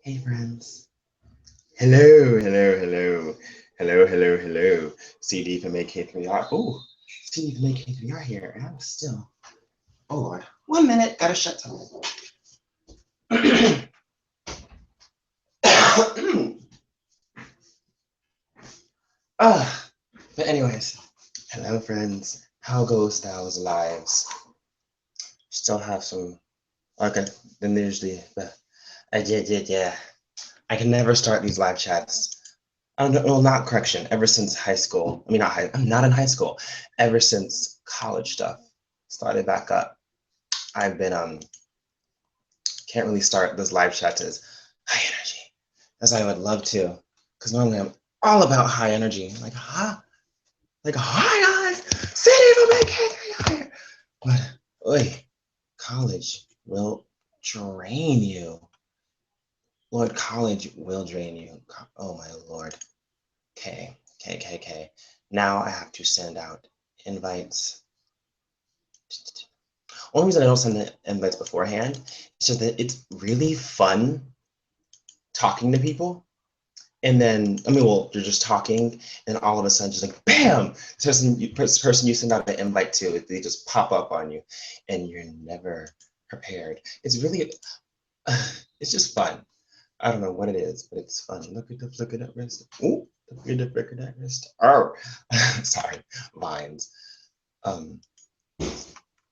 Hey friends. Hello, hello, hello. Hello, hello, hello. CD from AK3R. Oh, CD from AK3R here. And I'm still. Oh Lord. 1 minute. Gotta shut something. But anyways, hello friends. How goes thou's lives? Still have some. Okay, then there's yeah. I can never start these live chats. I don't know, not correction. Ever since high school, I mean, I'm not in high school. Ever since college stuff started back up, I've been can't really start those live chats as high energy as I would love to, because normally I'm all about high energy, like hi guys, city from AK3R. But oi, college will drain you. Lord, college will drain you. Oh my lord. K. Now I have to send out invites. Only reason I don't send the invites beforehand is just that it's really fun talking to people. And then, well, you're just talking, and all of a sudden, just like, bam! This person you send out an invite to, they just pop up on you, and you're never prepared. It's really, it's just fun. I don't know what it is, but it's fun. Look at that wrist. Ooh, look at that wrist. Oh, sorry, vines.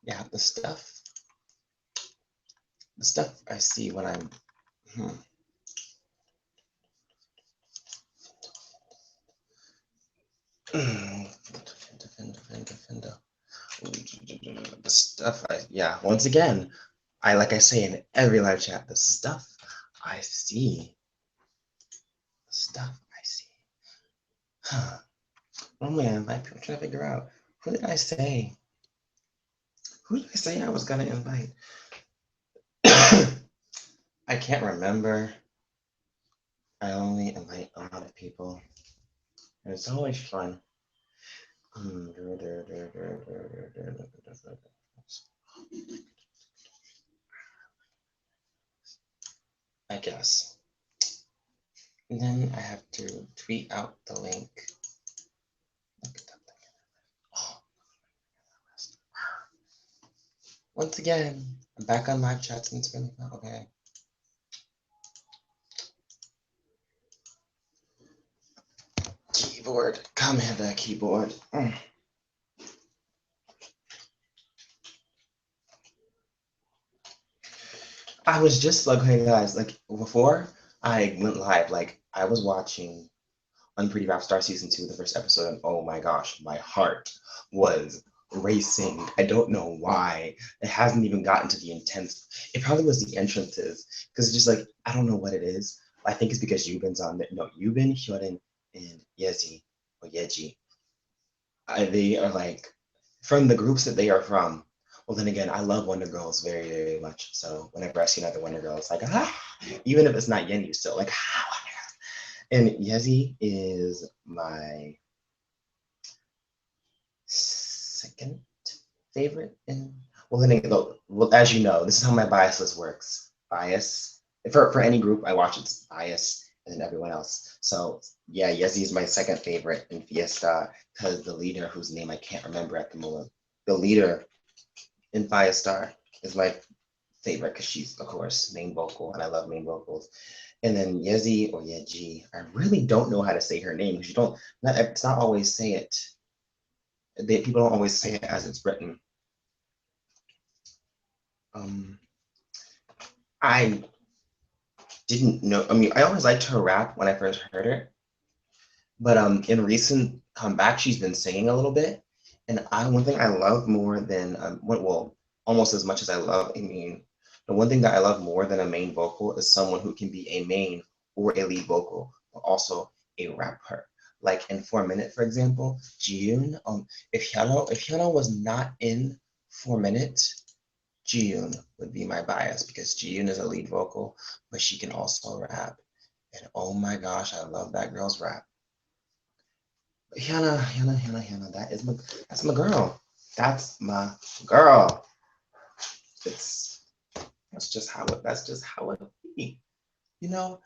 Yeah, the stuff I see when I'm. The stuff once again, like I say in every live chat, the stuff I see. Huh. Normally I invite people, trying to figure out who did I say I was gonna invite. I can't remember. I only invite a lot of people, and it's always fun. I guess. And then I have to tweet out the link. Look at that thing. Oh. Once again, I'm back on live chats and it's really fun. Okay. Keyboard. Come here, that keyboard. I was just like, hey guys, like before I went live, like I was watching Unpretty Rap Star Season 2, the first episode, and oh my gosh, my heart was racing. I don't know why. It hasn't even gotten to the intense. It probably was the entrances, because it's just like, I don't know what it is. I think it's because Yubin's on there. No, Yubin, Hyorin, and Yezi, or Yeji. They are like, from the groups that they are from. Well, then again, I love Wonder Girls very, very much. So whenever I see another Wonder Girl, it's like, even if it's not Yenyu, still like, and Yezi is my second favorite. Well, then again, well, as you know, this is how my bias list works. Bias for any group I watch, it's bias and then everyone else. So yeah, Yezi is my second favorite in Fiesta because the leader, whose name I can't remember at the moment, the leader in Firestar is my favorite because she's, of course, main vocal, and I love main vocals. And then Yezi or Yeji, I really don't know how to say her name because it's not always say it. People don't always say it as it's written. I didn't know. I always liked her rap when I first heard her, but in recent comeback, she's been singing a little bit. And one thing I love more than well, almost as much as I love the one thing that I love more than a main vocal is someone who can be a main or a lead vocal, but also a rapper. Like in 4 Minute, for example, June. If Hyuna was not in 4 Minute, June would be my bias because June is a lead vocal, but she can also rap. And oh my gosh, I love that girl's rap. But Hyuna, that's my girl. That's my girl. That's just how it be. You know,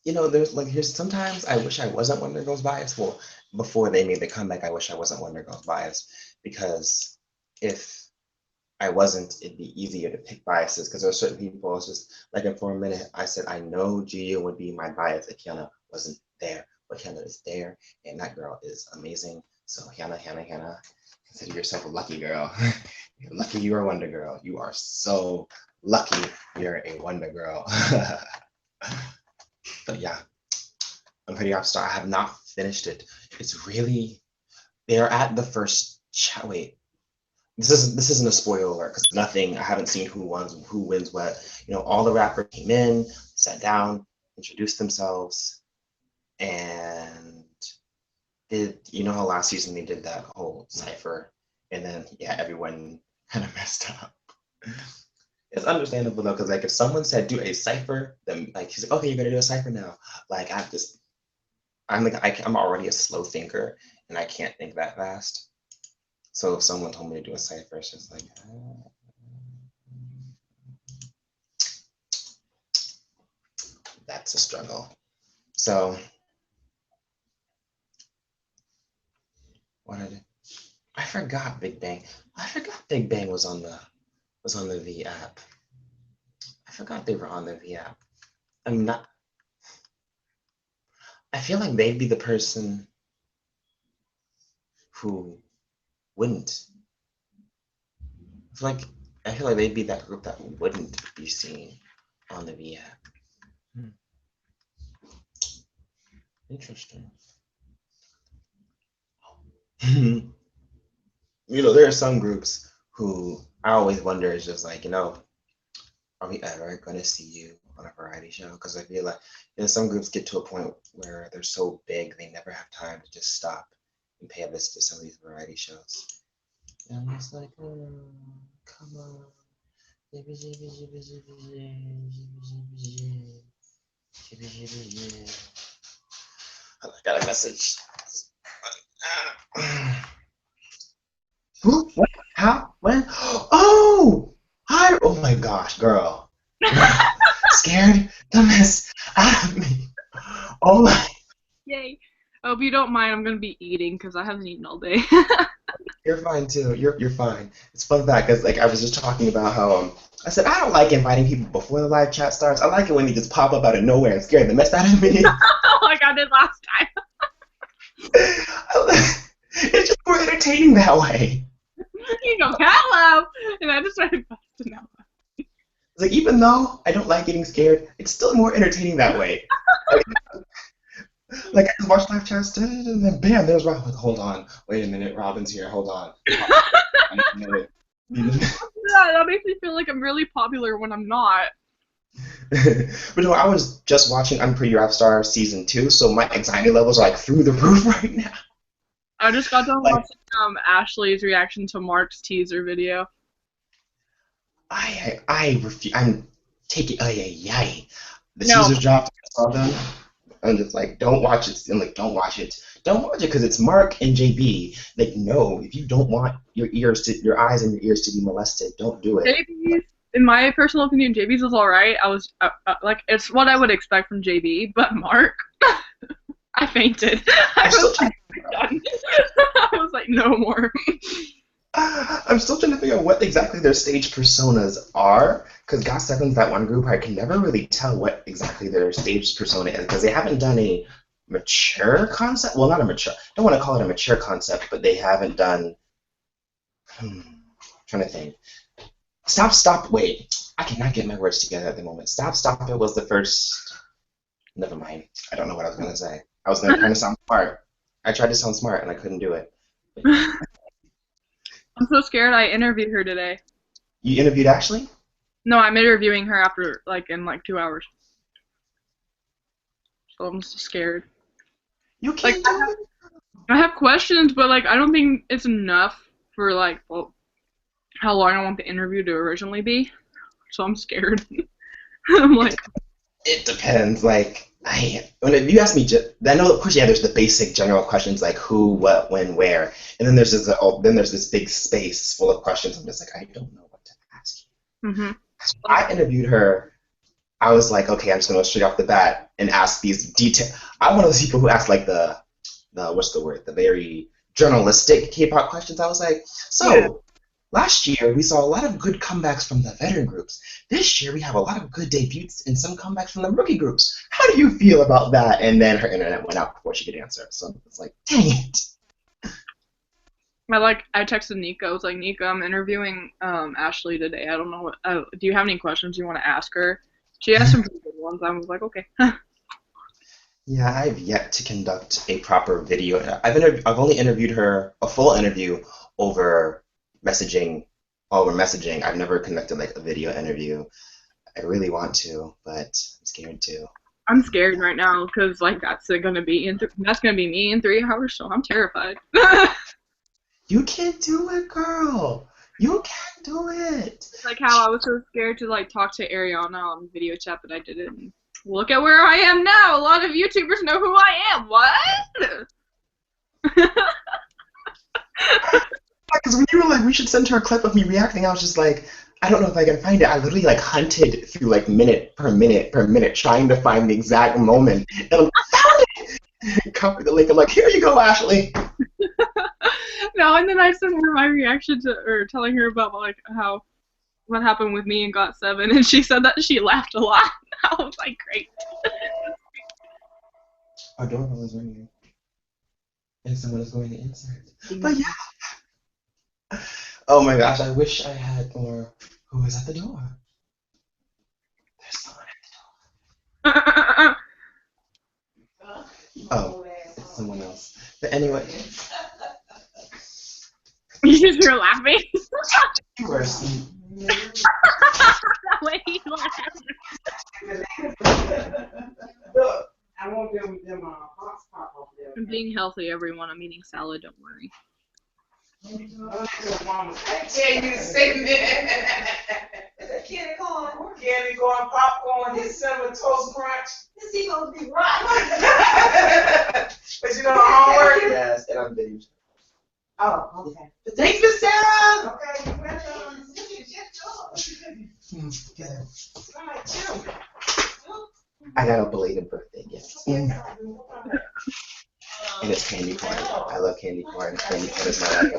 there's like here's sometimes I wish I wasn't Wonder Girls biased. Well, before they made the comeback, I wish I wasn't Wonder Girls biased because if I wasn't, it'd be easier to pick biases because there are certain people. It's just like, and for a minute, I said I know Gia would be my bias if Hyuna wasn't there, but Hyuna is there, and that girl is amazing. So Hyuna, consider yourself a lucky girl. You're lucky you are a Wonder Girl. You are so lucky you're a Wonder Girl. But yeah, I'm Pretty Rock Star. I have not finished it. It's really they're at the first wait. This isn't a spoiler alert because nothing. I haven't seen who wins what. All the rappers came in, sat down, introduced themselves, and did how last season they did that whole cipher, and then yeah, everyone kind of messed up. It's understandable though, because like if someone said do a cipher, then like he's like, okay, you're gonna do a cipher now. Like I'm already a slow thinker, and I can't think that fast. So if someone told me to do a cipher, it's just like, that's a struggle. So what I did, I forgot Big Bang. I forgot Big Bang was on the V app. I forgot they were on the V app. I'm not. I feel like they'd be the person who wouldn't. I feel like they'd be that group that wouldn't be seen on the V app. Interesting. There are some groups who I always wonder is just like, are we ever going to see you on a variety show? Because I feel like some groups get to a point where they're so big they never have time to just stop and pay a visit to some of these variety shows. And I'm just like, oh, come on. I got a message. Who? What? How? When? Oh! Hi! Oh my gosh, girl. Scared the mess out of me. Oh my. Yay. I hope you don't mind. I'm going to be eating because I haven't eaten all day. You're fine too. You're fine. It's fun fact because like I was just talking about how I said I don't like inviting people before the live chat starts. I like it when they just pop up out of nowhere and scare the mess out of me. Like I did last time. It's just more entertaining that way. You go, hello! And I just started busting out. It's like even though I don't like getting scared, it's still more entertaining that way. Like I just watched live chats, and then bam, there's Robin. Hold on, wait a minute, Robin's here. Hold on. Yeah, that makes me feel like I'm really popular when I'm not. But no, I was just watching Unpretty Rap Star season 2, so my anxiety levels are like through the roof right now. I just got done watching Ashley's reaction to Mark's teaser video. I refuse. I'm taking. The No. teaser's dropped. I saw them. I'm just like, don't watch it. I'm like, don't watch it. Don't watch it because it's Mark and JB. Like, no, if you don't want your eyes and your ears to be molested, don't do it. JB's, in my personal opinion, JB's was alright. I was like, it's what I would expect from JB, but Mark, I fainted. I was like, no more. I'm still trying to figure out what exactly their stage personas are, because GOT7's that one group I can never really tell what exactly their stage persona is, because they haven't done a mature concept. Well, not a mature. I don't want to call it a mature concept, but they haven't done. Trying to think. Stop. Wait, I cannot get my words together at the moment. Stop. It was the first. Never mind. I don't know what I was gonna say. I was gonna try to sound smart. I tried to sound smart and I couldn't do it. I'm so scared. I interviewed her today. You interviewed Ashley? No, I'm interviewing her after in 2 hours. So I'm so scared. You can't do it. I have questions, but I don't think it's enough for how long I want the interview to originally be. So I'm scared. I'm like, it depends. If you ask me, I know of course, yeah, there's the basic general questions like who, what, when, where, and then there's this big space full of questions. I'm just like, I don't know what to ask you. Mm-hmm. I interviewed her I was like, okay, I'm just gonna go straight off the bat and ask these detail. I'm one of those people who ask like the what's the word? The very journalistic K-pop questions. I was like, Yeah. so last year we saw a lot of good comebacks from the veteran groups. This year we have a lot of good debuts and some comebacks from the rookie groups. How do you feel about that? And then her internet went out before she could answer. So it's like, dang it. I texted Nika. I was like, Nika, I'm interviewing Ashley today. I don't know what. Do you have any questions you want to ask her? She asked some pretty good ones. I was like, okay. Yeah, I've yet to conduct a proper video. I've only interviewed her a full interview over messaging. Over messaging. I've never conducted like a video interview. I really want to, but I'm scared to. I'm scared right now because like that's gonna be me in 3 hours. So I'm terrified. You can't do it, girl. You can't do it. It's like how I was so scared to like talk to Ariana on video chat, but I didn't. Look at where I am now. A lot of YouTubers know who I am. What? Because when you were like, we should send her a clip of me reacting, I was just like, I don't know if I can find it. I literally like hunted through like minute per minute per minute, trying to find the exact moment. And I found it. Copy the link. I'm like, here you go, Ashley. No, and then I sent her my reaction to, or telling her about like how what happened with me and Got7, and she said that she laughed a lot. I was like, great. Our doorbell is ringing, and someone is going to answer it. But yeah. Oh my gosh, I wish I had more. Who is at the door? There's someone at the door. Oh, it's someone else. But anyway. You just hear laughing. Worse. Wait, he's laughing. Look, I want them hot pop off there. I'm being healthy, everyone. I'm eating salad. Don't worry. I tell you to say that. Is it candy corn? Candy corn, popcorn, his cinnamon toast crunch. Is he gonna be right? But you know the homework? Yes, and I'm being. Oh, okay. Thanks, Miss Sarah. Okay, you better get it. I got a belated birthday gift. And it's candy corn. I love candy corn. Candy corn is my life.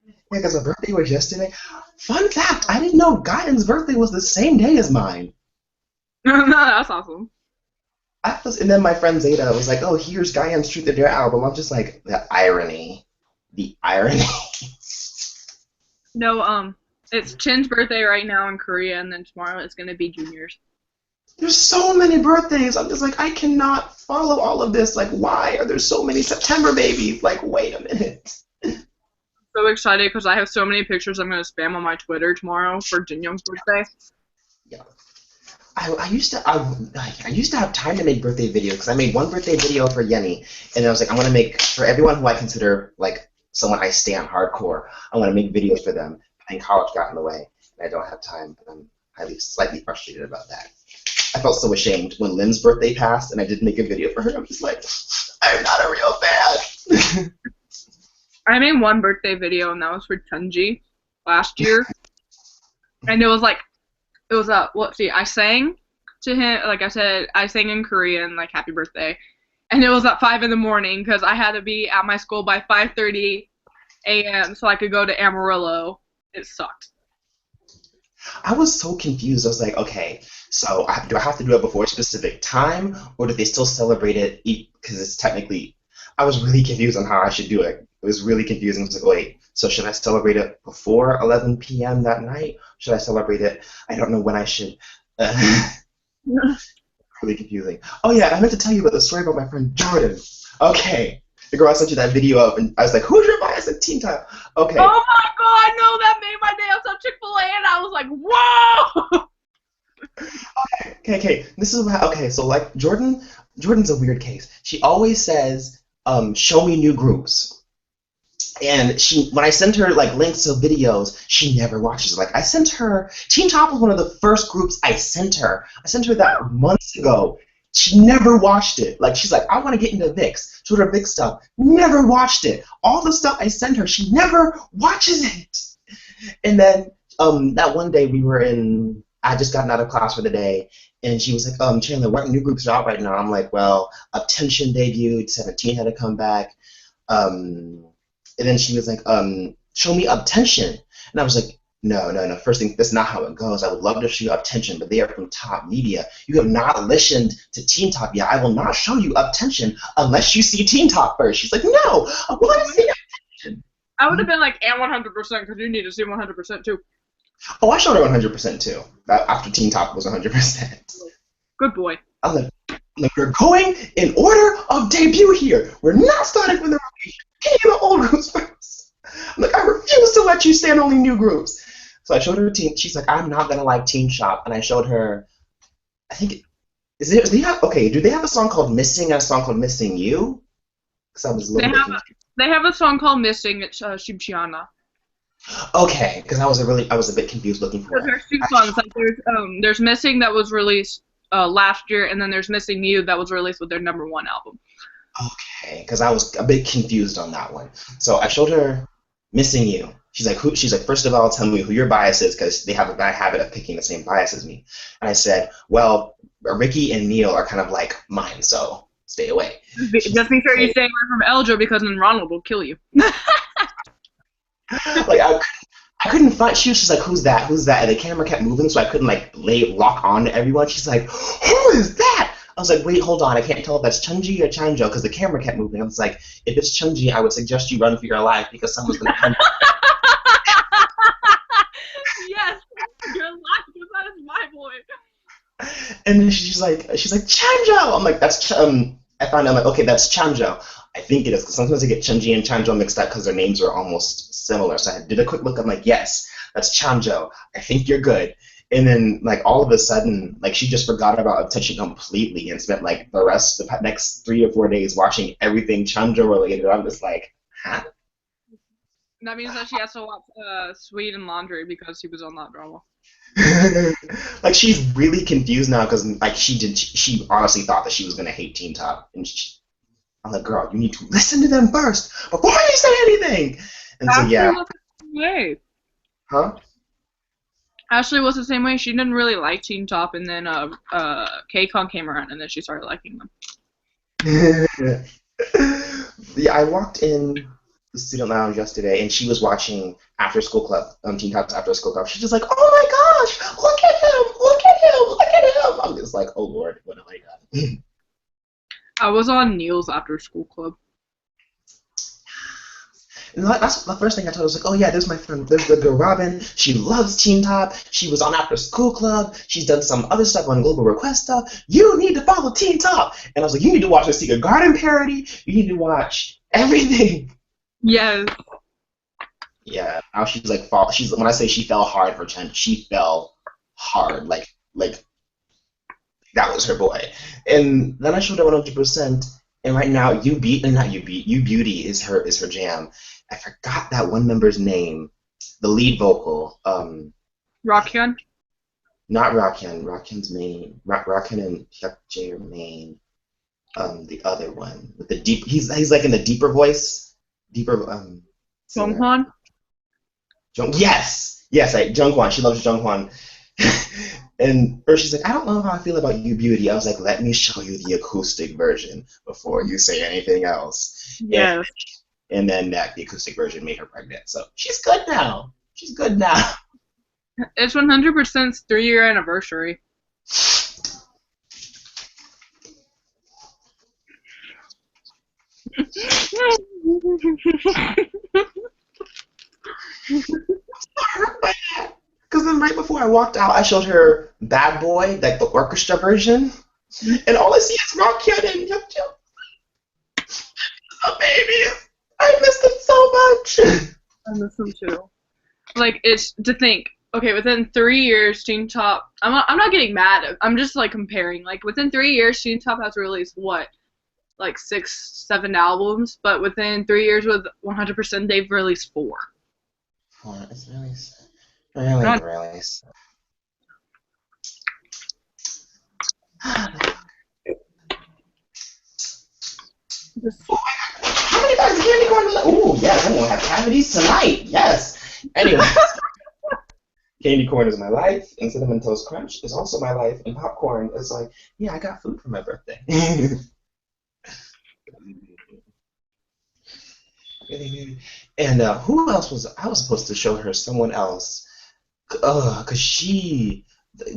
Yeah, because my birthday was yesterday. Fun fact, I didn't know Gayan's birthday was the same day as mine. No, that's awesome. And then my friend Zeta was like, oh, here's Gayan's Truth or Dare album. I'm just like, the irony. The irony. No, it's Chin's birthday right now in Korea, and then tomorrow it's gonna be Junior's. There's so many birthdays. I'm just like, I cannot follow all of this. Like, why are there so many September babies? Like, wait a minute. So excited because I have so many pictures I'm gonna spam on my Twitter tomorrow for Jin Young's birthday. Yeah. I used to have time to make birthday videos because I made one birthday video for Yenny, and I was like, I'm gonna make for everyone who I consider like someone I stand hardcore. I'm gonna make videos for them. And college got in the way, and I don't have time. But I'm slightly frustrated about that. I felt so ashamed when Lynn's birthday passed, and I didn't make a video for her. I'm just like, I'm not a real fan. I made one birthday video, and that was for Tunji last year, and it was I sang to him, like I said, I sang in Korean, like, happy birthday, and it was at 5 in the morning, because I had to be at my school by 5:30 a.m. so I could go to Amarillo. It sucked. I was so confused. I was like, okay, so do I have to do it before a specific time, or do they still celebrate it because it's technically... I was really confused on how I should do it. It was really confusing. I was like, wait, so should I celebrate it before 11 p.m. that night? Should I celebrate it? I don't know when I should. Really confusing. Oh yeah, I meant to tell you about the story about my friend Jordan. Okay, the girl I sent you that video of, and I was like, who's your bias at Teen Time? Okay. Oh my god, no, that made my day. I saw Chick-fil-A, and I was like, whoa! Okay. This is what. Okay, so like Jordan's a weird case. She always says, show me new groups. And when I send her like links to videos, she never watches it. Like I sent her, Teen Top was one of the first groups I sent her. I sent her that months ago. She never watched it. Like she's like, I want to get into VIX. Showed her VIX stuff. Never watched it. All the stuff I sent her, she never watches it. And then that one day we were in I just gotten out of class for the day, and she was like, Chandler, what new groups are out right now? I'm like, well, Attention debuted, 17 had to come back, and then she was like, show me Attention, and I was like, no. First thing, that's not how it goes. I would love to show you Attention, but they are from Top Media. You have not listened to Teen Top yet. I will not show you Attention unless you see Teen Top first. She's like, no, I want to see Attention. I would have been like, and 100% because you need to see 100% too. Oh, I showed her 100% too. After Teen Top was 100%. Good boy. I was like, we're going in order of debut here. We're not starting with the rotation. Give me the old groups first. I'm like, I refuse to let you stand only new groups. So I showed her Teen. She's like, I'm not gonna like Teen Shop, and I showed her. I think do they have a song called Missing and a song called Missing You? Because I was a little bit confused. They have a song called Missing. It's Shibchiana. Okay, because I was a bit confused looking for it. There's two songs. Like there's Missing that was released last year, and then there's Missing You that was released with their #1 album. Okay, because I was a bit confused on that one. So I showed her Missing You. She's like, first of all, tell me who your bias is, because they have a bad habit of picking the same bias as me. And I said, well, Ricky and Neil are kind of like mine, so stay away. Just make sure you stay away from Eljo, because then Ronald will kill you. Like I couldn't find. She was just like, "Who's that? Who's that?" And the camera kept moving, so I couldn't like lock on to everyone. She's like, "Who is that?" I was like, "Wait, hold on. I can't tell if that's Chunji or Chanjo because the camera kept moving." I was like, "If it's Chunji, I would suggest you run for your life because someone's gonna come." Yes, your life, because that is my boy. And then she's like, Chanjo. I'm like, that's I found out, like, okay, that's Chanjo. I think it is, because sometimes I get Chunji and Chanjo mixed up because their names are almost similar. So I did a quick look. I'm like, yes, that's Chanjo. I think you're good. And then, like, all of a sudden, like, she just forgot about Attention completely and spent, like, the next 3 or 4 days watching everything Chanjo related. I'm just like, huh? That means that she has to watch Sweet and Laundry because he was on that drama. Like, she's really confused now because, like, she honestly thought that she was going to hate Teen Top. And I'm like, girl, you need to listen to them first before you say anything. And Ashley so, yeah. was the same way. Huh? Ashley was the same way. She didn't really like Teen Top, and then K-Con came around, and then she started liking them. Yeah, I walked in the student lounge yesterday, and she was watching After School Club, Teen Top's After School Club. She's just like, oh my gosh, look at him, look at him, look at him. I'm just like, oh Lord, what have I done? I was on Neil's After School Club. And that's the first thing I told her. I was like, oh yeah, there's my friend, there's the girl Robin. She loves Teen Top. She was on After School Club. She's done some other stuff on Global Request stuff. You need to follow Teen Top. And I was like, you need to watch the Secret Garden parody. You need to watch everything. Yes. Yeah. Now she's like, when I say she fell hard for Chen, she fell hard. Like that was her boy. And then I showed her 100%. And right now, You Beauty is her jam. I forgot that one member's name, the lead vocal. Rockhyun? Not Rockhyun. Rockhyun's main. Rockhyun and Hyuk Jae are main. The other one with the deep. He's like in the deeper voice. Jonghwan? Yes. Jonghwan. She loves Jonghwan. And she's like, I don't know how I feel about You Beauty. I was like, let me show you the acoustic version before you say anything else. Yes. And then the acoustic version made her pregnant. So she's good now. It's 100%'s 3-year anniversary. Because then right before I walked out, I showed her Bad Boy, like the orchestra version, and all I see is Rockhyun and Hyuk. Oh, baby, I missed it so much. I miss them too. Like, it's to think. Okay, within 3 years, Teen Top. I'm not getting mad. I'm just like comparing. Like within 3 years, Teen Top has released what, like 6, 7 albums. But within 3 years, with 100%, they've released 4. Oh, it's really sad. Really sad. How many bags of candy corn? Ooh, yes, I'm gonna have cavities tonight. Yes. Anyway. Candy corn is my life, and Cinnamon Toast Crunch is also my life, and popcorn is like, yeah, I got food for my birthday. And who else was I was supposed to show her? Someone else. Cause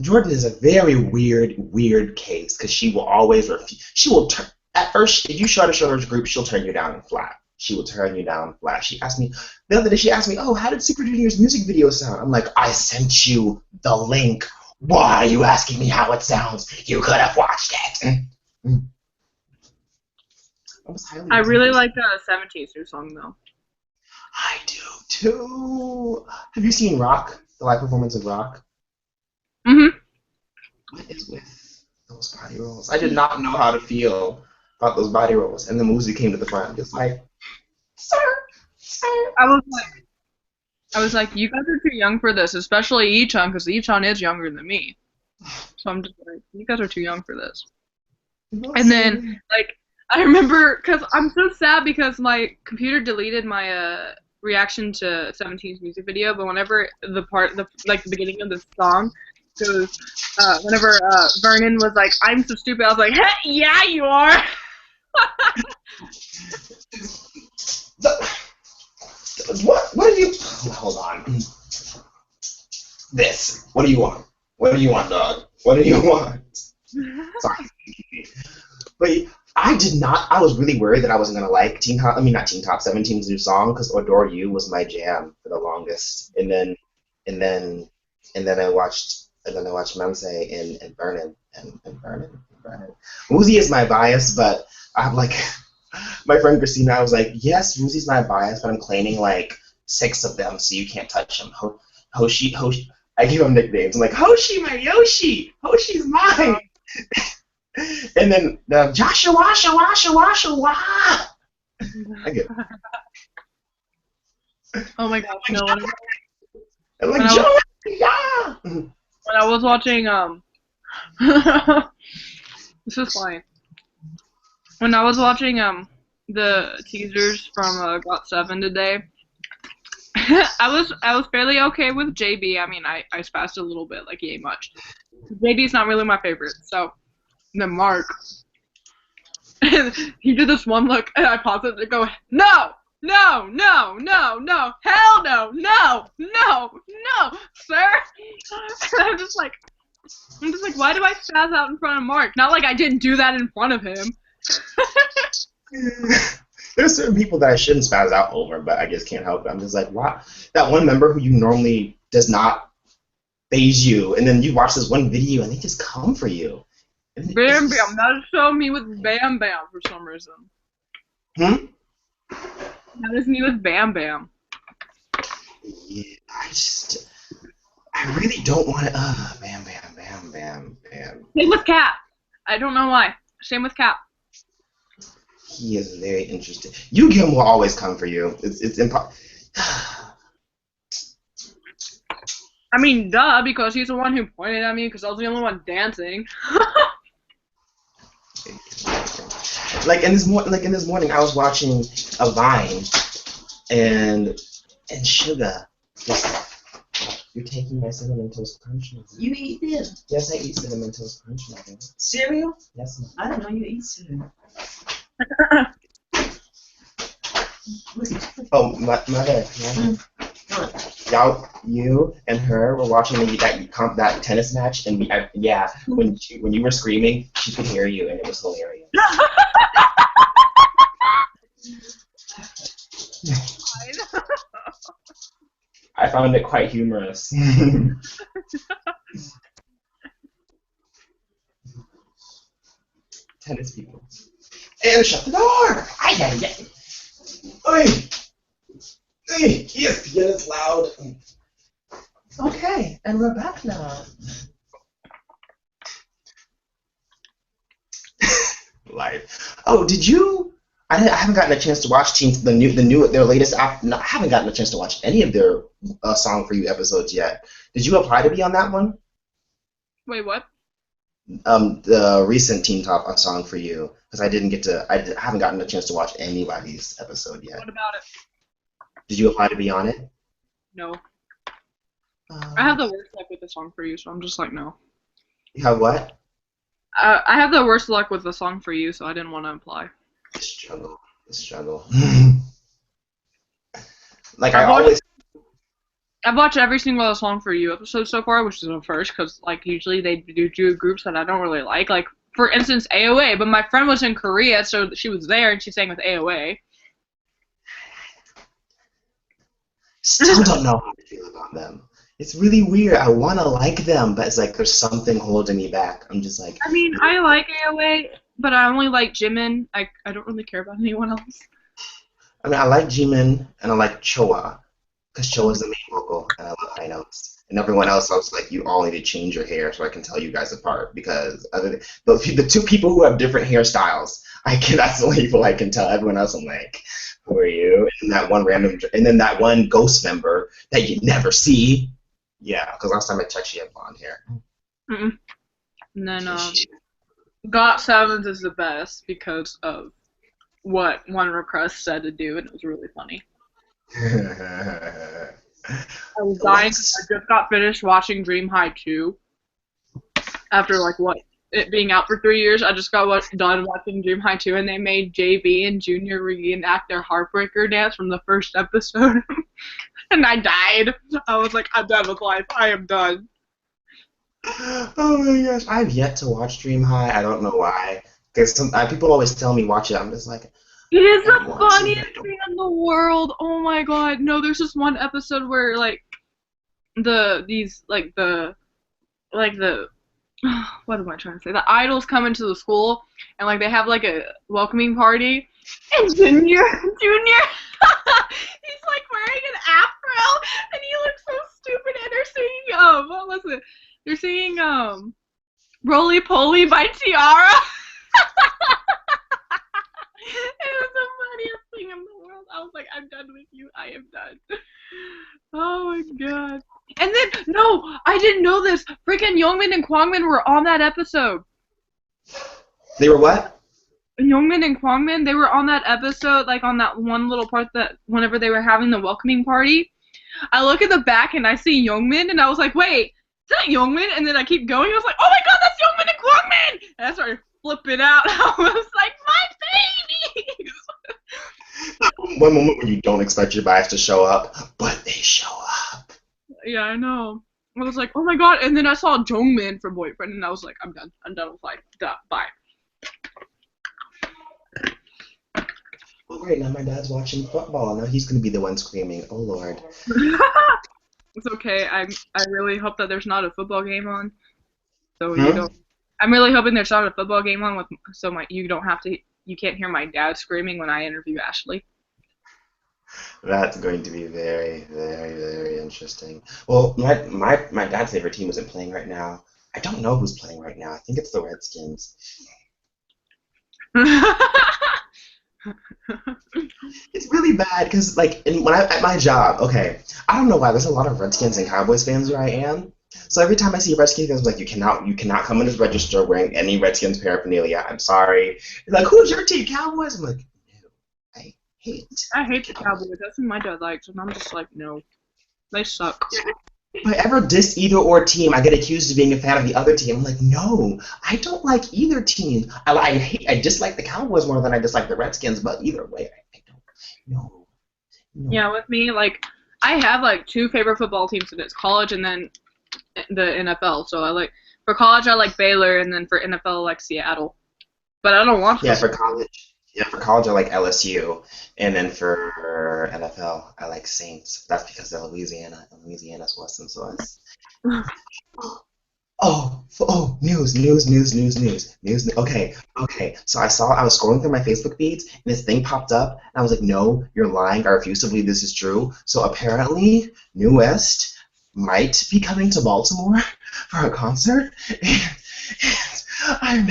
Jordan is a very weird case. Cause she will always she will turn at first if you try to show her group, she'll turn you down flat. She will turn you down flat. She asked me the other day. She asked me, "Oh, how did Super Junior's music video sound?" I'm like, "I sent you the link. Why are you asking me how it sounds? You could have watched it." I really like the 17th new song though. I do too. Have you seen Rock? The live performance of Rock? Mhm. What is with those body rolls? I did not know how to feel about those body rolls. And then Muzi came to the front, just like, sir. I was like, you guys are too young for this, especially Ichon, because Ichon is younger than me. So I'm just like, you guys are too young for this. And then, like, I remember, because I'm so sad because my computer deleted my reaction to 17's music video, but whenever the beginning of the song goes, whenever Vernon was like, "I'm so stupid," I was like, "Hey, yeah, you are." What do you... Hold on. This. What do you want? What do you want, dog? What do you want? Sorry. But I did not... I was really worried that I wasn't going to like not Teen Top, 17's new song, because Adore You was my jam for the longest. And then I watched Mense and Vernon. And Vernon. Muzi is my bias, but I'm like... My friend Christina, I was like, yes, Muzi's my bias, but I'm claiming like 6 of them, so you can't touch them. Hoshi. I give them nicknames. I'm like, Hoshi, my Yoshi. Hoshi's mine. And then Joshua. I get it. Oh my gosh, no. I'm like, Joey, yeah. When I was watching, this is funny. When I was watching the teasers from GOT7 today, I was fairly okay with JB. I mean, I spazzed a little bit, like he ain't much. JB's not really my favorite. So then Mark, he did this one look, and I paused it and go, no, hell no, sir. And I'm just like, why do I spaz out in front of Mark? Not like I didn't do that in front of him. There's certain people that I shouldn't spaz out over, but I just can't help it. I'm just like, wow, that one member who you normally does not phase you, and then you watch this one video and they just come for you. Bam Bam, that is so me with Bam Bam for some reason. That is me with Bam Bam. Yeah, I really don't want to. Bam. Same with Cap. I don't know why. Same with Cap. He is very interesting. Yu-Gi-Oh will always come for you. It's impossible. I mean, duh, because he's the one who pointed at me because I was the only one dancing. Like in this morning, I was watching a Vine, and Sugar. You're taking my Cinnamon Toast Crunch now. You eat this? Yes, I eat Cinnamon Toast Crunch now. Cereal? Yes, ma'am. I didn't know you eat cereal. Oh, mother. Y'all, you and her were watching that tennis match, and when you were screaming, she could hear you, and it was hilarious. I found it quite humorous. Tennis people. And shut the door! Oi! ESPN is loud. Okay, and we're back now. Life. Oh, did you? I haven't gotten a chance to watch their latest app. No, I haven't gotten a chance to watch any of their Song for You episodes yet. Did you apply to be on that one? Wait, what? The recent Teen Top Song for You, because I haven't gotten a chance to watch anybody's episode yet. What about it? Did you apply to be on it? No. I have the worst luck with the song for you, so I'm just like, no. You have what? I have the worst luck with the song for you, so I didn't want to imply. The struggle. The struggle. Like I I've watched, always. I've watched every single song for you episode so far, which is the first, because like usually they do groups that I don't really like. Like for instance, AOA, but my friend was in Korea, so she was there and she sang with AOA. Still don't know how to feel about them. It's really weird. I want to like them, but it's like there's something holding me back. I'm just like, I mean, I like AOA, but I only like Jimin. I don't really care about anyone else. I mean, I like Jimin and I like Choa because Choa's the main vocal and I love high notes. And everyone else, I was like, you all need to change your hair so I can tell you guys apart because other than the two people who have different hairstyles, that's the only people I can tell. Everyone else, I'm like, who are you? And then that one ghost member that you never see. Yeah, because last time I checked, she had blonde hair. Mm-mm. And then GOT7 is the best because of what One Request said to do, and it was really funny. I was dying because I just got finished watching Dream High 2 after like it being out for 3 years. I just got done watching Dream High 2, and they made JB and Junior reenact their Heartbreaker dance from the first episode, and I died. I was like, I'm done with life. I am done. Oh my gosh, I've yet to watch Dream High. I don't know why. Because people always tell me watch it. I'm just like, It is I the want to, funniest thing in the world. Oh my god. No, there's this one episode where like the what am I trying to say? The idols come into the school and like they have like a welcoming party and Junior he's like wearing an afro and he looks so stupid and they're singing what was it? They're singing Roly Poly by Tiara. It was the funniest thing in the world. I was like, I'm done with you. I am done. Oh my god. And then, no, I didn't know this. Freaking Youngmin and Kwangmin were on that episode. They were what? Youngmin and Kwangmin, they were on that episode, like on that one little part that whenever they were having the welcoming party. I look at the back and I see Youngmin and I was like, wait, is that Youngmin? And then I keep going. I was like, oh my god, that's Youngmin and Kwangmin! And I started flipping out. I was like, my babies! One moment when you don't expect your bias to show up, but they show up. Yeah, I know. I was like, oh my god. And then I saw Jongmin from Boyfriend and I was like, I'm done. I'm done with life. Duh, bye. Oh great, now my dad's watching football. Now he's going to be the one screaming, oh lord. It's okay. I really hope that there's not a football game on. So you don't. I'm really hoping there's not a football game on you can't hear my dad screaming when I interview Ashley. That's going to be very, very, very interesting. Well, my dad's favorite team isn't playing right now. I don't know who's playing right now. I think it's the Redskins. It's really bad because, like, at my job, okay, I don't know why there's a lot of Redskins and Cowboys fans where I am. So every time I see Redskins fans, I'm like, you cannot come in this register wearing any Redskins paraphernalia. I'm sorry. They're like, who's your team, Cowboys? I'm like, no, I hate the Cowboys. That's what my dad likes, and I'm just like, no, they suck. If I ever diss either or team, I get accused of being a fan of the other team. I'm like, no, I don't like either team. I dislike the Cowboys more than I dislike the Redskins, but either way, I don't. No. Yeah, with me, like, I have like two favorite football teams, and it's college and then the NFL. So for college I like Baylor, and then for NFL I like Seattle. But I don't watch. Yeah, for college I like LSU, and then for NFL I like Saints. That's because they're Louisiana, and Louisiana's Western Source. Oh, news. Okay. So I was scrolling through my Facebook feeds, and this thing popped up, and I was like, no, you're lying. I refuse to believe this is true. So apparently, New West might be coming to Baltimore for a concert, and I'm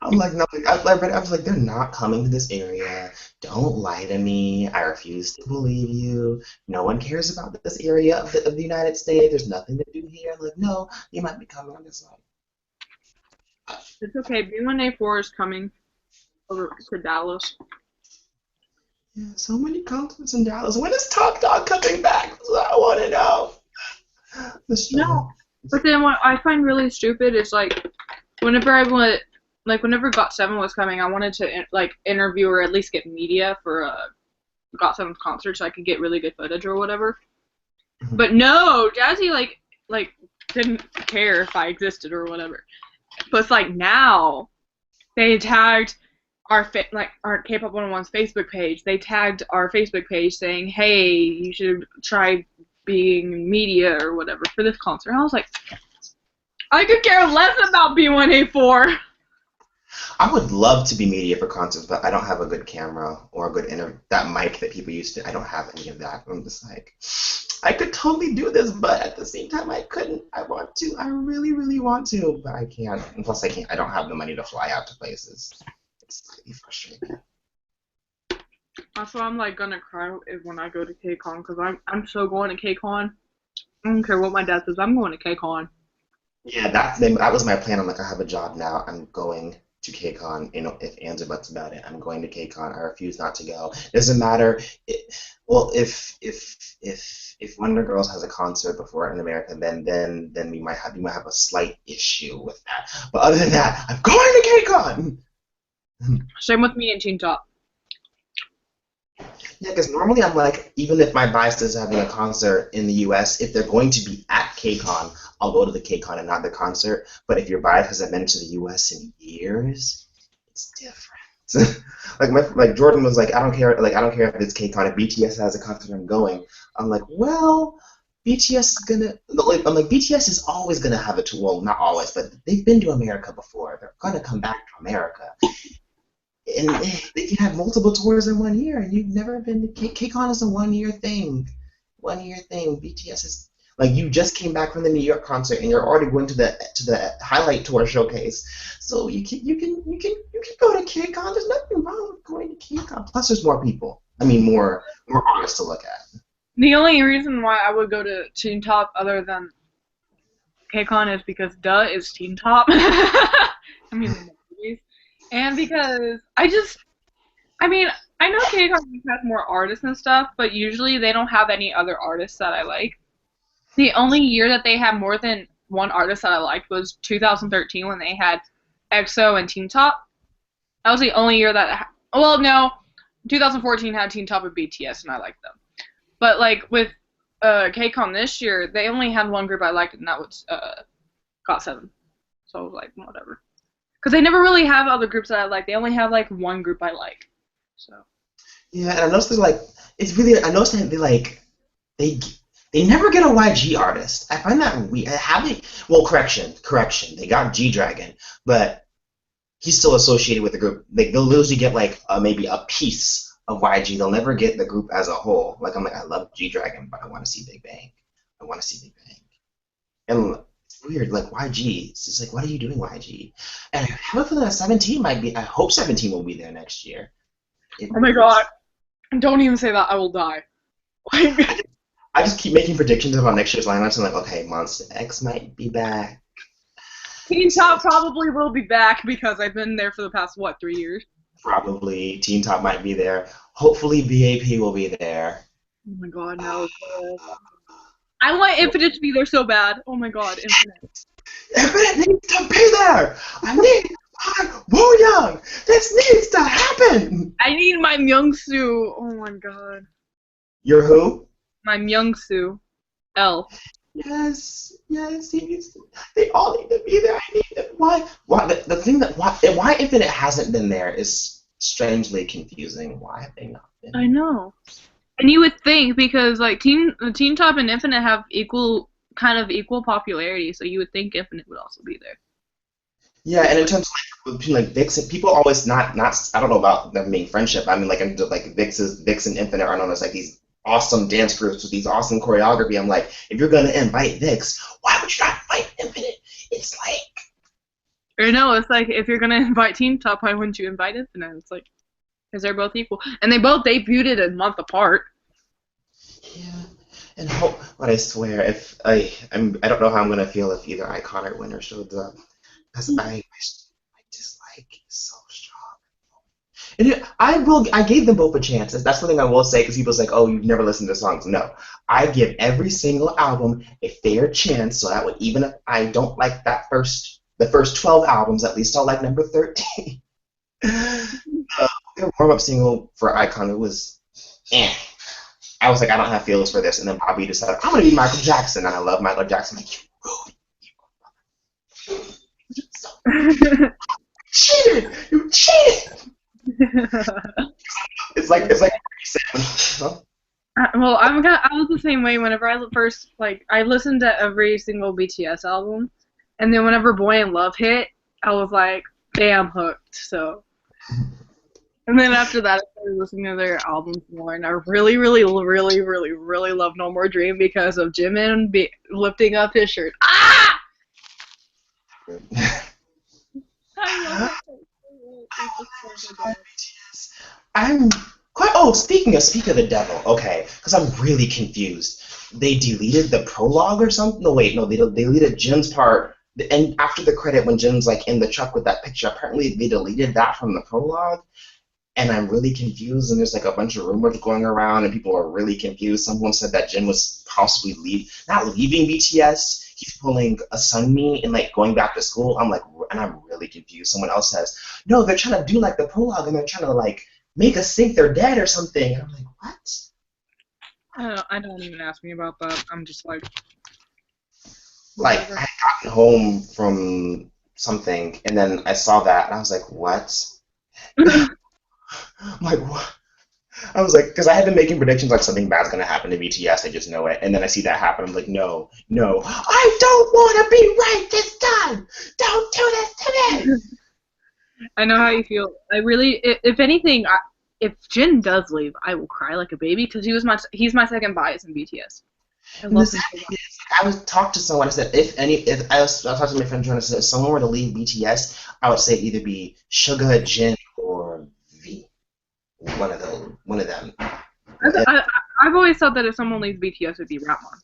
I'm like, no, I was like, they're not coming to this area. Don't lie to me. I refuse to believe you. No one cares about this area of the United States. There's nothing to do here. I'm like, no, you might be coming. I'm just like, It's okay. B1A4 is coming over to Dallas. Yeah, so many concerts in Dallas. When is Top Dog coming back? That's what I want to know. The No. show. But then what I find really stupid is like whenever I went, like whenever Got7 was coming, I wanted to like interview or at least get media for Got7's concert so I could get really good footage or whatever. But no, Jazzy like didn't care if I existed or whatever. But it's like now they tagged our K-pop 101's Facebook page. They tagged our Facebook page saying, "Hey, you should try being media or whatever for this concert." And I was like, I could care less about B1A4. I would love to be media for concerts, but I don't have a good camera or a good that mic that people used to. I don't have any of that. I'm just like, I could totally do this, but at the same time, I couldn't. I want to. I really, really want to, but I can't. And plus, I can't. I don't have the money to fly out to places. It's slightly frustrating. That's why I'm like gonna cry when I go to KCON because I'm so going to KCON. I don't care what my dad says. I'm going to KCON. Yeah, that was my plan. I'm like, I have a job now. I'm going to KCON. You know, if ands or buts about it, I'm going to KCON. I refuse not to go. Doesn't matter. Well, if Wonder Girls has a concert before in America, then we might have a slight issue with that. But other than that, I'm going to KCON. Same with me and Teen Top. Yeah, because normally I'm like, even if my bias is having a concert in the U.S., if they're going to be at KCON, I'll go to the KCON and not the concert. But if your bias hasn't been to the U.S. in years, it's different. like Jordan was like, I don't care. Like I don't care if it's KCON. If BTS has a concert, I'm going. I'm like, well, BTS is gonna. I'm like, BTS is always gonna have a tour. Well, not always, but they've been to America before. They're gonna come back to America. And they can have multiple tours in 1 year, and you've never been to KCON is a 1 year thing. 1 year thing. BTS is like you just came back from the New York concert, and you're already going to the highlight tour showcase. So you can go to KCON. There's nothing wrong with going to KCON. Plus, there's more people. I mean, more artists to look at. The only reason why I would go to Teen Top other than KCON is because is Teen Top. I mean, the movies. And because I know KCON has more artists and stuff, but usually they don't have any other artists that I like. The only year that they had more than one artist that I liked was 2013 when they had EXO and Teen Top. That was the only year that, 2014 had Teen Top and BTS, and I liked them. But like with KCON this year, they only had one group I liked, and that was Got7. So I was like, whatever. Because they never really have other groups that I like. They only have like one group I like. So. Yeah, and I noticed I noticed that they never get a YG artist. I find that weird. Correction. They got G-Dragon, but he's still associated with the group. They'll usually get like maybe a piece of YG. They'll never get the group as a whole. Like I'm like, I love G-Dragon, but I want to see Big Bang. And it's weird, like YG. It's just like, what are you doing, YG? And I have a feeling that 17 might be. I hope 17 will be there next year. Oh my god! Don't even say that. I will die. I just keep making predictions about next year's lineups. I'm like, okay, Monster X might be back. Teen Top probably will be back because I've been there for the past 3 years. Probably Teen Top might be there. Hopefully BAP will be there. Oh my god, no. I want Infinite to be there so bad. Oh my god, Infinite. Infinite needs to be there! I need Woo Young! This needs to happen! I need my Myungsu. Oh my god. Your who? My Myungsu. L. Yes, he needs to. They all need to be there. I need them. Why? The thing that why Infinite hasn't been there is strangely confusing. Why have they not been? I know. And you would think because like Teen Top and Infinite have equal popularity, so you would think Infinite would also be there. Yeah, and in terms of between like Vix and people always not I don't know about them being friendship. I mean like Vix and Infinite are known as like these awesome dance groups with these awesome choreography. I'm like, if you're gonna invite Vix, why would you not invite Infinite? It's like Or no, it's like if you're gonna invite Teen Top, why wouldn't you invite Infinite? It's like because they're both equal, and they both debuted a month apart. Yeah, and but I swear, if I don't know how I'm gonna feel if either Icon or Winner shows up, because my dislike is so strong. I gave them both a chance. That's the thing I will say, because people's like, oh, you've never listened to songs. No, I give every single album a fair chance, so that would, even if I don't like the first 12 albums, at least I'll like number 13. Their warm-up single for Icon, it was, eh. I was like, I don't have feelings for this, and then Bobby decided, I'm gonna be Michael Jackson, and I love Michael Jackson. I'm like, you cheated! You cheated! It's like huh? Well, I was the same way whenever I first, like, I listened to every single BTS album, and then whenever Boy in Love hit, I was like, damn, hooked, so. And then after that, I started listening to their albums more, and I really, really, really, really, really love No More Dream because of Jimin lifting up his shirt. Ah! I love it. I'm quite. Oh, speaking of the devil, okay, because I'm really confused. They deleted the prologue or something. No, wait, no, they deleted Jin's part. And after the credit, when Jin's like in the truck with that picture, apparently they deleted that from the prologue. And I'm really confused. And there's like a bunch of rumors going around, and people are really confused. Someone said that Jin was possibly not leaving BTS. He's pulling a Sunmi and like going back to school. I'm like, and I'm really confused. Someone else says, no, they're trying to do like the prologue, and they're trying to like make us think they're dead or something. And I'm like, what? I don't even ask me about that. I'm just like, like I had gotten home from something, and then I saw that, and I was like, what? I'm like, what? I was like, because I had been making predictions like something bad's gonna happen to BTS, I just know it, and then I see that happen. I'm like, no, I don't want to be right this time. Don't do this to me. I know how you feel. I really, if anything, if Jin does leave, I will cry like a baby because he's my second bias in BTS. I love him so much. I was talking to someone. I said, if I was talking to my friend John. I said, if someone were to leave BTS, I would say either be Suga, Jin, or V. One of them. I've always thought that if someone leaves BTS, it would be Rapmon.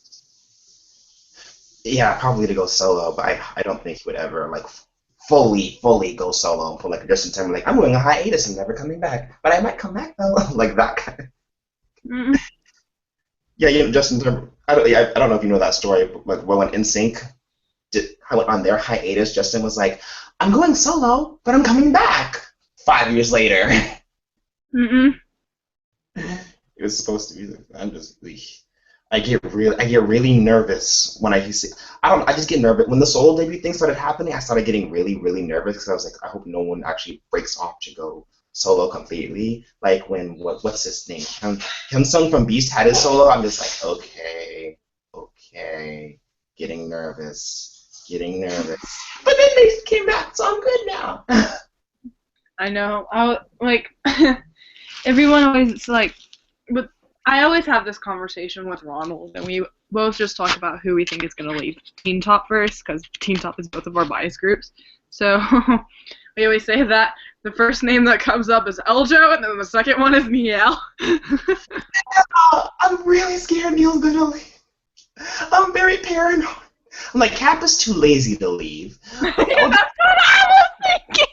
Yeah, probably to go solo, but I don't think he would ever like fully go solo and pull like Justin Timberlake. I'm going on hiatus and never coming back, but I might come back though, like that kind. Yeah, Justin Timberlake. I don't know if you know that story, but when NSYNC went on their hiatus, Justin was like, "I'm going solo, but I'm coming back." 5 years later. It was supposed to be. I'm just. I get really nervous when I see. I just get nervous when the solo debut thing started happening. I started getting really, really nervous because I was like, I hope no one actually breaks off to go solo completely. Like when what's his name? Hyunsung from Beast had his solo. I'm just like, okay, getting nervous. But then they came back, so I'm good now. I know. Everyone always like, but I always have this conversation with Ronald, and we both just talk about who we think is going to leave Teen Top first, because Teen Top is both of our bias groups. So we always say that the first name that comes up is Eljo, and then the second one is Niel. I'm really scared Neil's going to leave. I'm very paranoid. I'm like, Cap is too lazy to leave. That's what I was thinking.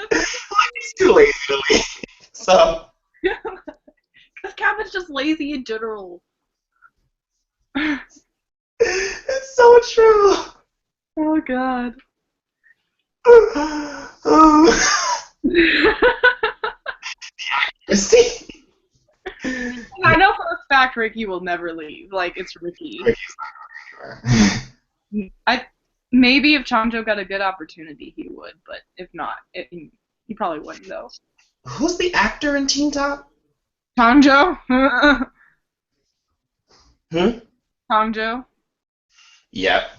He's too lazy to leave. So. Because Cap is just lazy in general. It's so true. Oh God. See. I know for a fact Ricky will never leave. Like, it's Ricky. Maybe if Changjo got a good opportunity, he would, but if not, he probably wouldn't, though. Who's the actor in Teen Top? Changjo? Changjo? Yep.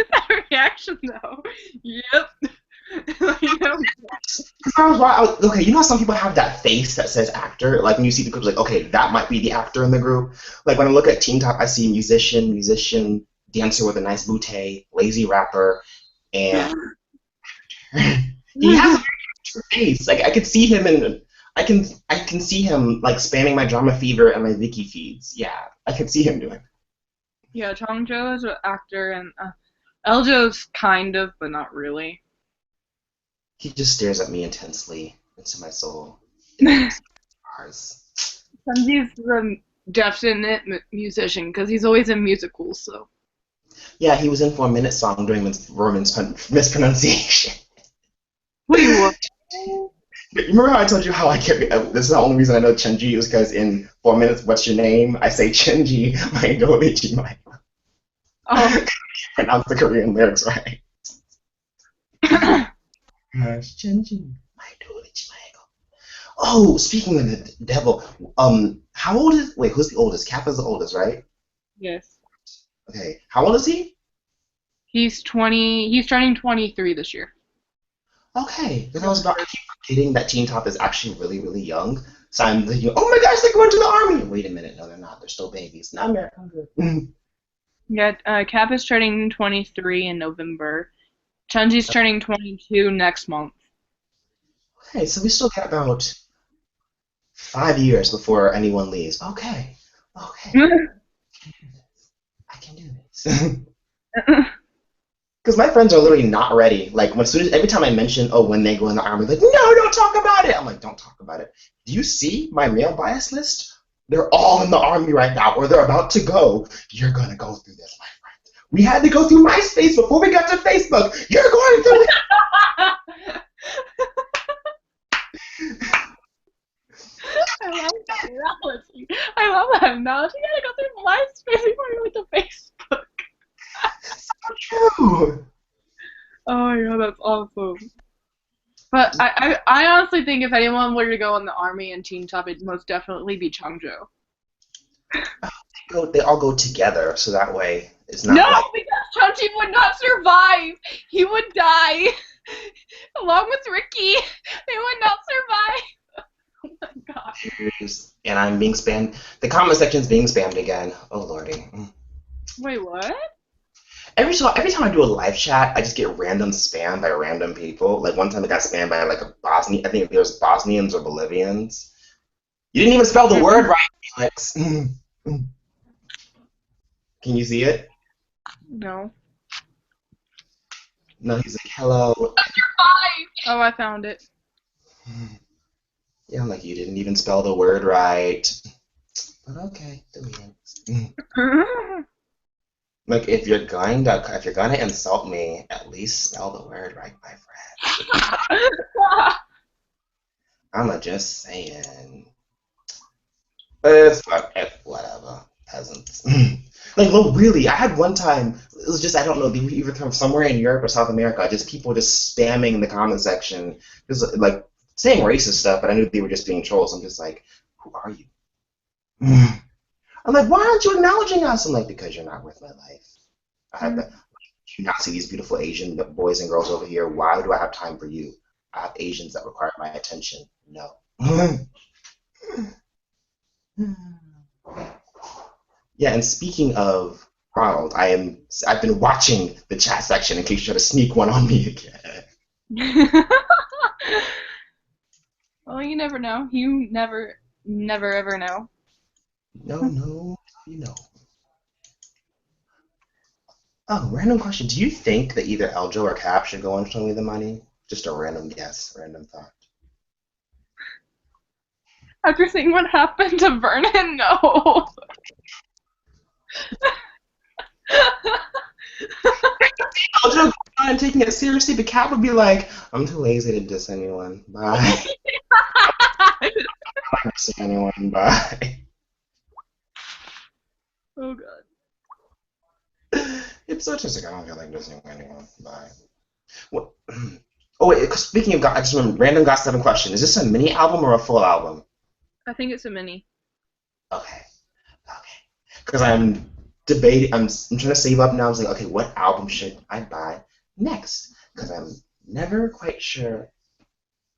That reaction, though. Yep. Okay, you know how some people have that face that says actor? Like when you see the group, like, okay, that might be the actor in the group. Like when I look at Teen Top, I see musician, dancer with a nice bootay, lazy rapper, and he has a face. Like I could see him I can see him like spamming my Drama Fever and my Viki feeds. Yeah, I could see him doing. Yeah, Changjo is an actor, and Eljo's kind of, but not really. He just stares at me intensely into my soul. Stars. Sunji's the definite musician because he's always in musicals. So. Yeah, he was in 4 Minute Song during Roman's mispronunciation. Wait, what? Remember how I told you how I get? This is the only reason I know Chunji is because in 4 minutes, what's your name? I say Chunji, my Dolichi, my. Oh. Pronounce the Korean lyrics right. Chunji, my Dolichi, my. Oh, speaking of the devil, how old is? Wait, who's the oldest? Kappa's the oldest, right? Yes. Okay, how old is he? He's 20. He's turning 23 this year. Okay, because I keep forgetting that Teen Top is actually really, really young. So I'm thinking, oh my gosh, they're going to the army. Wait a minute, no, they're not. They're still babies. Not American. Yeah, Cap is turning 23 in November. Chunji's turning 22 next month. Okay, so we still got about 5 years before anyone leaves. Okay. I can do this. Because my friends are literally not ready. Like, every time I mention, oh, when they go in the army, like, no, don't talk about it. I'm like, don't talk about it. Do you see my male bias list? They're all in the army right now, or they're about to go. You're going to go through this, my friend. We had to go through MySpace before we got to Facebook. You're going through it. I love that analogy. I love that analogy. You gotta go through MySpace before you went to Facebook. True. Oh my god, that's awesome. But I honestly think if anyone were to go in the army and Teen Top, it'd most definitely be Changjo. They all go together, so that way it's not. No, like... because Changji would not survive. He would die. Along with Ricky. They would not survive. Oh my god. And I'm being spammed. The comment section's being spammed again. Oh lordy. Wait, what? Every time I do a live chat, I just get random spam by random people. Like one time I got spammed by like a Bosnian. I think there's Bosnians or Bolivians. You didn't even spell the word right, Felix. Can you see it? No. No, he's like, hello. Oh, I found it. Yeah, I'm like, you didn't even spell the word right. But okay, delete it. Like, if you're gonna insult me, at least spell the word right, my friend. I'm just saying. But it's whatever, peasants. Like, look, really, I had one time, it was just, I don't know, they were either from somewhere in Europe or South America, just people just spamming the comment section, just like saying racist stuff, but I knew they were just being trolls. I'm just like, who are you? I'm like, why aren't you acknowledging us? I'm like, because you're not worth my life. I have that. Do you not see these beautiful Asian boys and girls over here? Why do I have time for you? I have Asians that require my attention. No. Yeah, and speaking of Ronald, I've been watching the chat section in case you try to sneak one on me again. Well, you never know. You never ever know. No, you know. Oh, random question. Do you think that either Eljo or Cap should go on Show Me the Money? Just a random guess, random thought. After seeing what happened to Vernon, no. Eljo going on and taking it seriously, but Cap would be like, I'm too lazy to diss anyone. Bye. I'm not dissing anyone. Bye. Oh god. It's such a I don't feel like dissing anyone. Bye. What? Oh wait, speaking of I just remember random got 7 question. Is this a mini album or a full album? I think it's a mini. Okay. Because I'm debating. I'm trying to save up now. I was like, okay, what album should I buy next? Because I'm never quite sure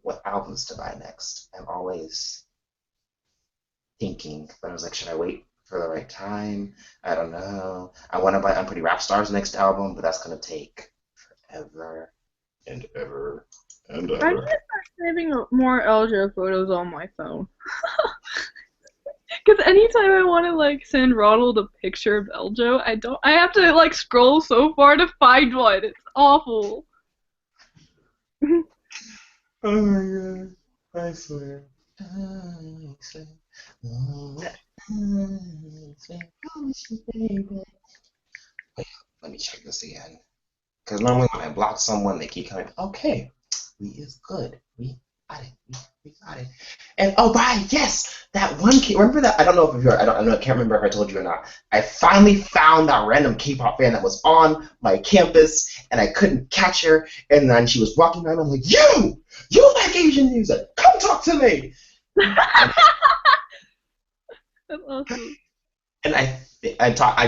what albums to buy next. I'm always thinking, but I was like, should I wait for the right time? I don't know. I want to buy Unpretty Rap Star's next album, but that's gonna take forever and ever and ever. I need to start saving more Eljo photos on my phone. Because anytime I want to like send Ronald a picture of Eljo, I have to like scroll so far to find one. It's awful. Oh my god. I swear. I swear. Wait, let me check this again. Because normally when I block someone, they keep coming. Okay, we is good. We got it. We got it. And oh, right, yes, that one kid. Remember that? I don't know if you're. I don't know. I can't remember if I told you or not. I finally found that random K-pop fan that was on my campus, and I couldn't catch her. And then she was walking around. I'm like, you like Asian music? Come talk to me. That's awesome. And I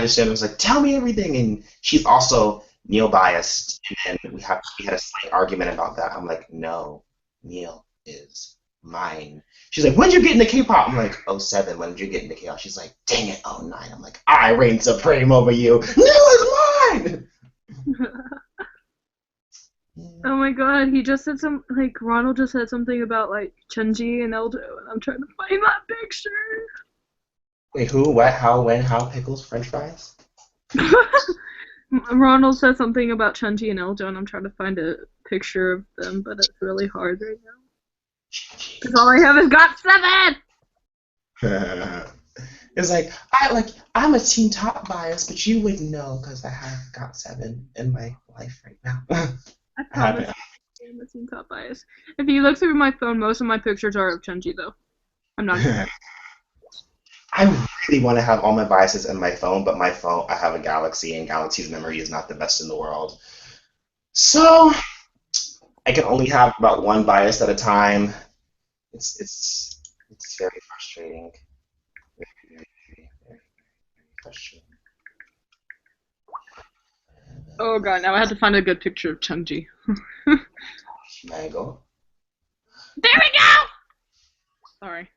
just said, I was like, tell me everything. And she's also Neil biased, and we had a slight argument about that. I'm like, no, Neil is mine. She's like, when did you get into K-pop? I'm like, '07. When did you get into K-pop? She's like, dang it, '09. I'm like, I reign supreme over you. Neil is mine. Oh my god, he just said Ronald just said something about like Chunji and Eljo, and I'm trying to find that picture. Wait, who, what, how, when, how, pickles, french fries? Ronald said something about Chunji and Eljo, and I'm trying to find a picture of them, but it's really hard right now. Because all I have is GOT7! It's like, I'm a Teen Top bias, but you wouldn't know because I have GOT7 in my life right now. I promise I'm a Teen Top bias. If you look through my phone, most of my pictures are of Chunji, though. I'm not kidding. I really want to have all my biases in my phone, but my phone, I have a Galaxy, and Galaxy's memory is not the best in the world. So I can only have about one bias at a time. It's very frustrating. Very frustrating. Oh god, now I have to find a good picture of Chunji. Mango. There we go! Sorry.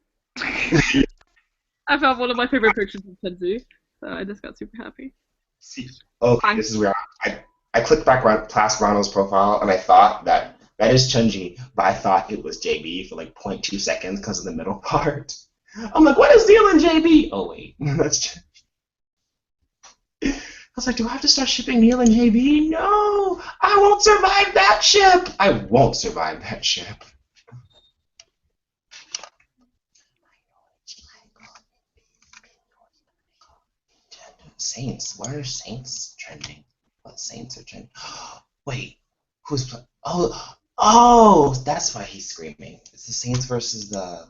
I found one of my favorite pictures of Chunji, so I just got super happy. See, okay, this is where I clicked back past Ronald's profile, and I thought that is Chunji, but I thought it was JB for like 0.2 seconds because of the middle part. I'm like, what is Neil and JB? Oh wait, that's Chunji. I was like, do I have to start shipping Neil and JB? No, I won't survive that ship. I won't survive that ship. Saints. Why are Saints trending? What Saints are trending? Wait, who's playing? Oh, that's why he's screaming. It's the Saints versus the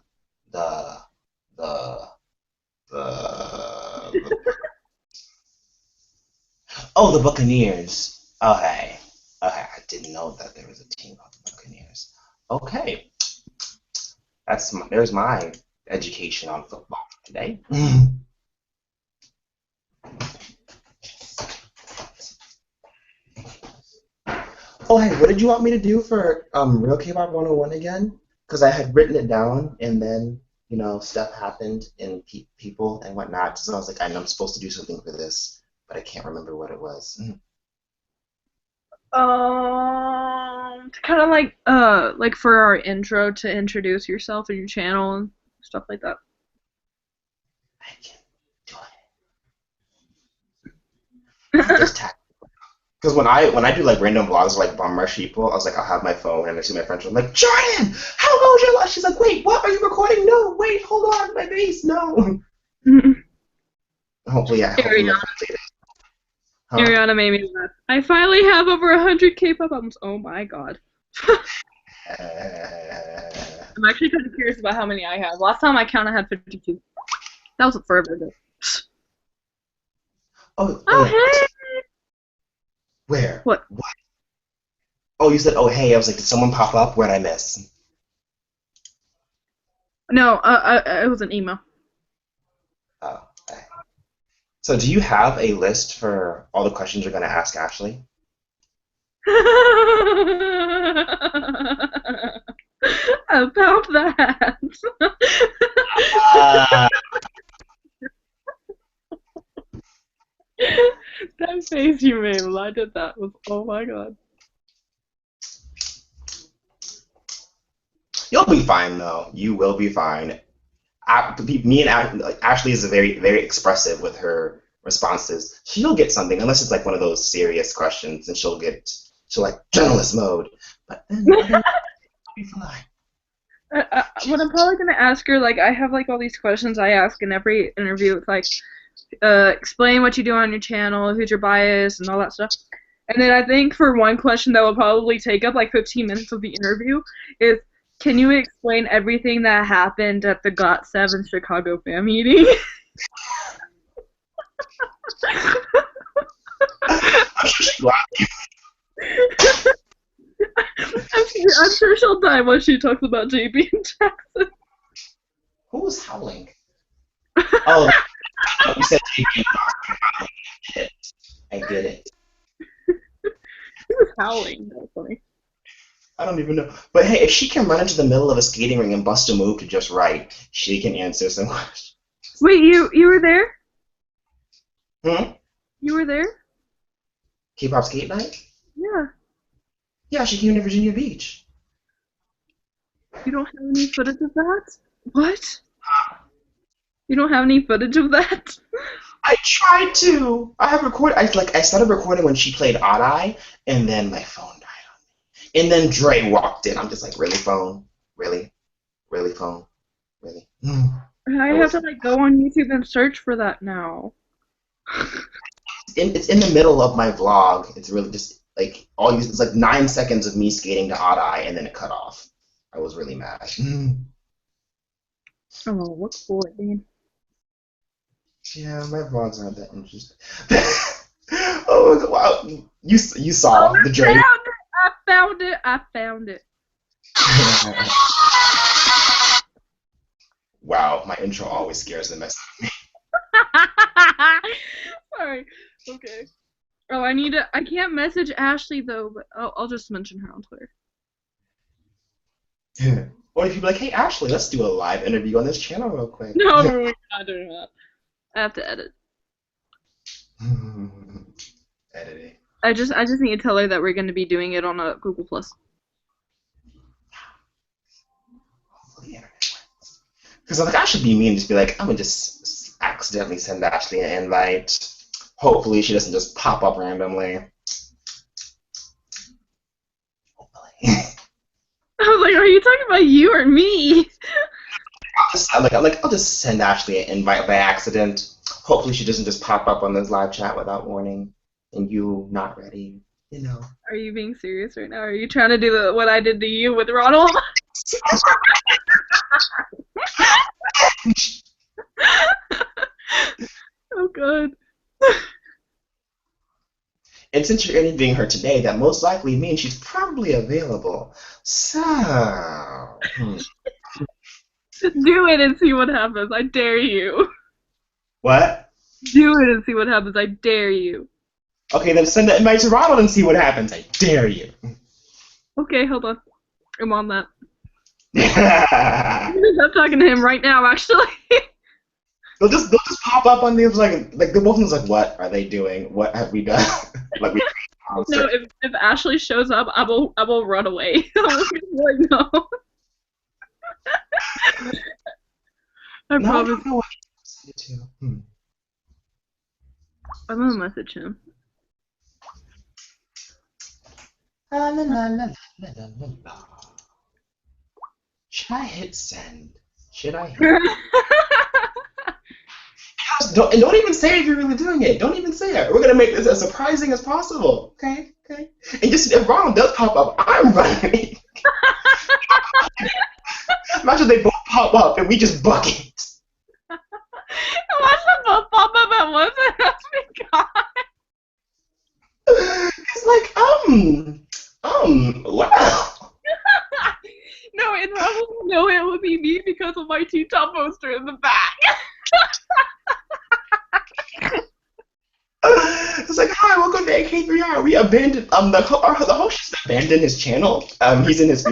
oh, the Buccaneers. Okay, I didn't know that there was a team called the Buccaneers. Okay, there's my education on football today. Oh, hey, what did you want me to do for Real K-Pop 101 again? Because I had written it down, and then, stuff happened in people and whatnot. So I was like, I know I'm supposed to do something for this, but I can't remember what it was. Kind of like for our intro to introduce yourself and your channel and stuff like that. I can do it. Just tap. Because when I do like random vlogs like bum rush people, I was like, I'll have my phone and I see my friends. I'm like, Jordan, how goes your life? She's like, wait, what? Are you recording? No, wait, hold on, my bass, no. Hopefully, yeah. Ariana made me laugh. I finally have over 100 K-pop albums. Oh my god. I'm actually kind of curious about how many I have. Last time I counted, I had 52. That was forever ago. Oh, hey! Where? What? Oh, you said, oh, hey. I was like, did someone pop up? Where'd I miss? No, it was an email. Oh, okay. So do you have a list for all the questions you're going to ask Ashley? About that. That face you made when I did that was, oh my god. You'll be fine, though. You will be fine. Me and Ashley is very, very expressive with her responses. She'll get something, unless it's like one of those serious questions, and she'll like journalist mode. But then other be fine. What I'm probably gonna ask her, like, I have like all these questions I ask in every interview. It's like, explain what you do on your channel, who's your bias, and all that stuff. And then I think for one question that will probably take up like 15 minutes of the interview is, can you explain everything that happened at the GOT7 Chicago fan meeting? I'm sure she'll die when she talks about JB and Jackson. Who was howling? Oh, you said JB. I get it. Who was howling? That was funny. I don't even know. But hey, if she can run into the middle of a skating ring and bust a move to just right, she can answer some questions. Wait, you were there? Hmm? You were there? Kpop skate night? Yeah. Yeah, she came to Virginia Beach. You don't have any footage of that? What? You don't have any footage of that? I tried to. I have recorded. I started recording when she played Odd Eye, and then my phone died on me. And then Dre walked in. I'm just like, really, phone? Really? Really, phone? Really? I have to like go on YouTube and search for that now. It's in the middle of my vlog. It's really just like it's like 9 seconds of me skating to Odd Eye, and then it cut off. I was really mad. Oh, what's for it, man? Yeah, my vlogs aren't that interesting. Oh wow! You saw the Dre. I found it. Wow, my intro always scares the mess out of me. Sorry. Okay. Oh, I can't message Ashley though, but I'll just mention her on Twitter. Or if you'd be like, hey Ashley, let's do a live interview on this channel real quick. No, we're not doing that. I have to edit. Editing. I just need to tell her that we're going to be doing it on a Google Plus. Because I should be mean and just be like, I'm gonna just accidentally send Ashley an invite. Hopefully she doesn't just pop up randomly. Hopefully. I was like, are you talking about you or me? I'll just send Ashley an invite by accident. Hopefully she doesn't just pop up on this live chat without warning, and you not ready, you know. Are you being serious right now? Are you trying to do what I did to you with Ronald? Oh god. And since you're interviewing her today, that most likely means she's probably available. So, do it and see what happens. I dare you. What? Do it and see what happens. I dare you. Okay, then send the invite to Ronald and see what happens. I dare you. Okay, hold on. I'm on that. I'm talking to him right now, actually. They'll just pop up on these like the both of them's like, what are they doing? What have we done? Like we. No, if Ashley shows up, I will run away. I'm like, no. I promise. I don't know what to do. I'm gonna message him. La, la, la, la, la, la, la. Should I hit send? Should I hit? Don't even say if you're really doing it. Don't even say it. We're gonna make this as surprising as possible. Okay. And just if Ronald does pop up, I'm running. Imagine they both pop up and we just bucket. Imagine them both pop up at once and that's me gone. It's like wow. No, and Ronald will know it would be me because of my T-top poster in the back. It's like, hi, welcome to AK3R. We abandoned the host just abandoned his channel. He's in his.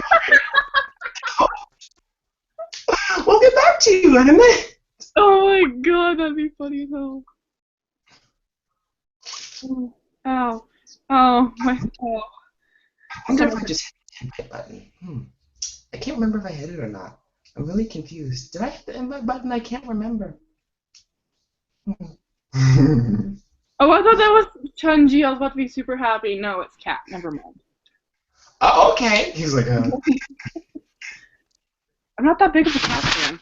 We'll get back to you in a minute. Oh my god, that'd be funny as hell. Ow. Oh my. Oh. I wonder if I just hit the invite button. I can't remember if I hit it or not. I'm really confused. Did I hit the invite button? I can't remember. Oh, I thought that was Chunji. I was about to be super happy. No, it's Cat. Never mind. Oh, okay. He's like, I'm not that big of a Cat fan.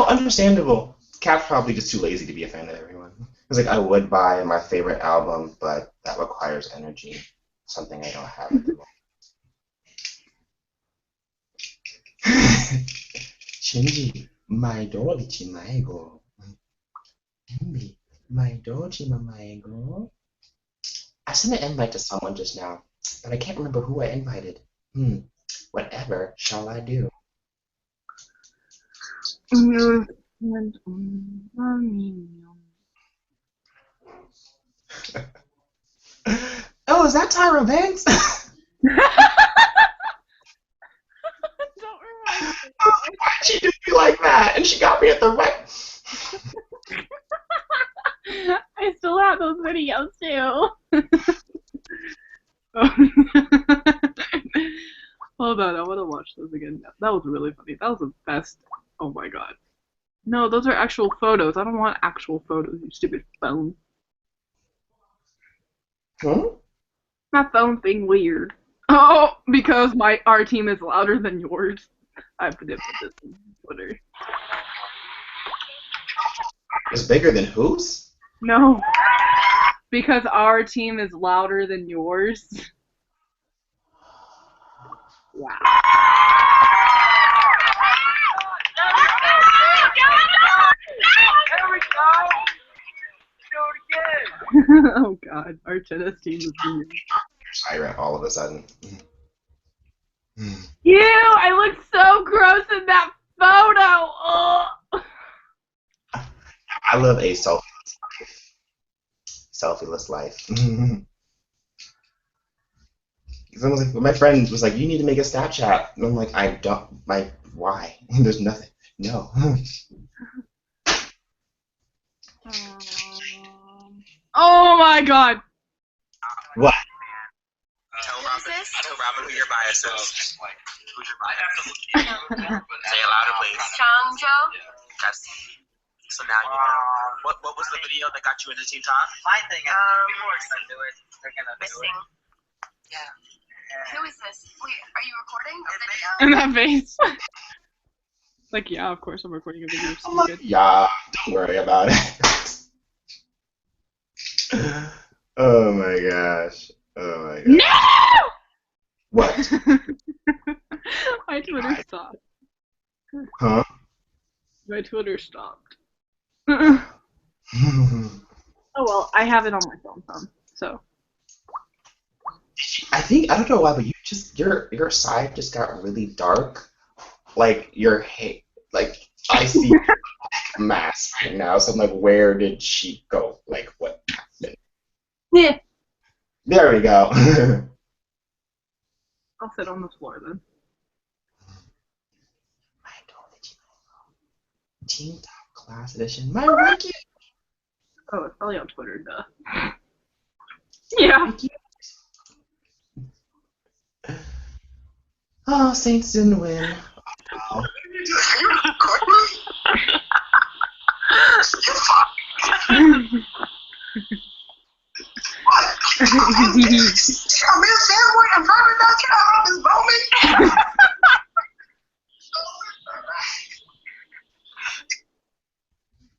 understandable. Cap's probably just too lazy to be a fan of everyone. He's like, I would buy my favorite album, but that requires energy. Something I don't have at the moment. Shinji, my dolce maigo. My dolce maigo. I sent an invite to someone just now, but I can't remember who I invited. Whatever shall I do? Oh, is that Tyra Banks? Don't remind me. Why'd she do me like that? And she got me at the right. I still have those videos too. Hold on, I want to watch those again. That was really funny. That was the best. Oh my god. No, those are actual photos. I don't want actual photos, you stupid phone. Huh? My phone being weird. Oh, because our team is louder than yours. I have to put this on Twitter. It's bigger than whose? No. Because our team is louder than yours. Wow. There we go. Do it again. Oh god, our tennis team is weird. Tyra all of a sudden. Ew, I look so gross in that photo. Ugh. I live a selfieless life. Selfieless life. Someone was like, my friend was like, you need to make a Snapchat. And I'm like, I don't, why? There's nothing. No. Oh my god. What? Tell Robin who your bias is. Who's your bias? Say it louder, please. Changjo? That's, so now you know. What was the video that got you into Team Talk? My thing is, people are gonna do it. They're gonna do Missing. it. Yeah. Who is this? Wait, are you recording a video? In that face. Like, yeah, of course I'm recording a video. I'm like, yeah, don't worry about it. Oh my gosh. Oh my gosh. No! What? My Twitter stopped. Huh? My Twitter stopped. Oh well, I have it on my phone, so. I think, I don't know why, but your side just got really dark. Like, your hate, like, I see a mask right now, so I'm like, where did she go? Like, what happened? Yeah. There we go. I'll sit on the floor then. Team Top Class Edition. My ranking. Oh, it's probably on Twitter, duh. Yeah. Oh, Saints didn't win. Oh. I'm in fanboy. I'm driving down to this moment.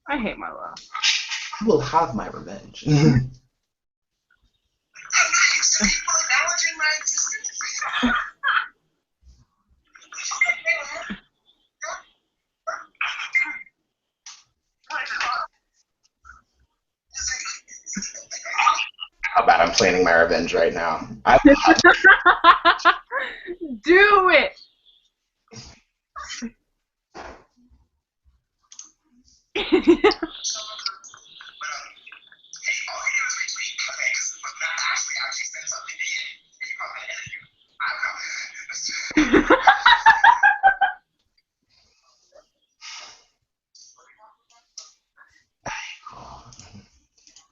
I hate my laugh. I will have my revenge. How bad I'm planning my revenge right now. I will have Do it!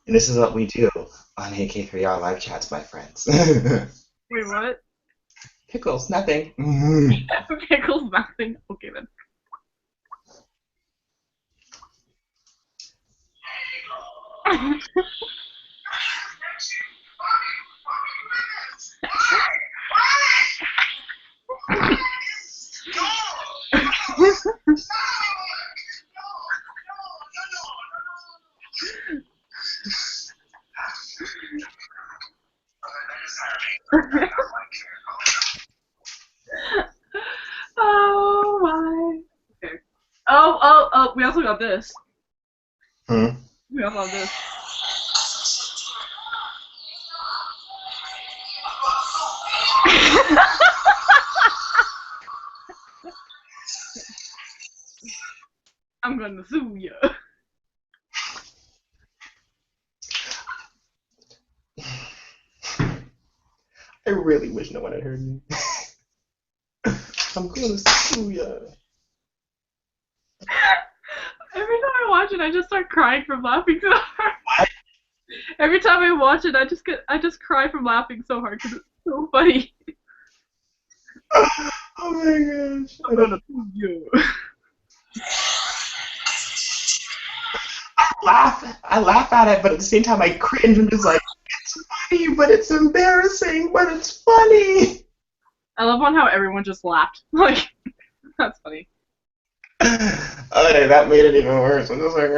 And this is what we do on AK3R live chats, my friends. Wait, what? Pickles, nothing. Pickles nothing. Okay then. Oh my. Okay. Oh, we also got this. Hmm? We also got this. I'm gonna sue you. I really wish no one had heard me. I'm gonna sue ya. Every time I watch it, I just start crying from laughing so hard. Every time I watch it, I just cry from laughing so hard because it's so funny. Oh my gosh. I'm gonna sue you. I laugh at it, but at the same time I cringe. I'm just like, it's funny, but it's embarrassing, but it's funny. I love on how everyone just laughed. Like, that's funny. Okay, that made it even worse. I'm just like,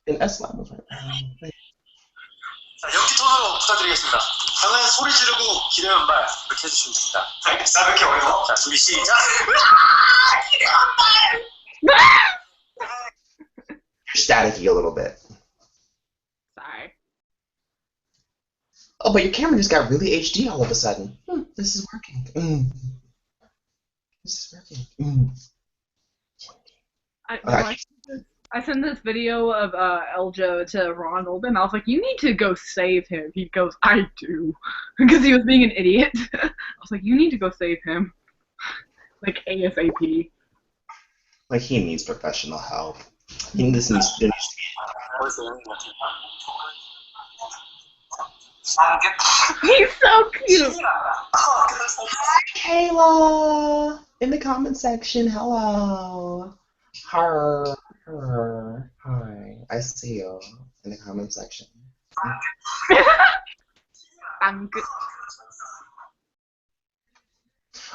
and Eslam was like, 자, 연기 톤으로 부탁드리겠습니다. 강한 소리 지르고 기대면 말 이렇게 해주시면 됩니다. 알겠어. 이렇게 어려워. 자, 준비 시작. staticky a little bit. Sorry. Oh, but your camera just got really HD all of a sudden. This is working. This is working. I sent this video of Eljo to Ronald, and I was like, "You need to go save him." He goes, "I do," because he was being an idiot. I was like, "You need to go save him, like ASAP." Like he needs professional help. This needs to be. He's so cute. Hi, Kayla. In the comment section, hello. Hi. I see you in the comment section. I'm good.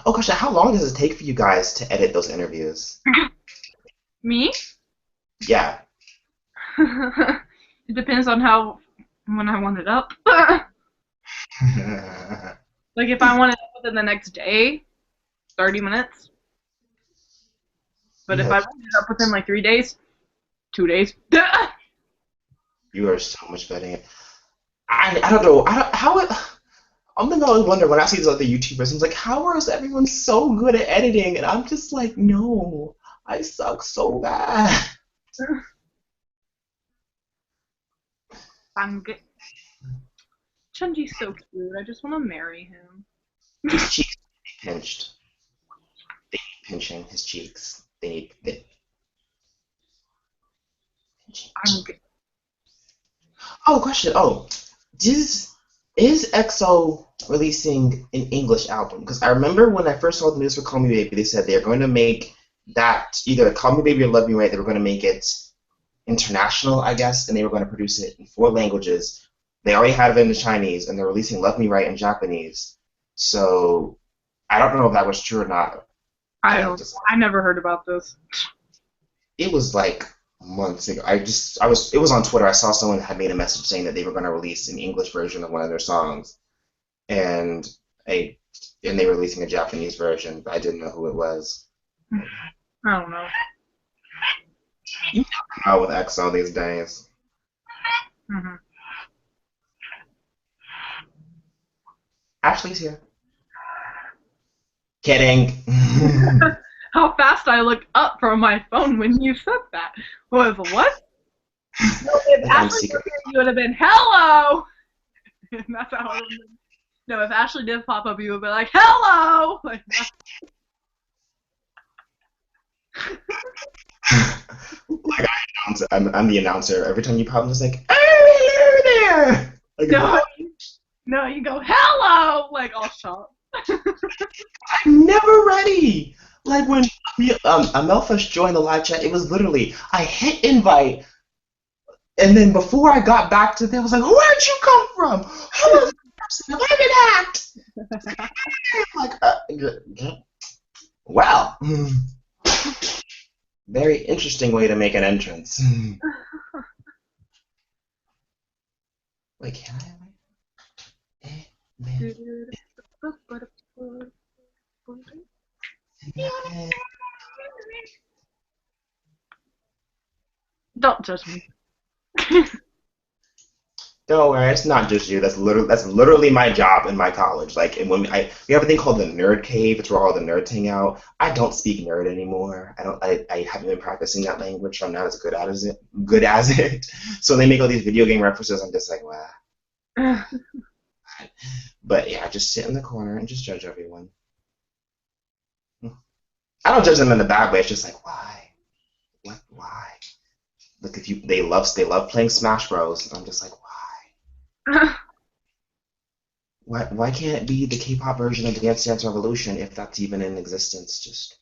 Oh gosh, how long does it take for you guys to edit those interviews? Me? Yeah. It depends on when I want it up. Like if I want it up within the next day, 30 minutes. But if I want it up within like 3 days, 2 days. You are so much better. I don't know. I'm gonna always wonder when I see these other YouTubers. I'm like, how is everyone so good at editing? And I'm just like, no, I suck so bad. I'm good. Chunji's so cute. I just want to marry him. His cheeks need pinched. They need pinching. His cheeks. They need pinching. I'm good. Oh, question. Oh, is EXO releasing an English album? Because I remember when I first saw the news for Call Me Baby, they said they're going to make that either Call Me Baby or Love Me Right. They were going to make it international, I guess, and they were going to produce it in 4 languages. They already have it in Chinese, and they're releasing Love Me Right in Japanese. So I don't know if that was true or not. I never heard about this. It was like months ago. It was on Twitter. I saw someone had made a message saying that they were going to release an English version of one of their songs, and they were releasing a Japanese version, but I didn't know who it was. I don't know. You never know with EXO these days. Mm-hmm. Ashley's here. Kidding. How fast I looked up from my phone when you said that. Was what? No, if Ashley were here, you would have been hello. That's how it would have been. No, if Ashley did pop up, you would be like hello. Like that. Like I'm the announcer. Every time you pop, I'm just like, hello there. Like, No, you go hello, like all shocked. I'm never ready. Like when Amel first joined the live chat, it was literally I hit invite. And then before I got back to them, I was like, where'd you come from? Who is this person? Where did act? I'm like, wow. Very interesting way to make an entrance. Wait, can I? Don't judge me. Don't worry, it's not just you. That's literally my job in my college. Like, and we have a thing called the nerd cave. It's where all the nerds hang out. I don't speak nerd anymore. I haven't been practicing that language, so I'm not as good as it. So when they make all these video game references, I'm just like, wow. But yeah, I just sit in the corner and just judge everyone. I don't judge them in a bad way. It's just like, why? What? Why? Look, they love playing Smash Bros. I'm just like, why? Why can't it be the K-pop version of Dance Dance Revolution if that's even in existence? Just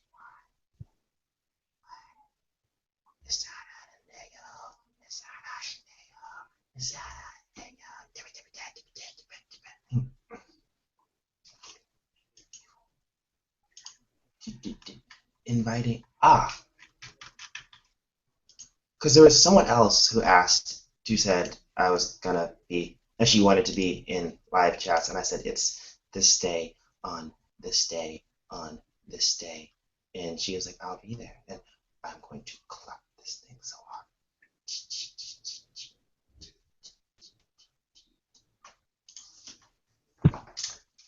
inviting because there was someone else who said I was gonna be, and she wanted to be in live chats, and I said it's this day on this day on this day, and she was like, I'll be there, and I'm going to clap this thing so hard.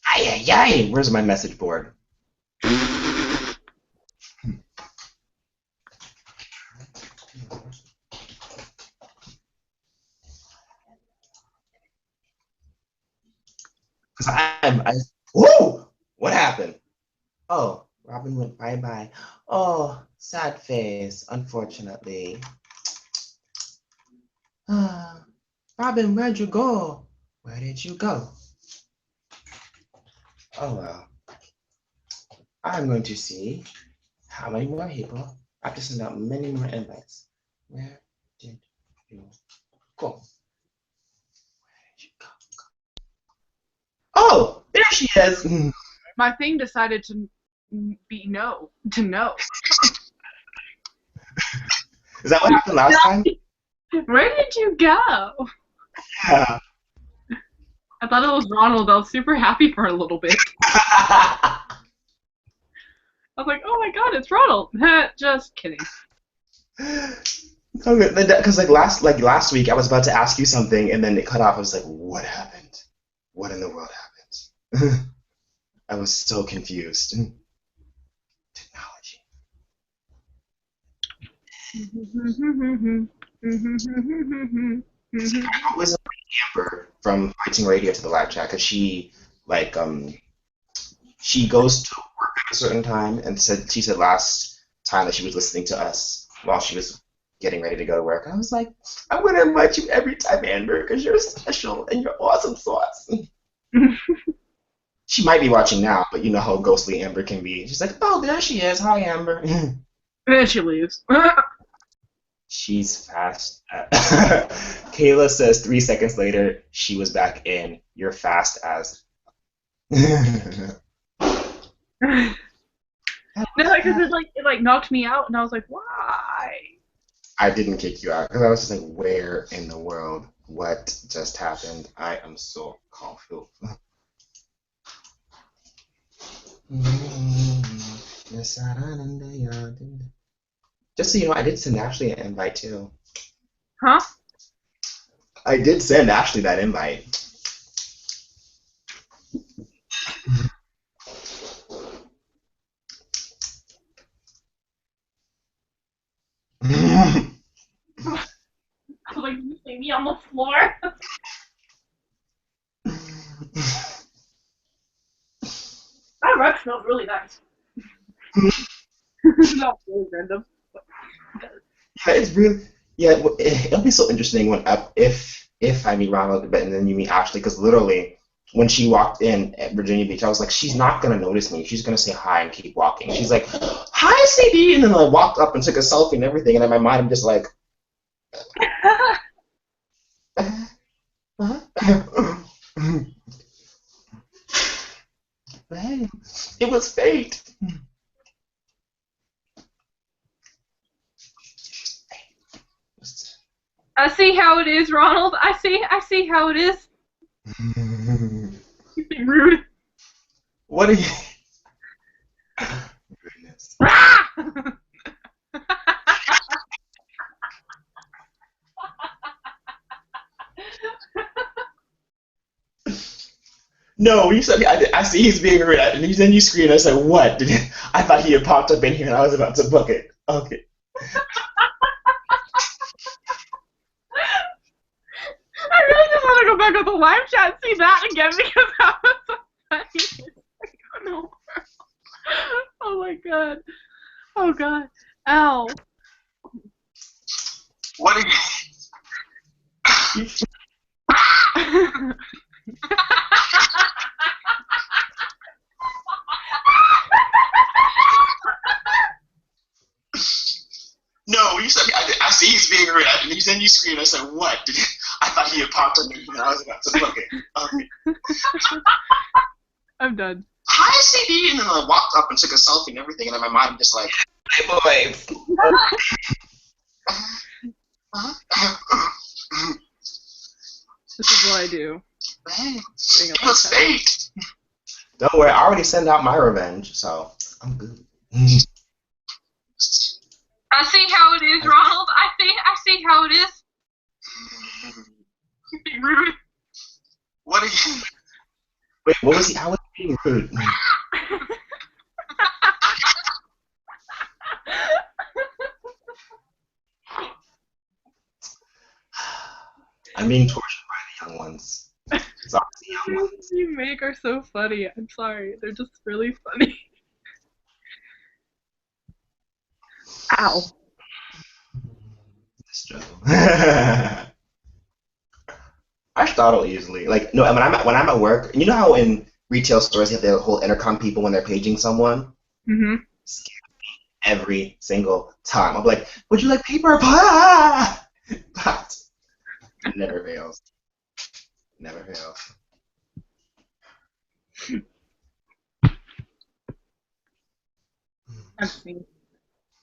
Ay, ay, ay! Where's my message board? Because whoa! What happened? Oh, Robin went bye-bye. Oh, sad face, unfortunately. Robin, where'd you go? Where did you go? Oh, well. I'm going to see how many more people. I have to send out many more invites. Where did you go? Where did you go? Oh, there she is. My thing decided to be no. To no. Is that what happened last time? Where did you go? Yeah. I thought it was Ronald. I was super happy for a little bit. I was like, oh my god, it's Ronald. Just kidding. Because last week I was about to ask you something and then it cut off. I was like, what happened? What in the world happened? I was so confused. Technology. I was Amber from Fighting Radio to the live chat because she goes to work at a certain time and she said last time that she was listening to us while she was getting ready to go to work. I was like, I'm gonna invite you every time, Amber, because you're special and you're awesome sauce. She might be watching now, but you know how ghostly Amber can be. She's like, oh, there she is. Hi, Amber. And then she leaves. She's fast. Kayla says 3 seconds later, she was back in. You're fast as. No, because it knocked me out, and I was like, why? I didn't kick you out because I was just like, where in the world? What just happened? I am so confused. Just so you know, I did send Ashley an invite too. Huh? I did send Ashley that invite. I was like, you see me on the floor? That rug smells really nice. Not really random. Yeah, it's really it'll be so interesting when if I meet Ronald, but and then you meet Ashley, because literally when she walked in at Virginia Beach, I was like, she's not gonna notice me. She's gonna say hi and keep walking. She's like, hi, CD, and then I walked up and took a selfie and everything, and in my mind I'm just like, Hey, it was fate. I see how it is, Ronald. I see how it is. You're being rude. What are you? Goodness. No, you said I see he's being rude, and then you screamed. I said, "What?" I thought he had popped up in here, and I was about to book it. Okay. I really just want to go back on the live chat and see that again because that was so funny. No. Oh my god. Oh god. Ow. What are you? No, you said I see he's being rude, and then you screamed. I said, "What?" I thought he had popped up in here, and I was about to book it. Okay. I'm done. Hi, CD, and then I walked up and took a selfie and everything, and in my mind, just like, Hey, boys. This is what I do. Hey, Being a it was podcast. fate. Don't worry, I already sent out my revenge, so I'm good. I see how it is, Ronald. I see how it is. You're being rude. What are you? Wait, what was he? How was he being rude? I'm being tortured by the young ones. Sorry, the young ones. The you make are so funny. I'm sorry. They're just really funny. Ow. Struggle. I startle easily. Like no, when I'm at work, you know how in retail stores you have the whole intercom people when they're paging someone. Mm-hmm. Every single time, I'm like, "Would you like paper?" But it never fails. Never fails. I have to sneeze.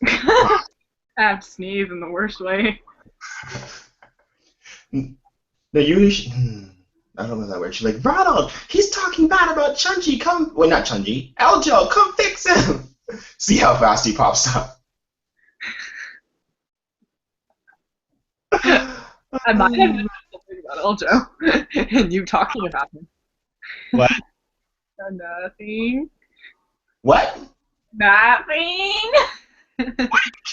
I have to sneeze in the worst way. No, you should. I don't know that word. She's like, "Ronald, he's talking bad about Chunji. Come, wait, not Chunji. Eljo, come fix him." See how fast he pops up. I might have been something about Eljo. And you talking about him. What? Nothing. What? Nothing.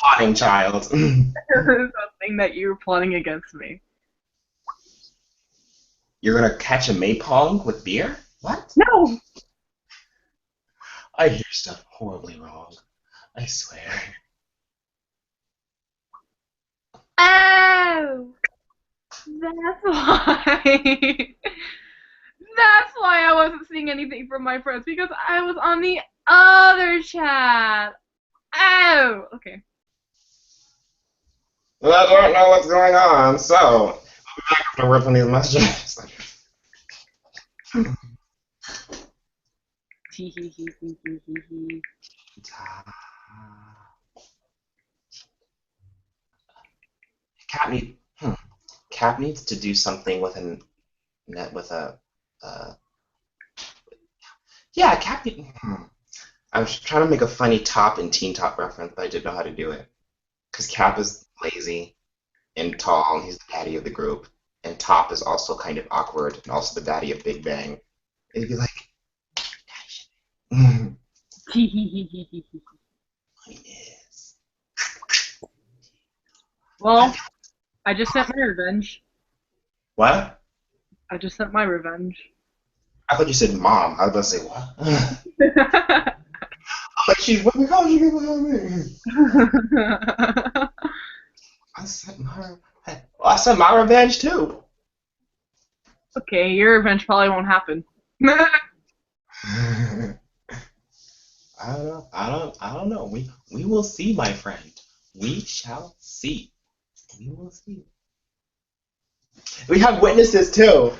Plotting, child. Something that you're plotting against me. You're gonna catch a maypong with beer? What? No. I hear stuff horribly wrong. I swear. Oh. That's why. That's why I wasn't seeing anything from my friends because I was on the other chat. Oh. Okay. Well, I don't know what's going on, so I'll be back after work on these messages. Cap need, Cap needs to do something with an net with a. Yeah, Cap. I was trying to make a funny top and teen top reference, but I didn't know how to do it. Because Cap is lazy and tall, and he's the daddy of the group. And Top is also kind of awkward, and also the daddy of Big Bang. And he'd be like, "Mine is." Well, I just sent my revenge. What? I just sent my revenge. I thought you said mom. I was about to say what? Like she's what? How did you get behind me? I sent my revenge too. Okay, your revenge probably won't happen. I don't know. We will see, my friend. We shall see. We will see. We have witnesses too.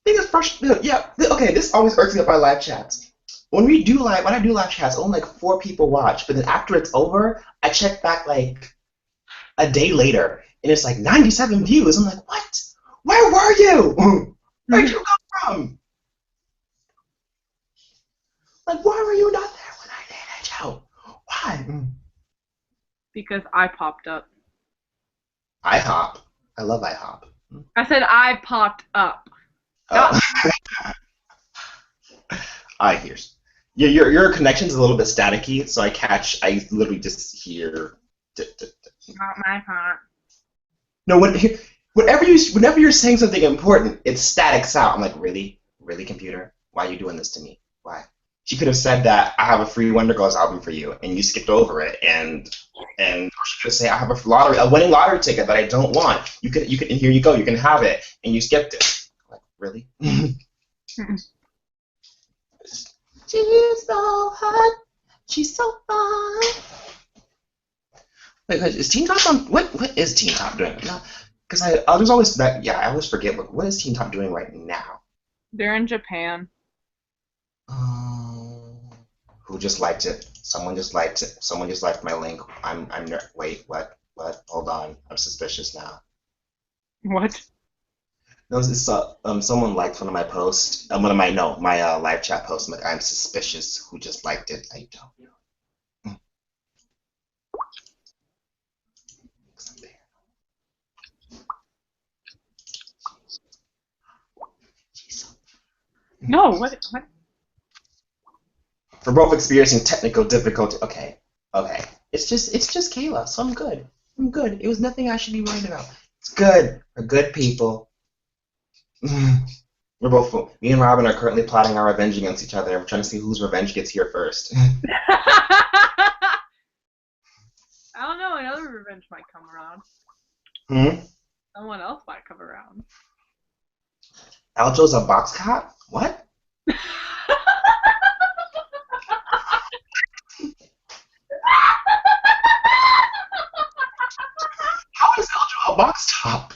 Thing is frustrating. Yeah. Okay. This always irks me about live chats. When I do live chats, only like 4 people watch. But then after it's over, I check back like a day later, and it's like 97 views. I'm like, what? Where were you? Where'd you come from? Like, why were you not there when I needed you? Why? Because I popped up. IHOP. I love IHOP. I said I popped up. Oh. I hear. Your connection's a little bit staticky, so I literally just hear. Not my part. No, whenever you're saying something important, it statics out. I'm like, really, computer? Why are you doing this to me? Why? She could have said that I have a free Wonder Girls album for you, and you skipped over it, and or she could say I have a winning lottery ticket that I don't want. You could, and here you go, you can have it, and you skipped it. I'm like, really? She's so hot. She's so fine. Wait, is Teen Top on? What is Teen Top doing? Because I always forget what is Teen Top doing right now. They're in Japan. Who just liked it? Someone just liked it. Someone just liked my link. Wait, what? Hold on. I'm suspicious now. What? No, it's someone liked one of my posts. My live chat posts. I'm like, I'm suspicious. Who just liked it? I don't know. No, what? We're both experiencing technical difficulty. Okay. It's just Kayla, so I'm good. It was nothing I should be worried about. It's good. We're good people. Me and Robin are currently plotting our revenge against each other. We're trying to see whose revenge gets here first. I don't know. Another revenge might come around. Someone else might come around. Aljo's a box cop? What? How is Aljo a box top?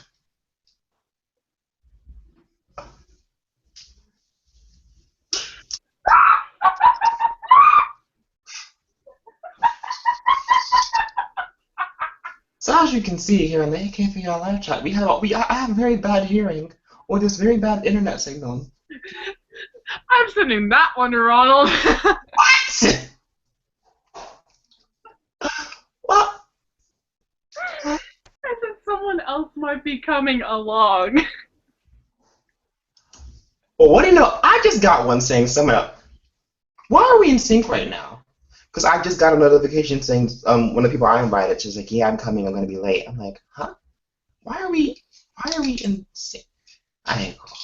So as you can see here in the AK3R live chat, I have very bad hearing, or this very bad internet signal. I'm sending that one to Ronald. What? What? I said someone else might be coming along. Well, what do you know? I just got one saying someone else. Why are we in sync right now? Because I just got a notification saying one of the people I invited, she's like, yeah, I'm coming, I'm going to be late. I'm like, huh? Why are we in sync? I ain't cool.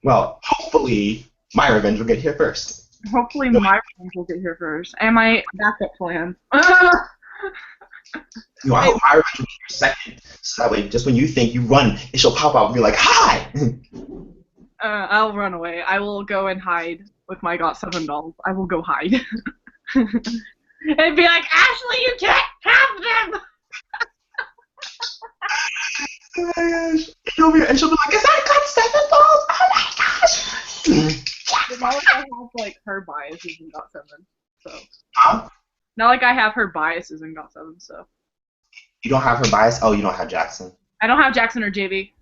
Well, hopefully my revenge will get here first. Hopefully my revenge will get here first. And my backup plan. No, I hope my revenge will get here second. So that way, just when you think you run, it shall pop out and be like, hi! I'll run away. I will go and hide with my GOT7 dolls. I will go hide. And be like, Ashley, you can't have them! Oh my gosh. She'll be like, is that GOT7 dolls? Oh my gosh! But not like I have like her biases in GOT7, so. Huh? Not like I have her biases in GOT7, so. You don't have her bias? Oh, you don't have Jackson. I don't have Jackson or JV.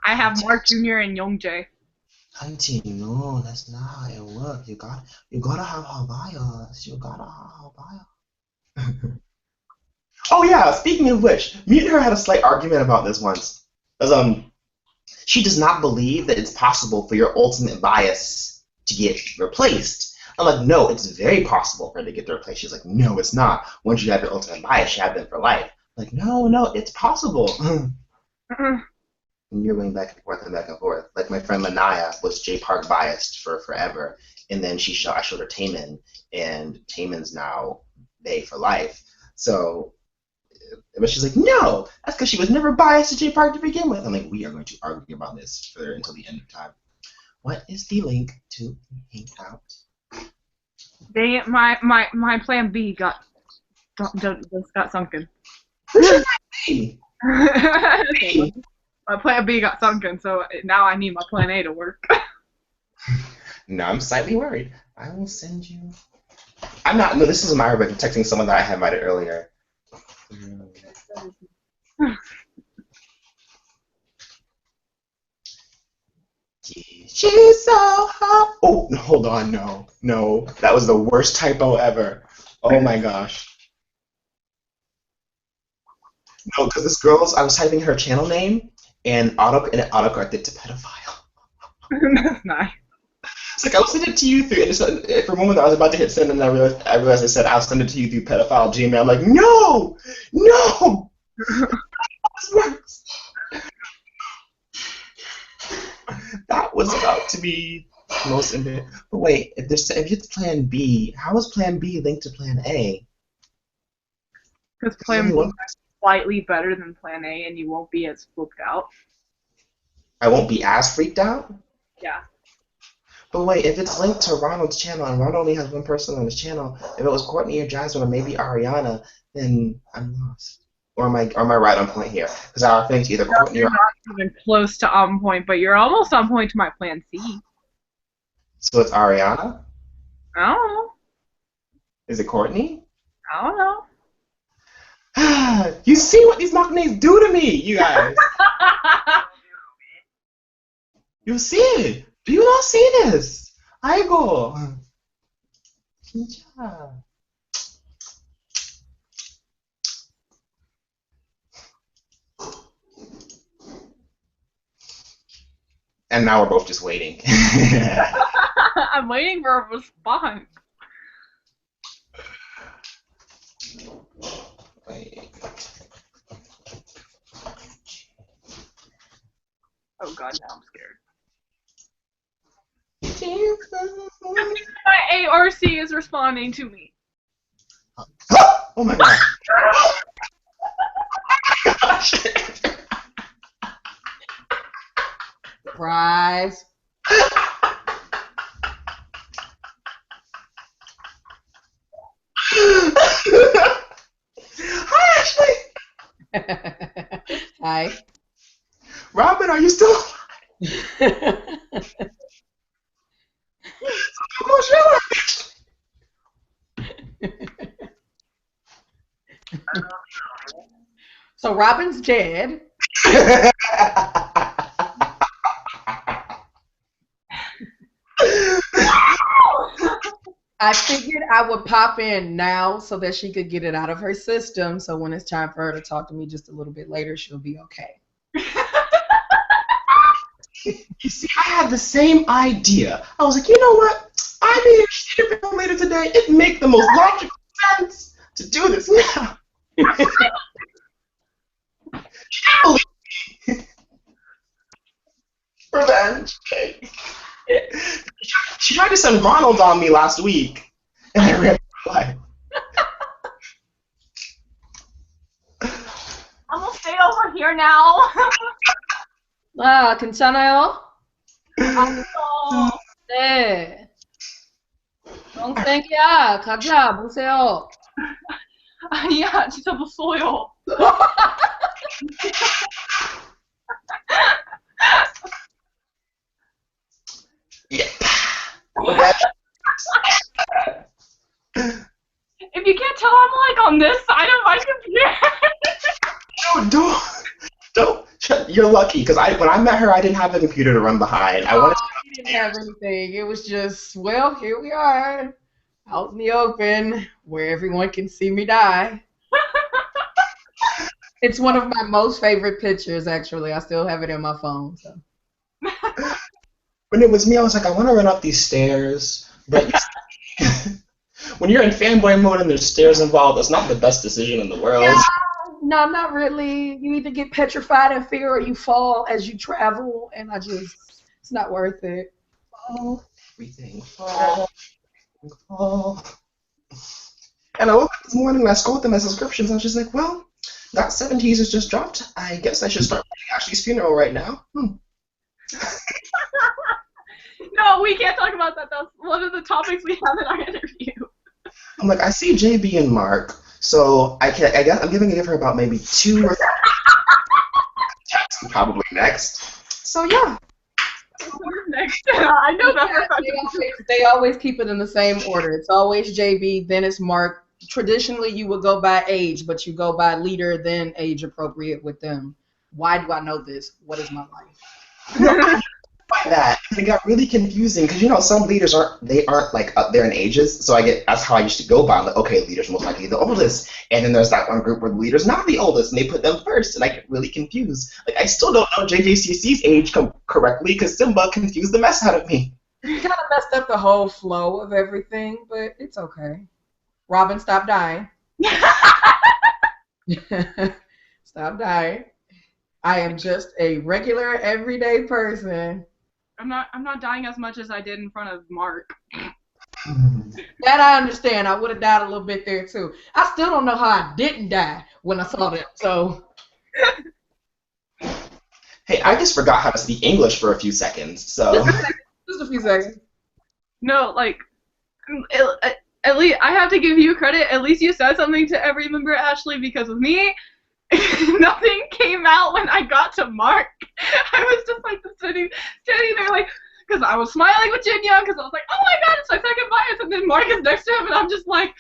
I have Mark Jr. and Youngjae. Auntie, no, that's not how it works. You gotta have her bias. You gotta have her bias. Oh yeah, speaking of which, me and her had a slight argument about this once. Because she does not believe that it's possible for your ultimate bias to get replaced. I'm like, no, it's very possible for it to get replaced. She's like, no, it's not. Once you have your ultimate bias, you have them for life. I'm like, no, it's possible. And you're going back and forth and back and forth. Like my friend Manaya was J Park biased for forever, and then I showed her Taemin, and Taemin's now Bae for life. So, but she's like, no, that's because she was never biased to J Park to begin with. I'm like, we are going to argue about this until the end of time. What is the link to Hangout? Dang it, my plan B just got sunken. Hey, My plan B got sunken, so now I need my plan A to work. no, I'm slightly worried. I will send you. I'm not. No, this is my way of texting someone that I had invited earlier. She's so hot. Oh, hold on. No. That was the worst typo ever. Oh my gosh. No, because this girl's. I was typing her channel name and it autocorrected to pedophile. That's nice. It's like I'll send it to you through. And for a moment, I was about to hit send, and I realized I said I'll send it to you through pedophile Gmail. I'm like, no. This works. That was about to be the most important. But wait, if it's Plan B, how is Plan B linked to Plan A? Because Plan B is slightly better than Plan A, and you won't be as flipped out. I won't be as freaked out. Yeah. But wait, if it's linked to Ronald's channel, and Ronald only has one person on his channel, if it was Courtney or Jasmine or maybe Ariana, then I'm lost. Or am I right on point here? Because I think either Courtney You're or... not even close to on point, but you're almost on point to my Plan C. So it's Ariana? I don't know. Is it Courtney? I don't know. You see what these mock names do to me, you guys. You see it. Do you not see this? 아이고. 진짜. And now we're both just waiting. I'm waiting for a response. Wait. Oh god, now I'm scared. My A or C is responding to me. Oh my god. Surprise. Hi, Ashley. Hi. Robin, are you still alive? So Robin's dead. I figured I would pop in now so that she could get it out of her system. So when it's time for her to talk to me just a little bit later, she'll be okay. You see, I had the same idea. I was like, you know what? I need to see the film later today. It makes the most logical sense to do this now. Revenge. She tried to send Ronald on me last week, and I ran away. I'm gonna stay over here now. 아, 괜찮아요? 어, 네. 영생이야, 가자, 보세요. 아니야, 진짜 무서워요. Yeah. If you can't tell, I'm like on this side of my computer. No, don't. You're lucky, because when I met her, I didn't have a computer to run behind. I wanted to. We didn't have anything. It was just, well, here we are, out in the open, where everyone can see me die. It's one of my most favorite pictures, actually. I still have it in my phone. So. When it was me, I was like, I want to run up these stairs, but when you're in fanboy mode and there's stairs involved, that's not the best decision in the world. Yeah, no, not really. You either get petrified in fear or you fall as you travel, and it's not worth it. Fall, everything fall. And I woke up this morning and I scrolled through my subscriptions. I was just like, well, that 7 teasers just dropped. I guess I should start planning Ashley's funeral right now. No, No, we can't talk about that. That's one of the topics we have in our interview. I'm like, I see JB and Mark, so I guess I'm give her about maybe 2 or 3 probably next. So yeah. Next, I know that for a fact. They always keep it in the same order. It's always JB, then it's Mark. Traditionally, you would go by age, but you go by leader, then age appropriate with them. Why do I know this? What is my life? By that, it got really confusing because some leaders aren't like up there in ages. So that's how I used to go by. Like, okay, leaders most likely the oldest, and then there's that one group where the leader's not the oldest, and they put them first, and I get really confused. Like I still don't know JJCC's age correctly because Simba confused the mess out of me. You kind of messed up the whole flow of everything, but it's okay. Robin, stop dying. Stop dying. I am just a regular, everyday person. I'm not dying as much as I did in front of Mark. That I understand. I would have died a little bit there too. I still don't know how I didn't die when I saw that. So. Hey, I just forgot how to speak English for a few seconds. So. Just a few seconds. No, like, at least I have to give you credit. At least you said something to every member, Ashley, because with me, nothing came out when I got to Mark. I was just like standing there, like, because I was smiling with Jin Young, because I was like, oh my god, it's my second bias, and then Mark is next to him, and I'm just like,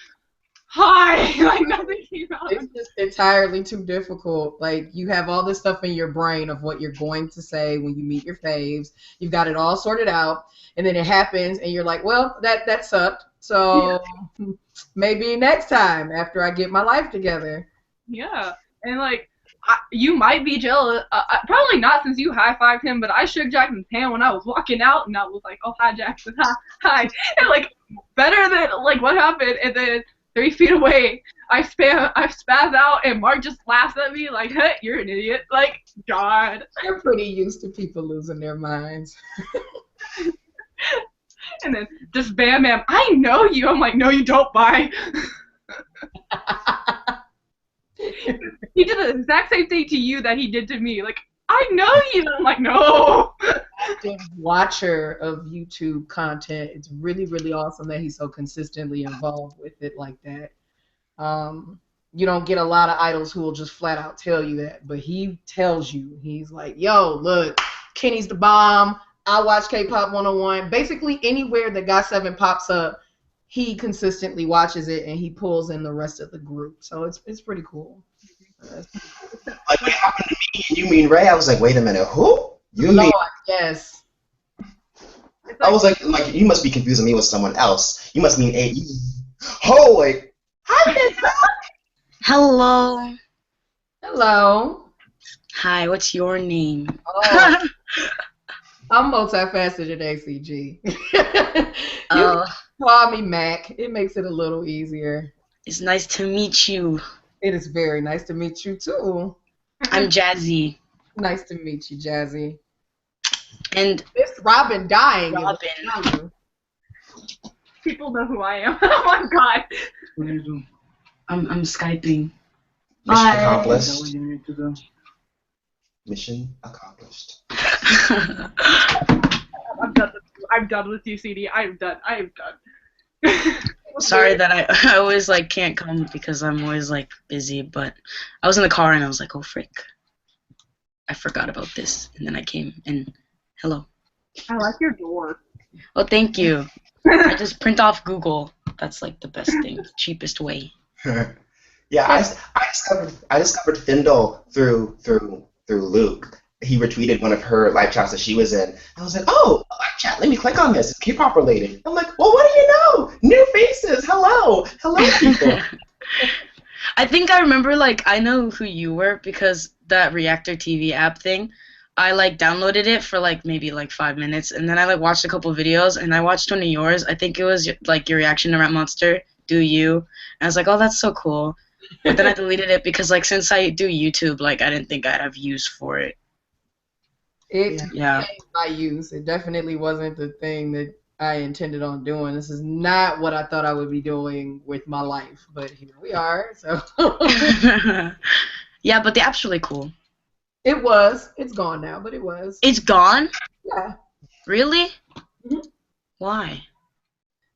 hi, like nothing came out. It's just entirely too difficult. Like you have all this stuff in your brain of what you're going to say when you meet your faves. You've got it all sorted out, and then it happens, and you're like, well, that sucked. So maybe next time after I get my life together. Yeah, and like you might be jealous. Probably not since you high-fived him, but I shook Jackson's hand when I was walking out, and I was like, oh, hi, Jackson, hi. And like better than like what happened, and then 3 feet away, I spaz out, and Mark just laughs at me like, hey, you're an idiot. Like, God. They're pretty used to people losing their minds. And then just Bam Bam, I know you. I'm like, no, you don't, bye. He did the exact same thing to you that he did to me. Like, I know you. I'm like, no. Active watcher of YouTube content. It's really, really awesome that he's so consistently involved with it like that. You don't get a lot of idols who will just flat out tell you that, but he tells you. He's like, yo, look, Kenny's the bomb. I watch Kpop 101. Basically, anywhere that GOT7 pops up, he consistently watches it and he pulls in the rest of the group. So it's pretty cool. Like what happened to me? You mean Ray? I was like, wait a minute, who? You Lord, mean? yes. I was like, you must be confusing me with someone else. You must mean AE. Holy! Hi, Hello. Hello. Hi, what's your name? Oh, I'm multifaceted ACG. You can call me Mac. It makes it a little easier. It's nice to meet you. It is very nice to meet you, too. I'm Jazzy. Nice to meet you, Jazzy. And It's Robin dying. Robin. People know who I am. Oh my god. What are you doing? I'm Skyping. Mission Is accomplished. that where you need to go? Mission accomplished. I'm done with you, CD. I am done. Sorry that I always like can't come because I'm always like busy, but I was in the car and I was like, oh frick. I forgot about this, and then I came and hello. I like your door. Oh, thank you. I just print off Google. That's like the best thing, cheapest way. Yeah, I discovered Findle through Luke. He retweeted one of her live chats that she was in. I was like, oh, a live chat. Let me click on this. It's K-pop related. I'm like, well, what do you know? New faces. Hello, people. I think I remember, like, I know who you were because that Reactor TV app thing, I, like, downloaded it for, like, maybe, like, 5 minutes, and then I, like, watched a couple videos, and I watched one of yours. I think it was, like, your reaction to Rat Monster, Do You, and I was like, oh, that's so cool. But then I deleted it because, like, since I do YouTube, like, I didn't think I'd have use for it. It Yeah. came by use. It definitely wasn't the thing that I intended on doing. This is not what I thought I would be doing with my life, but here we are. So Yeah, but the app's really cool. it was. It's gone now, but it was. It's gone? Yeah. Really? Mhm. Why?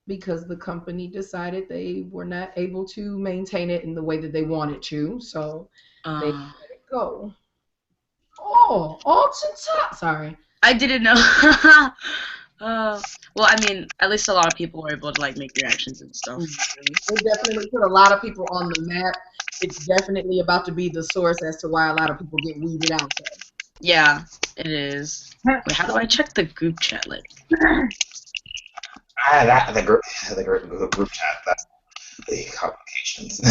because the company decided they were not able to maintain it in the way that they wanted to, so they Uh, let it go. Oh, all to top. Sorry. I didn't know. Well, I mean, at least a lot of people were able to like make reactions and stuff. It definitely put a lot of people on the map. It's definitely about to be the source as to why a lot of people get weeded out there. Yeah, it is. Wait, how do I check the group chat? Like, The group chat. That's the complications.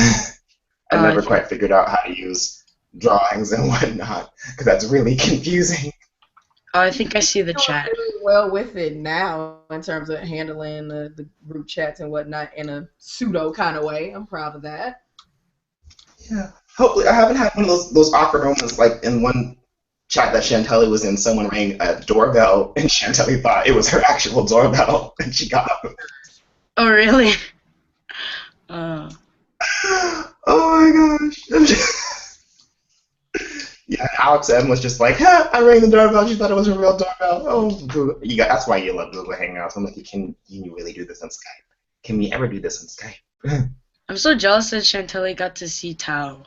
I never yeah. quite figured out how to use drawings and whatnot because that's really confusing. Oh, I think I see the Doing chat. really well with it now in terms of handling the group chats and whatnot in a pseudo kind of way. I'm proud of that. Yeah. Hopefully, I haven't had one of those awkward moments like in one chat that Chantelli was in. Someone rang a doorbell and Chantelli thought it was her actual doorbell, and she got up. Oh, really? Uh, Oh my gosh. Yeah, Alex M was just like, huh, I rang the doorbell. She thought it was a real doorbell. Oh, Google. That's why you love Google Hangouts. I'm like, can you really do this on Skype? Can we ever do this on Skype? I'm so jealous that Chantelli got to see Tao.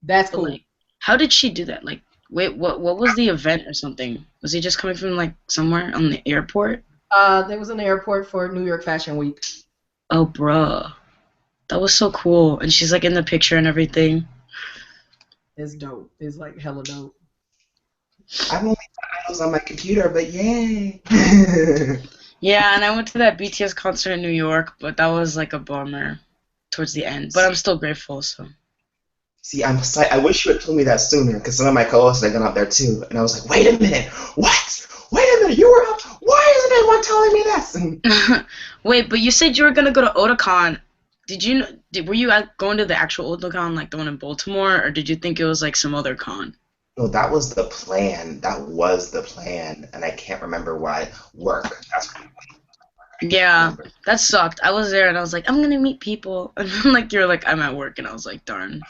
That's But cool. like, how did she do that? Like, wait, what was the event or something? Was he just coming from like somewhere on the airport? There was an airport for New York Fashion Week. Oh, bruh. That was so cool. And she's like in the picture and everything. It's dope. It's like hella dope. I've only got idols on my computer, but yay! Yeah, and I went to that BTS concert in New York, but that was like a bummer towards the end. But I'm still grateful, so. See, I wish you had told me that sooner, because some of my co-hosts had gone out there too, and I was like, wait a minute, what? Wait a minute, you were out? Why isn't anyone telling me this? Wait, but you said you were gonna go to Otakon. Were you going to the actual Otakon, like the one in Baltimore, or did you think it was like some other con? No, that was the plan. That was the plan, and I can't remember why. Work. That's what Yeah, that sucked. I was there and I was like, I'm gonna meet people, and then like you're like, I'm at work, and I was like, darn.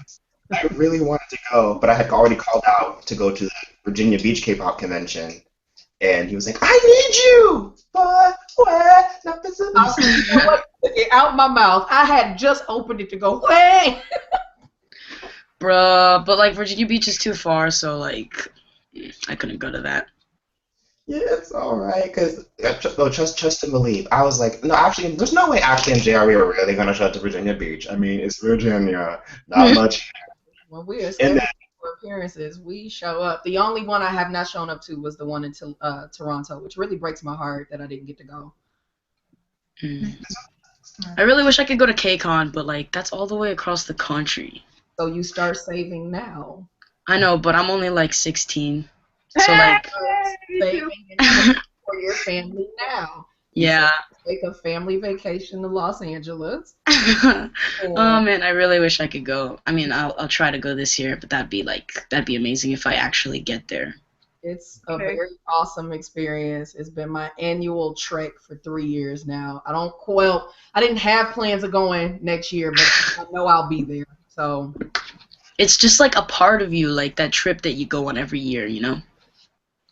I really wanted to go, but I had already called out to go to the Virginia Beach K-pop convention, and he was like, I need you! But where? Not this You know what? Took it out my mouth. I had just opened it to go, way. Bruh, but like Virginia Beach is too far, so like I couldn't go to that. Yeah, it's alright, because trust and believe. I was like, no, actually, there's no way Ashley and JRE are really going to show up to Virginia Beach. I mean, it's Virginia. Not much. When we are scheduled for appearances, we show up. The only one I have not shown up to was the one in Toronto, which really breaks my heart that I didn't get to go. I really wish I could go to KCON, but like that's all the way across the country. So you start saving now. I know, but I'm only like 16. So like Saving for your family now. yeah. Take a family vacation to Los Angeles. Oh man, I really wish I could go. I mean, I'll try to go this year, but that'd be amazing if I actually get there. It's a very awesome experience. It's been my annual trek for 3 years now. I didn't have plans of going next year, but I know I'll be there. So It's just like a part of you, like that trip that you go on every year, you know?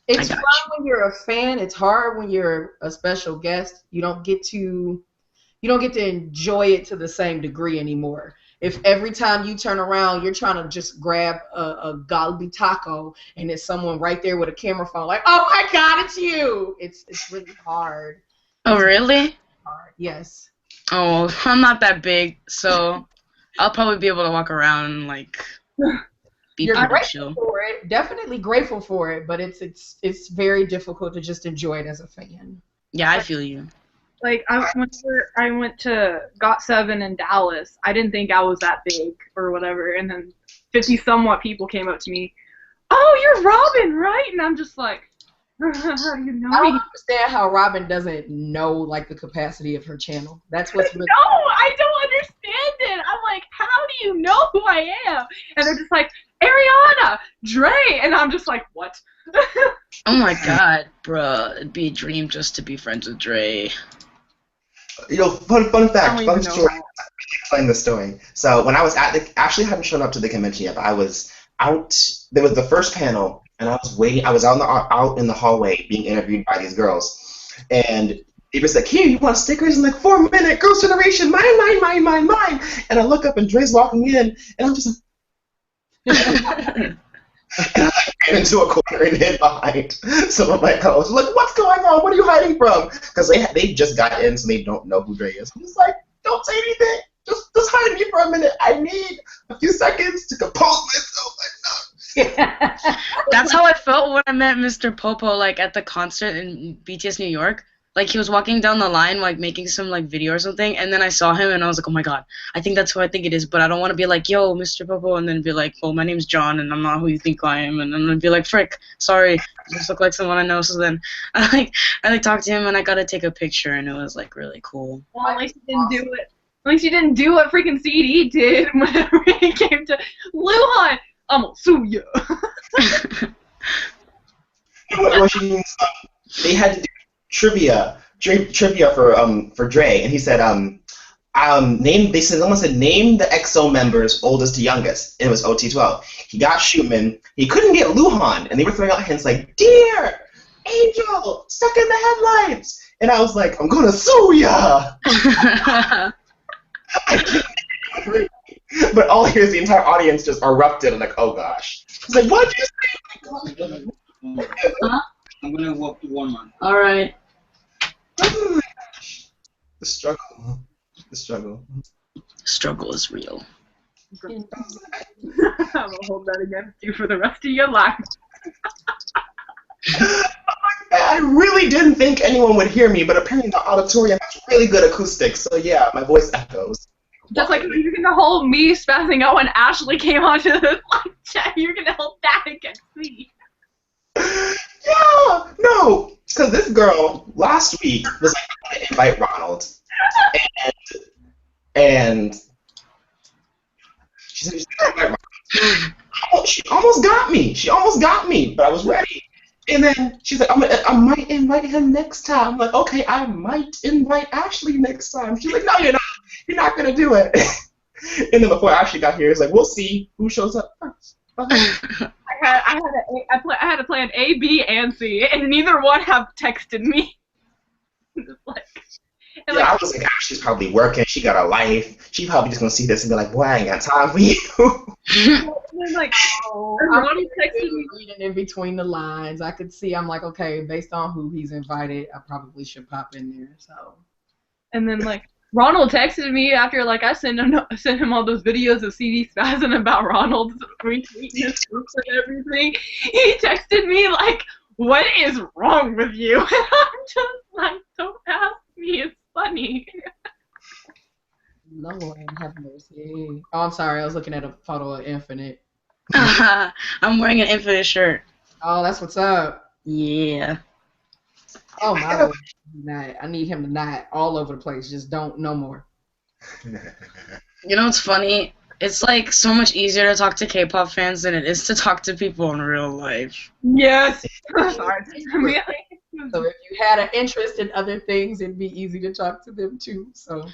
it's fun when you're a fan. It's hard when you're a special guest. You don't get to enjoy it to the same degree anymore. If every time you turn around, you're trying to just grab a Galbi taco and there's someone right there with a camera phone, like, oh my God, it's you. It's really hard. Oh, really? Hard. Yes. Oh, I'm not that big, so I'll probably be able to walk around and like be You're pretty grateful chill. for it. Definitely grateful for it, but it's very difficult to just enjoy it as a fan. Yeah, I feel you. Like I went to Got7 in Dallas. I didn't think I was that big or whatever, and then 50 somewhat people came up to me. Oh, you're Robin, right? And I'm just like, how do you know I don't me? understand how Robin doesn't know like the capacity of her channel. That's what's really No, I don't understand it. I'm like, how do you know who I am? And they're just like, Ariana, Dre, and I'm just like, what? Oh my god, bruh, it'd be a dream just to be friends with Dre. You know, fun fact, I don't fun even know story. how. Explain the story. So when I was actually haven't shown up to the convention yet, but I was out. There was the first panel, and I was waiting. I was out in the hallway being interviewed by these girls, and Neighbor's like, here, you want stickers? And like, 4-minute girls' generation, mine, mine, mine, mine, mine. And I look up and Dre's walking in, and I'm just like, and I ran into a corner and hid behind some of my co-hosts. Like, what's going on? What are you hiding from? Because they just got in, so they don't know who Dre is. I'm just like, don't say anything. Just hide me for a minute. I need a few seconds to compose myself. That's how I felt when I met Mr. Popo, like, at the concert in BTS New York. Like, he was walking down the line, like, making some, like, video or something, and then I saw him, and I was like, oh my god, I think that's who I think it is, but I don't want to be like, yo, Mr. Popo, and then be like, well, my name's John, and I'm not who you think I am, and I'm gonna be like, frick, sorry, you just look like someone I know, so then I talked to him, and I got to take a picture, and it was, like, really cool. Well, at least you didn't do it. At least you didn't do what freaking CD did whenever it came to Luhan. I'm gonna sue you. They had to do trivia for Dre, and he said, someone said name the EXO members oldest to youngest, and it was OT12. He got Shootman. He couldn't get Luhan, and they were throwing out hints like Deer, Angel, stuck in the headlights, and I was like, I'm gonna sue ya. I can't agree. But all here is the entire audience just erupted. I'm like, oh gosh. He's like, what'd you say? Huh? I'm gonna walk to Walmart. All right. Oh my gosh. The struggle. The struggle. Struggle is real. I'm gonna hold that against you for the rest of your life. I really didn't think anyone would hear me, but apparently the auditorium has really good acoustics, so yeah, my voice echoes. Just like you're gonna hold me spazzing out when Ashley came onto the live chat, you're gonna hold that against me. Yeah, no, because this girl last week was like, I'm gonna invite Ronald, and she said she's gonna invite Ronald. She almost got me. She almost got me, but I was ready. And then she's like, I might invite him next time. I'm like, okay, I might invite Ashley next time. She's like, no, you're not. You're not gonna do it. And then before Ashley got here, it's like, we'll see who shows up first. I had a plan A, B, and C, and neither one have texted me. I was like, Ashley's probably working. She got a life. She probably just gonna see this and be like, boy, I ain't got time for you. And like, oh, I'm reading in between the lines. I could see. I'm like, okay, based on who he's invited, I probably should pop in there. So. And then like. Ronald texted me after like I sent him all those videos of CD spazzing about Ronald's retweeting his groups and everything. He texted me like, "What is wrong with you?" And I'm just like, "Don't ask me. It's funny." Lord have mercy. Oh, I'm sorry. I was looking at a photo of Infinite. I'm wearing an Infinite shirt. Oh, that's what's up. Yeah. Oh my Lord. I need him to not all over the place. Just don't, no more. You know what's funny? It's like so much easier to talk to K-pop fans than it is to talk to people in real life. Yes. Sorry. So if you had an interest in other things, it'd be easy to talk to them too. So.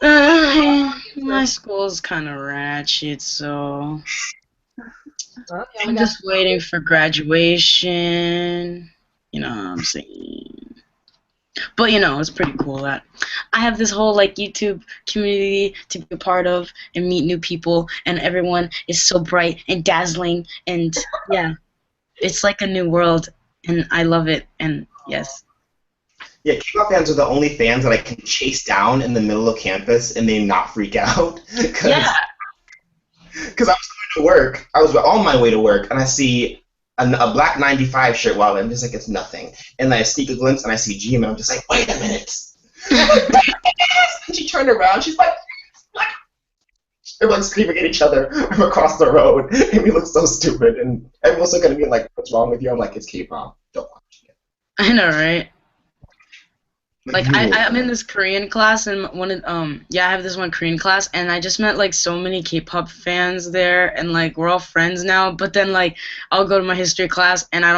My school's kind of ratchet, so Well, I'm just waiting for graduation. You know what I'm saying? But you know, it's pretty cool that I have this whole like YouTube community to be a part of and meet new people, and everyone is so bright and dazzling, and yeah, it's like a new world, and I love it. And yes. Yeah, K-pop fans are the only fans that I can chase down in the middle of campus and they not freak out. Yeah. Because I was going to work, I was on my way to work, and I see a black 95 shirt while I'm just like, it's nothing. And then I sneak a glimpse and I see G, and I'm just like, wait a minute. And she turned around, she's like, they're like screaming at each other from across the road, and we look so stupid. And everyone's looking at me like, what's wrong with you? I'm like, it's K-pop. Don't watch it. I know, right? Like I'm in this Korean class, and I have this one Korean class, and I just met like so many K-pop fans there, and like we're all friends now. But then like I'll go to my history class, and I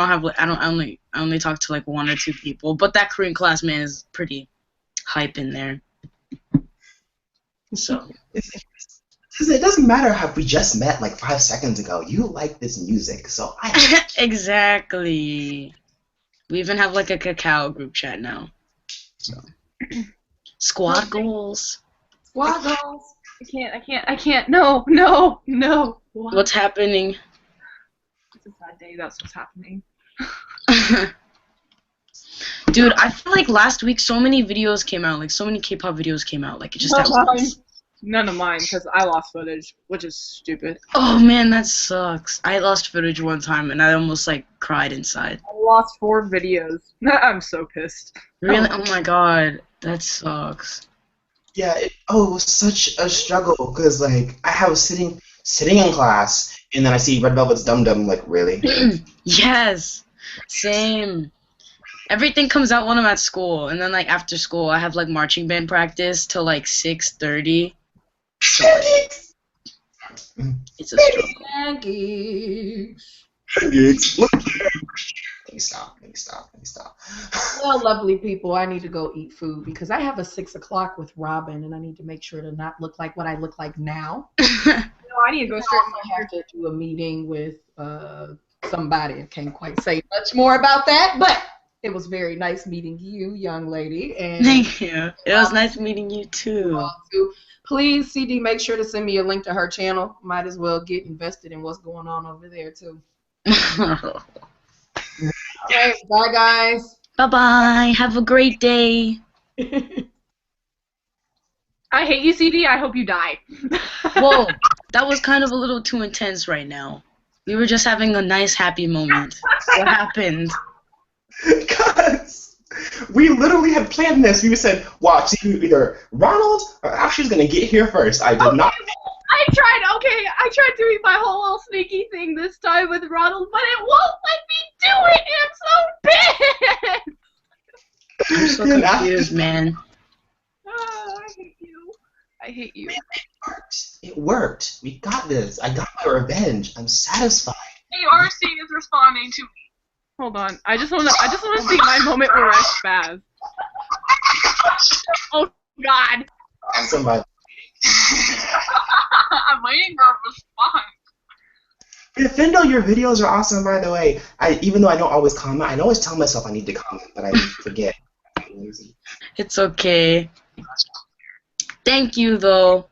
only talk to like 1 or 2 people. But that Korean class, man, is pretty hype in there. So it doesn't matter how we just met like 5 seconds ago. You like this music, so I exactly. We even have like a Kakao group chat now. So squad goals. Squad goals. I can't. No. What? What's happening? It's a bad day. That's what's happening. Dude, I feel like last week so many videos came out, like so many K-pop videos came out, like it just at once. None of mine, because I lost footage, which is stupid. Oh man, that sucks. I lost footage one time and I almost like cried inside. I lost 4 videos. I'm so pissed. Really? Oh my god, that sucks. Yeah, it was such a struggle because like I was sitting in class and then I see Red Velvet's Dum Dum, like, really? Yes, same. Everything comes out when I'm at school, and then like after school I have like marching band practice till like 6:30. So, it's a struggle. Yankees. Let me stop. Well, lovely people, I need to go eat food because I have a 6 o'clock with Robin, and I need to make sure to not look like what I look like now. No, I need to go straight. I have to do a meeting with somebody. I can't quite say much more about that, but it was very nice meeting you, young lady. And Thank you. It was nice meeting you too. Please, CD, make sure to send me a link to her channel. Might as well get invested in what's going on over there too. Okay, bye guys. Bye-bye. Have a great day. I hate you, CD. I hope you die. Whoa, that was kind of a little too intense right now. We were just having a nice, happy moment. What happened? Because we literally had planned this. We said, watch, either Ronald or Ashley's going to get here first. I did not. I tried doing my whole little sneaky thing this time with Ronald, but it won't let me do it. I'm so pissed. I'm so confused, man. Oh, I hate you. It worked. We got this. I got my revenge. I'm satisfied. ARC is responding to me. Hold on. I just wanna see my moment where I spaz. Oh God. Somebody. I'm waiting for a response. Defendo, your videos are awesome, by the way. Even though I don't always comment, I always tell myself I need to comment, but I forget. I'm lazy. It's okay. Thank you, though.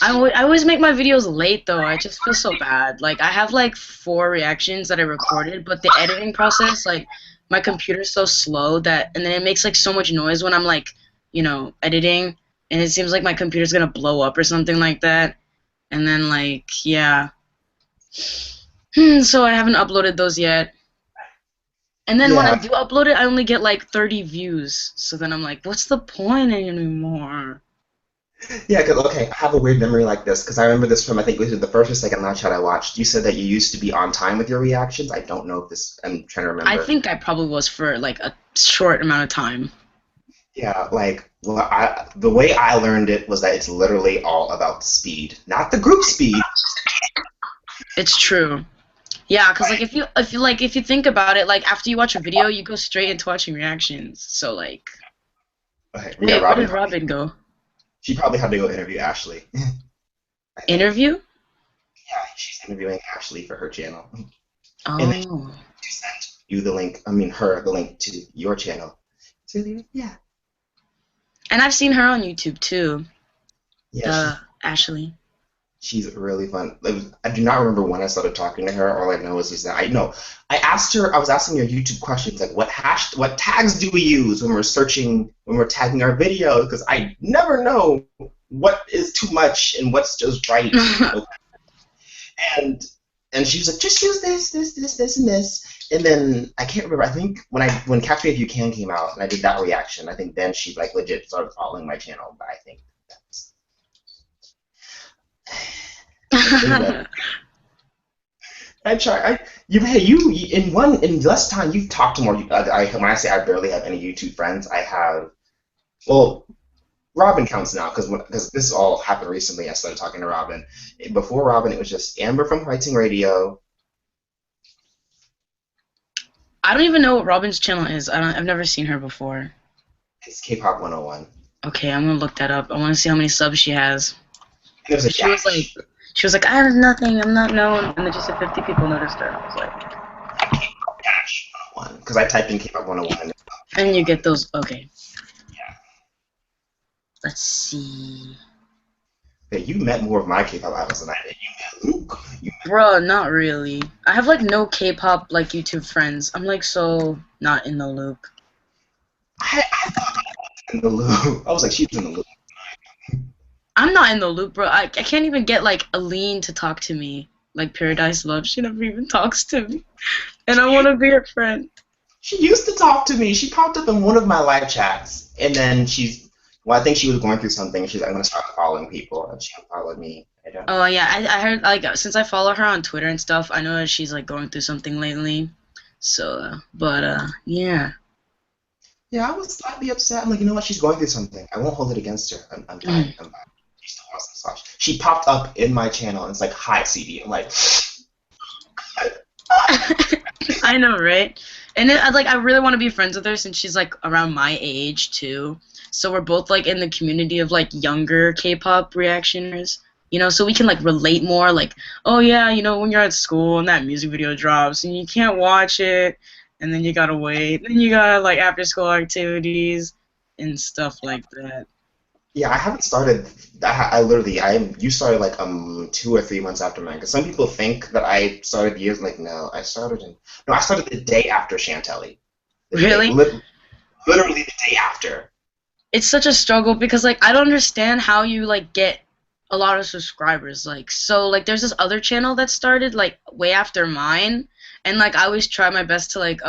I always make my videos late, though. I just feel so bad. Like, I have, like, 4 reactions that I recorded, but the editing process, like, my computer's so slow that, and then it makes, like, so much noise when I'm, like, you know, editing, and it seems like my computer's gonna blow up or something like that. And then, like, yeah. So I haven't uploaded those yet. And then when I do upload it, I only get, like, 30 views. So then I'm like, what's the point anymore? Yeah, because, okay, I have a weird memory like this, because I remember this from, I think it was the first or second live chat I watched. You said that you used to be on time with your reactions. I don't know if this, I'm trying to remember. I think I probably was for, like, a short amount of time. Yeah, like, well, the way I learned it was that it's literally all about the speed, not the group speed. It's true. Yeah, because, like, if you think about it, like, after you watch a video, you go straight into watching reactions. So, like, Okay, wait, where did Robin go? She probably had to go interview Ashley. Interview? Yeah, she's interviewing Ashley for her channel. Oh. And then she sent you the link, her the link to your channel. So, yeah. And I've seen her on YouTube, too. Yeah. Ashley. She's really fun. I do not remember when I started talking to her. All I know is just that I was asking her YouTube questions, like what tags do we use when we're searching, when we're tagging our videos, because I never know what is too much and what's just right. and she was like, just use this, and this. And then I can't remember. I think when Catch Me If You Can came out and I did that reaction, I think then she like legit started following my channel. But I think that's. I try. In less time you've talked to more. When I say I barely have any YouTube friends, I have. Well, Robin counts now because this all happened recently. I started talking to Robin. Before Robin, it was just Amber from Writing Radio. I don't even know what Robin's channel is. I've never seen her before. It's Kpop 101. Okay, I'm gonna look that up. I want to see how many subs she has. She was like, I have nothing, I'm not known, and then just said 50 people noticed her. I was like, Dash 101, because I typed in Kpop 101. And you get those, okay. Yeah, Let's see. Yeah, you met more of my K-pop idols than I did. You met Luke. Bruh, not really. I have like no K-pop like YouTube friends. I'm like so not in the loop. I thought I was in the loop. I was like, she's in the loop. I'm not in the loop, bro. I can't even get like Aline to talk to me. Like Paradise Love, she never even talks to me. And I want to be her friend. She used to talk to me. She popped up in one of my live chats, and then I think she was going through something. She's like, I'm gonna start following people, and she followed me. I don't know. Oh yeah, I heard like since I follow her on Twitter and stuff, I know that she's like going through something lately. So, yeah. Yeah, I was slightly upset. I'm like, you know what? She's going through something. I won't hold it against her. I'm fine. I'm fine. She still wants to watch. She popped up in my channel, and it's like, hi, CD. I'm like, I know, right? And I really want to be friends with her since she's like around my age too. So we're both like in the community of like younger K-pop reactioners, you know, so we can like relate more. Like, oh yeah, you know, when you're at school and that music video drops and you can't watch it, and then you gotta wait, then you got like after school activities and stuff like that. yeah, I haven't started. You started like 2 or 3 months after mine. Because some people think that I started years. Like, no, I started the day after Chantelly. Really? Literally the day after. It's such a struggle because like I don't understand how you like get a lot of subscribers. Like so like there's this other channel that started like way after mine, and like I always try my best to like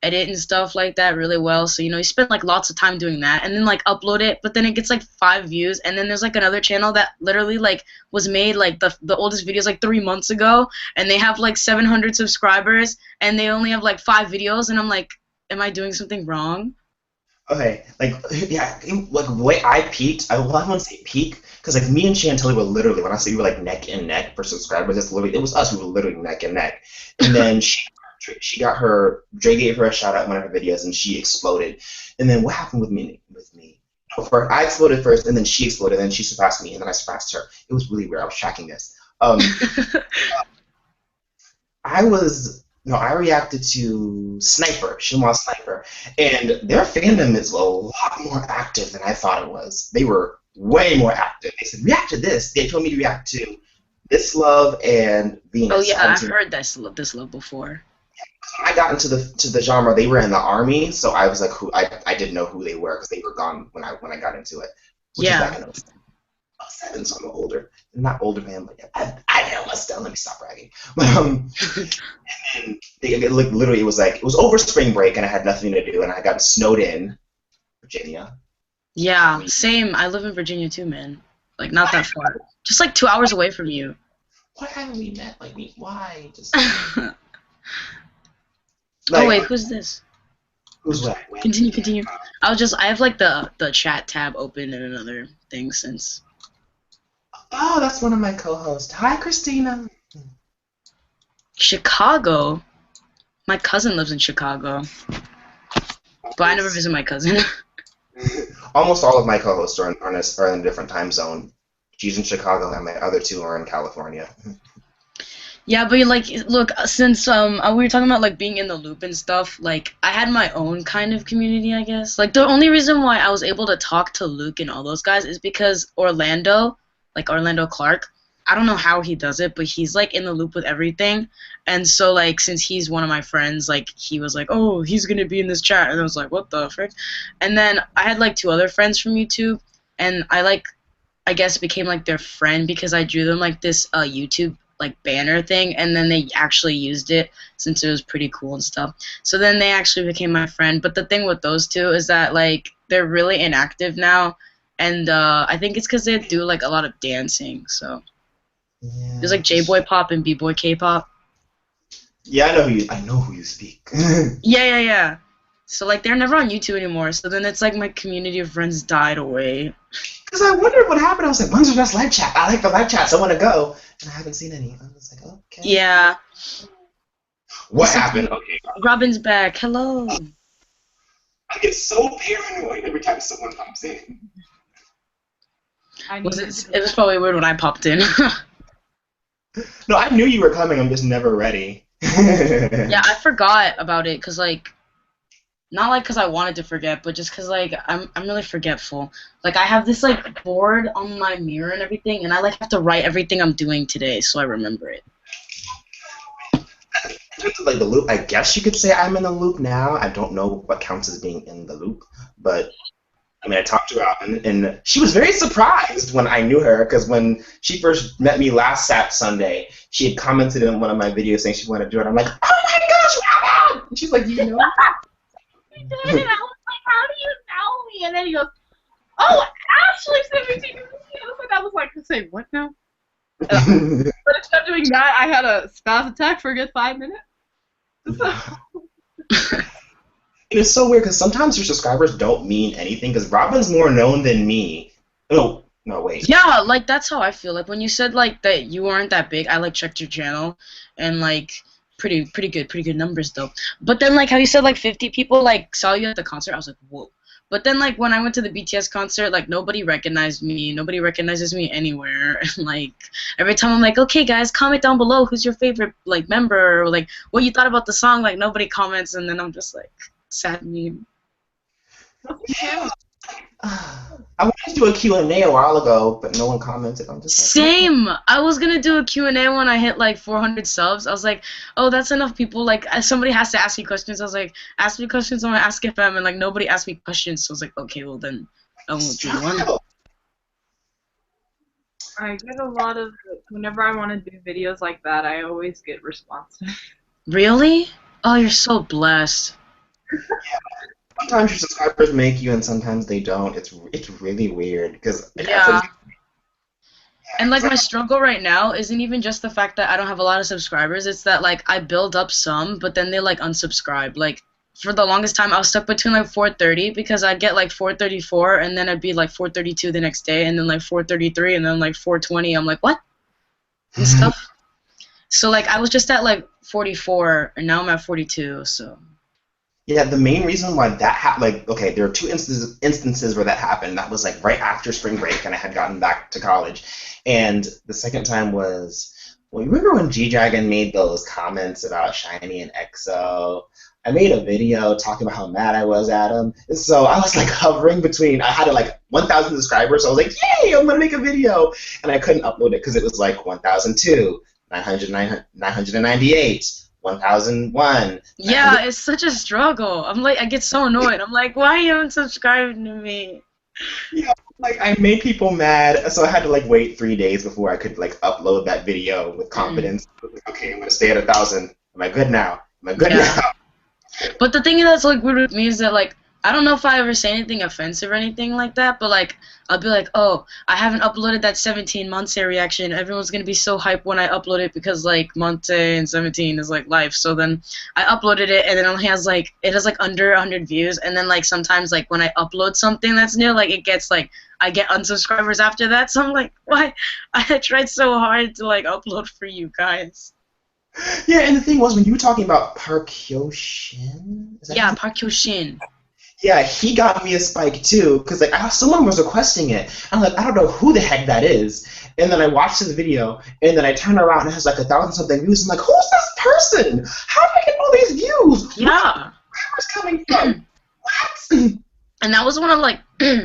edit and stuff like that really well. So you know you spend like lots of time doing that and then like upload it, but then it gets like 5 views, and then there's like another channel that literally like was made like the oldest videos like 3 months ago, and they have like 700 subscribers and they only have like 5 videos, and I'm like, am I doing something wrong? Okay, like yeah, like the way I peaked. I want to say peak because like me and Chantelly were literally, when I say we were like neck and neck for subscribers, it was us. We were literally neck and neck, and then she got her. Dre gave her a shout out in one of her videos, and she exploded. And then what happened with me? I exploded first, and then she exploded, and then she surpassed me, and then I surpassed her. It was really weird. I was tracking this. I reacted to Sniper, Shinhwa Sniper, and their fandom is a lot more active than I thought it was. They were way more active. They said, react to this. They told me to react to This Love and Venus. Oh yeah, I've heard this love before. When I got into the genre, they were in the army, so I was like, I didn't know who they were because they were gone when I got into it. Which is back in 07, so I'm older. I'm not older, man, but yeah, I know what's done. Let me stop bragging. But and then literally, it was over spring break, and I had nothing to do, and I got snowed in Virginia. Yeah, same. I live in Virginia too, man. Like not that far, just like 2 hours away from you. Why haven't we met? Why? Just. Oh wait, who's this? Who's what? Continue. I have like the chat tab open in another thing since. Oh, that's one of my co-hosts. Hi, Christina. Chicago? My cousin lives in Chicago. But I never visit my cousin. Almost all of my co-hosts are in a different time zone. She's in Chicago, and my other 2 are in California. Yeah, but like, look, since we were talking about like being in the loop and stuff, like I had my own kind of community, I guess. Like the only reason why I was able to talk to Luke and all those guys is because Orlando Clark, I don't know how he does it, but he's like in the loop with everything. And so like since he's one of my friends, like he was like, oh, he's gonna be in this chat, and I was like, what the frick? And then I had like 2 other friends from YouTube, and I guess became like their friend because I drew them like this YouTube like banner thing, and then they actually used it since it was pretty cool and stuff. So then they actually became my friend. But the thing with those 2 is that like they're really inactive now, and I think it's because they do like a lot of dancing. So there's like J-boy pop and B-boy K-pop. Yeah, I know who you speak. Yeah. So like they're never on YouTube anymore. So then it's like my community of friends died away. Because I wondered what happened. I was like, when's the best live chat? I like the live chats. I want to go. And I haven't seen any. I was like, okay. Yeah. What happened? Okay. Robin's back. Hello. I get so paranoid every time someone pops in. It was probably weird when I popped in. No, I knew you were coming. I'm just never ready. Yeah, I forgot about it because like Not like because I wanted to forget, but just because like I'm really forgetful. Like I have this like board on my mirror and everything, and I like have to write everything I'm doing today so I remember it. In terms of like the loop, I guess you could say I'm in the loop now. I don't know what counts as being in the loop, but I mean, I talked to her, and she was very surprised when I knew her, because when she first met me last Sunday, she had commented in one of my videos saying she wanted to do it. I'm like, oh my gosh, wow! And she's like, you know? He did, and I was like, how do you know me? And then he goes, oh, Ashley sent me to you. And I was like, say what now? But instead of doing that, I had a spaz attack for a good 5 minutes. It is so weird because sometimes your subscribers don't mean anything because Robin's more known than me. No, wait. Yeah, like that's how I feel. Like when you said like that you weren't that big, I like checked your channel and like pretty good numbers though. But then like how you said like 50 people like saw you at the concert, I was like, whoa. But then like when I went to the BTS concert, like nobody recognized me. Nobody recognizes me anywhere. And like every time I'm like, okay guys, comment down below who's your favorite like member or like what you thought about the song. Like nobody comments, and then I'm just like sad meme. I wanted to do a Q&A a while ago, but no one commented. I'm just like, Same. I was gonna do a Q&A when I hit like 400 subs. I was like, oh, that's enough people. Like somebody has to ask me questions. I was like, ask me questions on my Ask FM, and like nobody asked me questions. So I was like, okay, well then I won't do one. I get a lot of, whenever I want to do videos like that, I always get responses. Really? Oh, you're so blessed. Sometimes your subscribers make you, and sometimes they don't. It's really weird because Yeah. And like my struggle right now isn't even just the fact that I don't have a lot of subscribers. It's that like I build up some, but then they like unsubscribe. Like for the longest time, I was stuck between like 430 because I'd get like 434, and then I'd be like 432 the next day, and then like 433, and then like 420. I'm like, what? And stuff. So like I was just at like 44, and now I'm at 42. So. Yeah, the main reason why that happened, like, okay, there are two instances where that happened. That was like right after spring break, and I had gotten back to college. And the second time was, well, you remember when G-Dragon made those comments about Shiny and EXO? I made a video talking about how mad I was at him. And so I was like hovering between, I had like 1,000 subscribers, so I was like, yay, I'm gonna make a video. And I couldn't upload it because it was like 1,002, 998. 1001. Yeah, it's such a struggle. I'm like, I get so annoyed. I'm like, why are you unsubscribing to me? Yeah, like I made people mad, so I had to like wait 3 days before I could like upload that video with confidence. Okay, I'm gonna stay at 1,000. Am I good now? Am I good now? But the thing that's like weird with me is that like I don't know if I ever say anything offensive or anything like that, but like I'll be like, oh, I haven't uploaded that 17 Monte reaction. Everyone's gonna be so hyped when I upload it because like Monte and 17 is like life. So then I uploaded it, and it only has like under 100 views, and then like sometimes like when I upload something that's new, like it gets like I get unsubscribers after that. So I'm like, why? I tried so hard to like upload for you guys. Yeah, and the thing was when you were talking about Park Hyo-shin. Yeah, Park Hyo-shin. Yeah, he got me a spike too, because like someone was requesting it. I'm like, I don't know who the heck that is. And then I watched his video, and then I turn around and it has like 1,000-something views. I'm like, who's this person? How did I get all these views? Yeah. Where was coming from? What? And that was one of like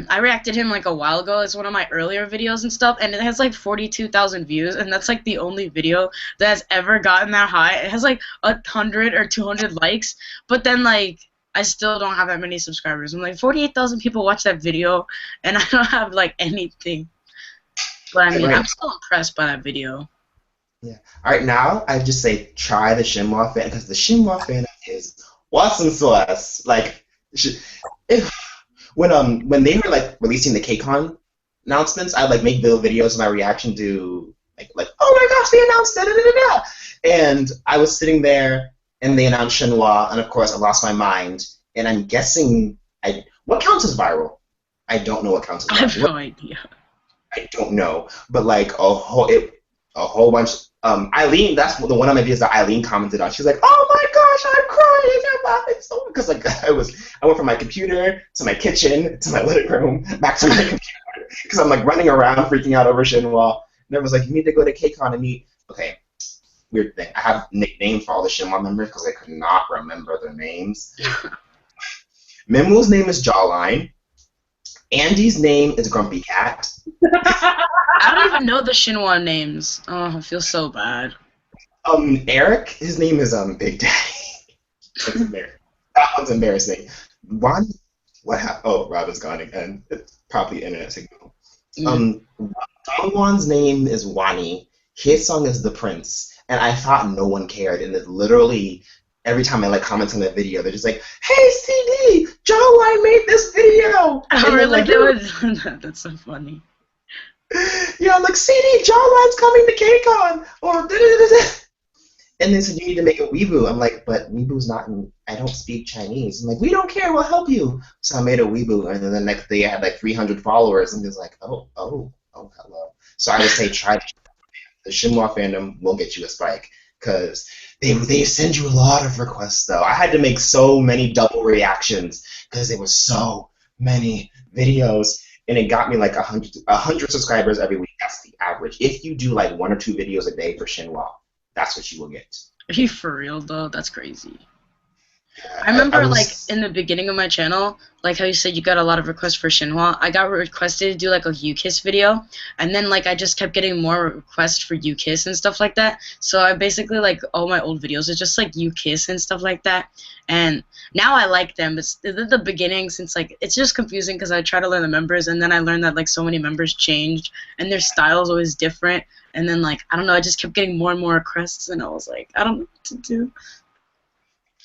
I reacted him like a while ago. It's one of my earlier videos and stuff, and it has like 42,000 views, and that's like the only video that has ever gotten that high. It has like 100 or 200 likes, but then like I still don't have that many subscribers. I'm like 48,000 people watch that video, and I don't have like anything. But I mean, I'm still impressed by that video. Yeah. All right, now I just say try the Shinhwa fan, because the Shinhwa fan is awesome sauce. Like, when they were like releasing the KCON announcements, I like make little videos of my reaction to like oh my gosh, they announced it, and I was sitting there and they announced Shinhwa, and of course I lost my mind, and I'm guessing what counts as viral? I don't know what counts as viral. I have no idea. I don't know, but like a whole bunch. Eileen, that's the one of my videos that Eileen commented on. She's like, "Oh my gosh, I'm crying! I'm laughing so much," because like I went from my computer to my kitchen to my living room back to my computer because I'm like running around freaking out over Shinhwa. And everyone's like, "You need to go to KCON and meet." Okay, weird thing. I have nicknames for all the Shinhwa members because I could not remember their names. Minwoo's name is Jawline. Andy's name is Grumpy Cat. I don't even know the Shinhwa names. Oh, I feel so bad. Eric, his name is Big Daddy. That's embarrassing. That one's embarrassing. Ron, what happened? Oh, Rob is gone again. It's probably internet signal. Dongwon's name is Wani. His song is The Prince, and I thought no one cared, and it literally every time I like comment on the video, they're just like, "Hey, CD, Jawline made this video." Oh, really? That's so funny. Yeah, like CD, Jawline's coming to KCON, or da-da-da-da-da. And they said you need to make a Weibo. I'm like, but Weibo's not in. I don't speak Chinese. I'm like, we don't care. We'll help you. So I made a Weibo, and then the next day I had like 300 followers, and he was like, oh, hello. So I would say try the Shinhwa fandom will get you a spike because they send you a lot of requests though. I had to make so many double reactions because there was so many videos, and it got me like 100 subscribers every week. That's the average. If you do like 1 or 2 videos a day for Shinhwa, that's what you will get. Are you for real though? That's crazy. I remember like in the beginning of my channel, like how you said you got a lot of requests for Shinhwa, I got requested to do like a U-Kiss video, and then like I just kept getting more requests for U-Kiss and stuff like that. So I basically like all my old videos are just like U-Kiss and stuff like that. And now I like them. It's the beginning, since like it's just confusing because I try to learn the members, and then I learned that like so many members changed and their style is always different. And then like I don't know, I just kept getting more and more requests, and I was like, I don't know what to do.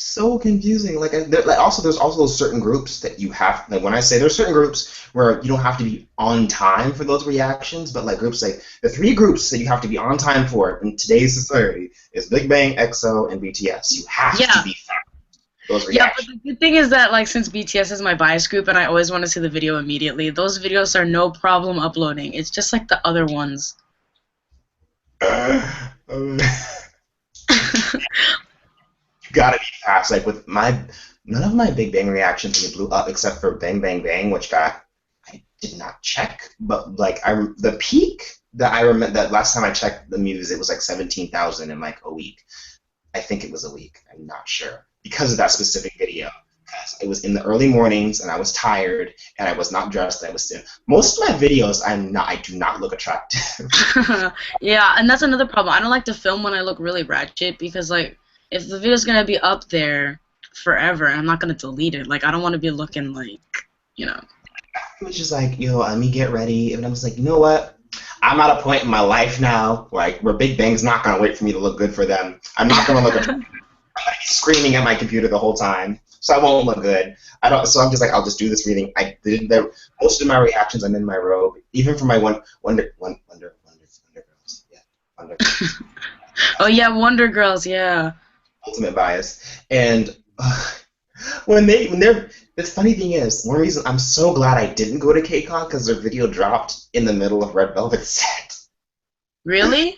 So confusing. Like also there's also those certain groups that you have. Like when I say there's certain groups where you don't have to be on time for those reactions, but like groups like the 3 groups that you have to be on time for in today's society is Big Bang, EXO, and BTS. You have to be fast. Those reactions. Yeah, but the good thing is that like since BTS is my bias group and I always want to see the video immediately, those videos are no problem uploading. It's just like the other ones. You gotta be fast. Like with none of my Big Bang reactions really blew up except for Bang Bang Bang, which I did not check. But like the peak that I remember that last time I checked the Muse, it was like 17,000 in like a week. I think it was a week. I'm not sure because of that specific video. Because it was in the early mornings and I was tired and I was not dressed. I was still. Most of my videos, I do not look attractive. Yeah, and that's another problem. I don't like to film when I look really ratchet because like, if the video's gonna be up there forever, I'm not gonna delete it. Like, I don't want to be looking like, you know. It was just like, yo, let me get ready. And I was like, you know what? I'm at a point in my life now, like, where Big Bang's not gonna wait for me to look good for them. I'm not gonna look. I'm gonna be screaming at my computer the whole time, so I won't look good. So I'm just like, I'll just do this reading. I did most of my reactions. I'm in my robe, even for my Wonder Girls. Yeah, Wonder Girls. Oh yeah, Wonder Girls. Yeah. Ultimate bias. And the funny thing is, one reason I'm so glad I didn't go to KCON because their video dropped in the middle of Red Velvet's set. Really?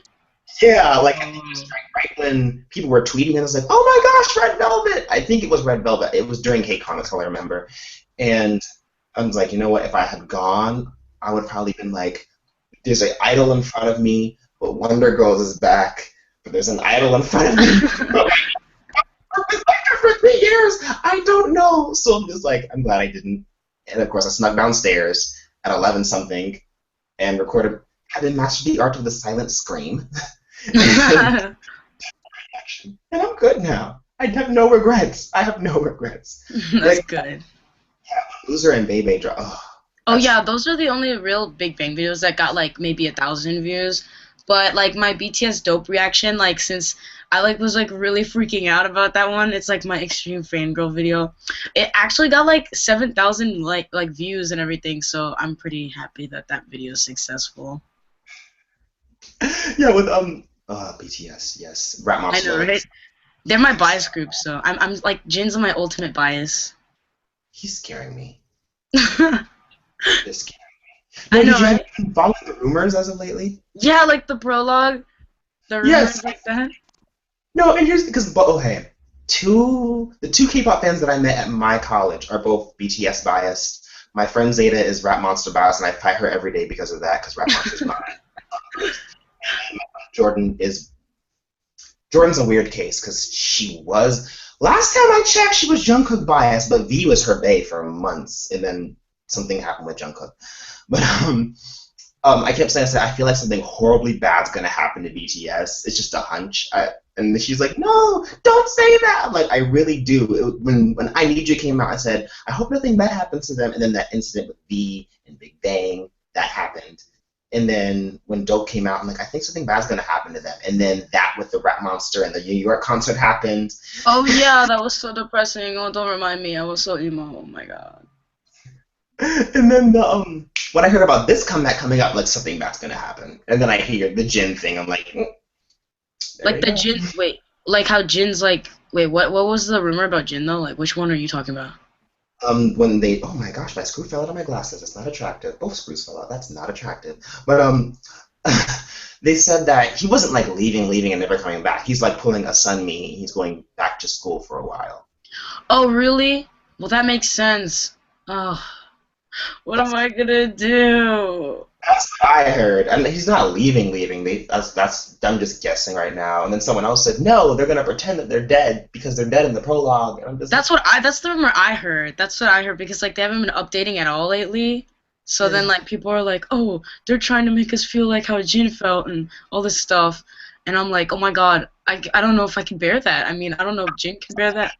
Yeah, like I think it was right when people were tweeting and I was like, oh my gosh, Red Velvet! I think it was Red Velvet. It was during KCON, that's all I remember. And I was like, you know what, if I had gone, I would probably been like, there's an idol in front of me, but Wonder Girls is back. But there's an idol in front of me. For 3 years, I don't know. So I'm just like, I'm glad I didn't. And of course, I snuck downstairs at 11 something and had been mastered the art of the silent scream. And I'm good now. I have no regrets. That's like, good. Yeah, Loser and Bebe draw. Oh yeah, those are the only real Big Bang videos that got like maybe 1,000 views. But like my BTS Dope reaction, like since I like was like really freaking out about that one, it's like my extreme fangirl video. It actually got like 7,000 like views and everything, so I'm pretty happy that that video is successful. Yeah, with BTS, yes, Rap Monster. I know, right? They're my bias group, so I'm like Jin's my ultimate bias. He's scaring me. He's scaring. I know, right? Have you been following the rumors as of lately? Yeah, like the prologue, the rumors like that. No, and here's because the two K-pop fans that I met at my college are both BTS biased. My friend Zeta is Rap Monster biased, and I fight her every day because of that. Because Rap Monster's mine. Jordan's a weird case because she was Last time I checked, she was Jungkook biased, but V was her bae for months, and then something happened with Jungkook. But I kept saying, I feel like something horribly bad's gonna happen to BTS. It's just a hunch. And she's like, no, don't say that. I'm like, I really do. When I Need You came out, I said, I hope nothing bad happens to them. And then that incident with V and Big Bang, that happened. And then when Dope came out, I'm like, I think something bad's gonna happen to them. And then that with the Rap Monster and the New York concert happened. Oh yeah, that was so depressing. Oh, don't remind me. I was so emo. Oh my god. And then when I heard about this comeback coming up, like something bad's gonna happen. And then I hear the Jin thing. I'm like, like the Jin. Wait, like how Jin's like. Wait, what was the rumor about Jin though? Like, which one are you talking about? When they, oh my gosh, my screw fell out of my glasses. It's not attractive. Both screws fell out. That's not attractive. But they said that he wasn't like leaving and never coming back. He's like pulling a Sunmi. He's going back to school for a while. Oh, really? Well, that makes sense. Oh, what am I gonna do? That's what I heard. And he's not leaving. I'm just guessing right now. And then someone else said, no, they're gonna pretend that they're dead because they're dead in the prologue. And I'm just that's the rumor I heard. That's what I heard because like they haven't been updating at all lately. So then like people are like, oh, they're trying to make us feel like how Jin felt and all this stuff. And I'm like, oh my god, I don't know if I can bear that. I mean, I don't know if Jin can bear that.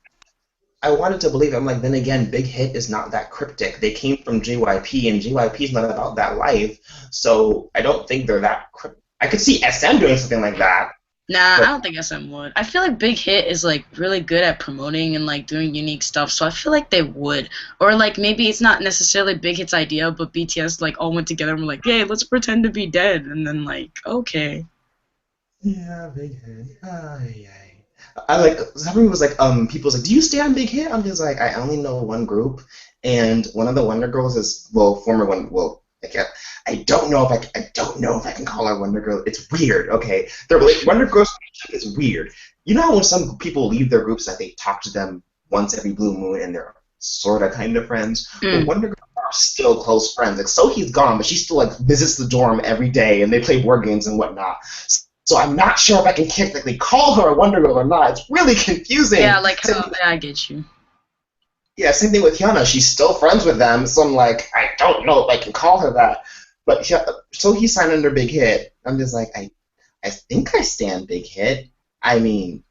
I wanted to believe it. I'm like, then again, Big Hit is not that cryptic. They came from JYP, and JYP is not about that life. So I don't think they're that cryptic. I could see SM doing something like that. Nah, I don't think SM would. I feel like Big Hit is like really good at promoting and like doing unique stuff, so I feel like they would. Or like maybe it's not necessarily Big Hit's idea, but BTS like all went together and were like, hey, let's pretend to be dead, and then like, okay. Yeah, Big Hit. Ay. I like, everyone was like, people was like, do you stay on Big Hit? I'm just like, I only know one group, and one of the Wonder Girls is, former one, I don't know if I can call her Wonder Girl. It's weird, okay? Wonder Girls is weird. You know how when some people leave their groups that they talk to them once every blue moon and they're sorta kind of friends? Well, Wonder Girls are still close friends. Like, Sohee's gone, but she still like visits the dorm every day and they play board games and whatnot. So I'm not sure if I can technically call her a Wonder Girl or not. It's really confusing. Yeah, like, I get you. Yeah, same thing with Hyuna. She's still friends with them, so I'm like, I don't know if I can call her that. But so he signed under Big Hit. I'm just like, I think I stand Big Hit. I mean,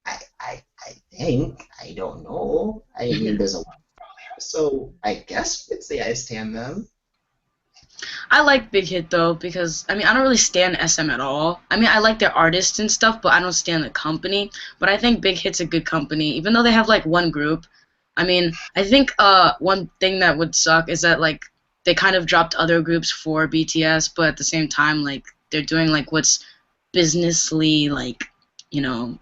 I think. I don't know. I mean, there's a lot there, so I guess you could say I stand them. I like Big Hit though because I mean I don't really stan SM at all. I mean I like their artists and stuff, but I don't stan the company. But I think Big Hit's a good company, even though they have like one group. I mean I think one thing that would suck is that like they kind of dropped other groups for BTS, but at the same time like they're doing like what's businessly like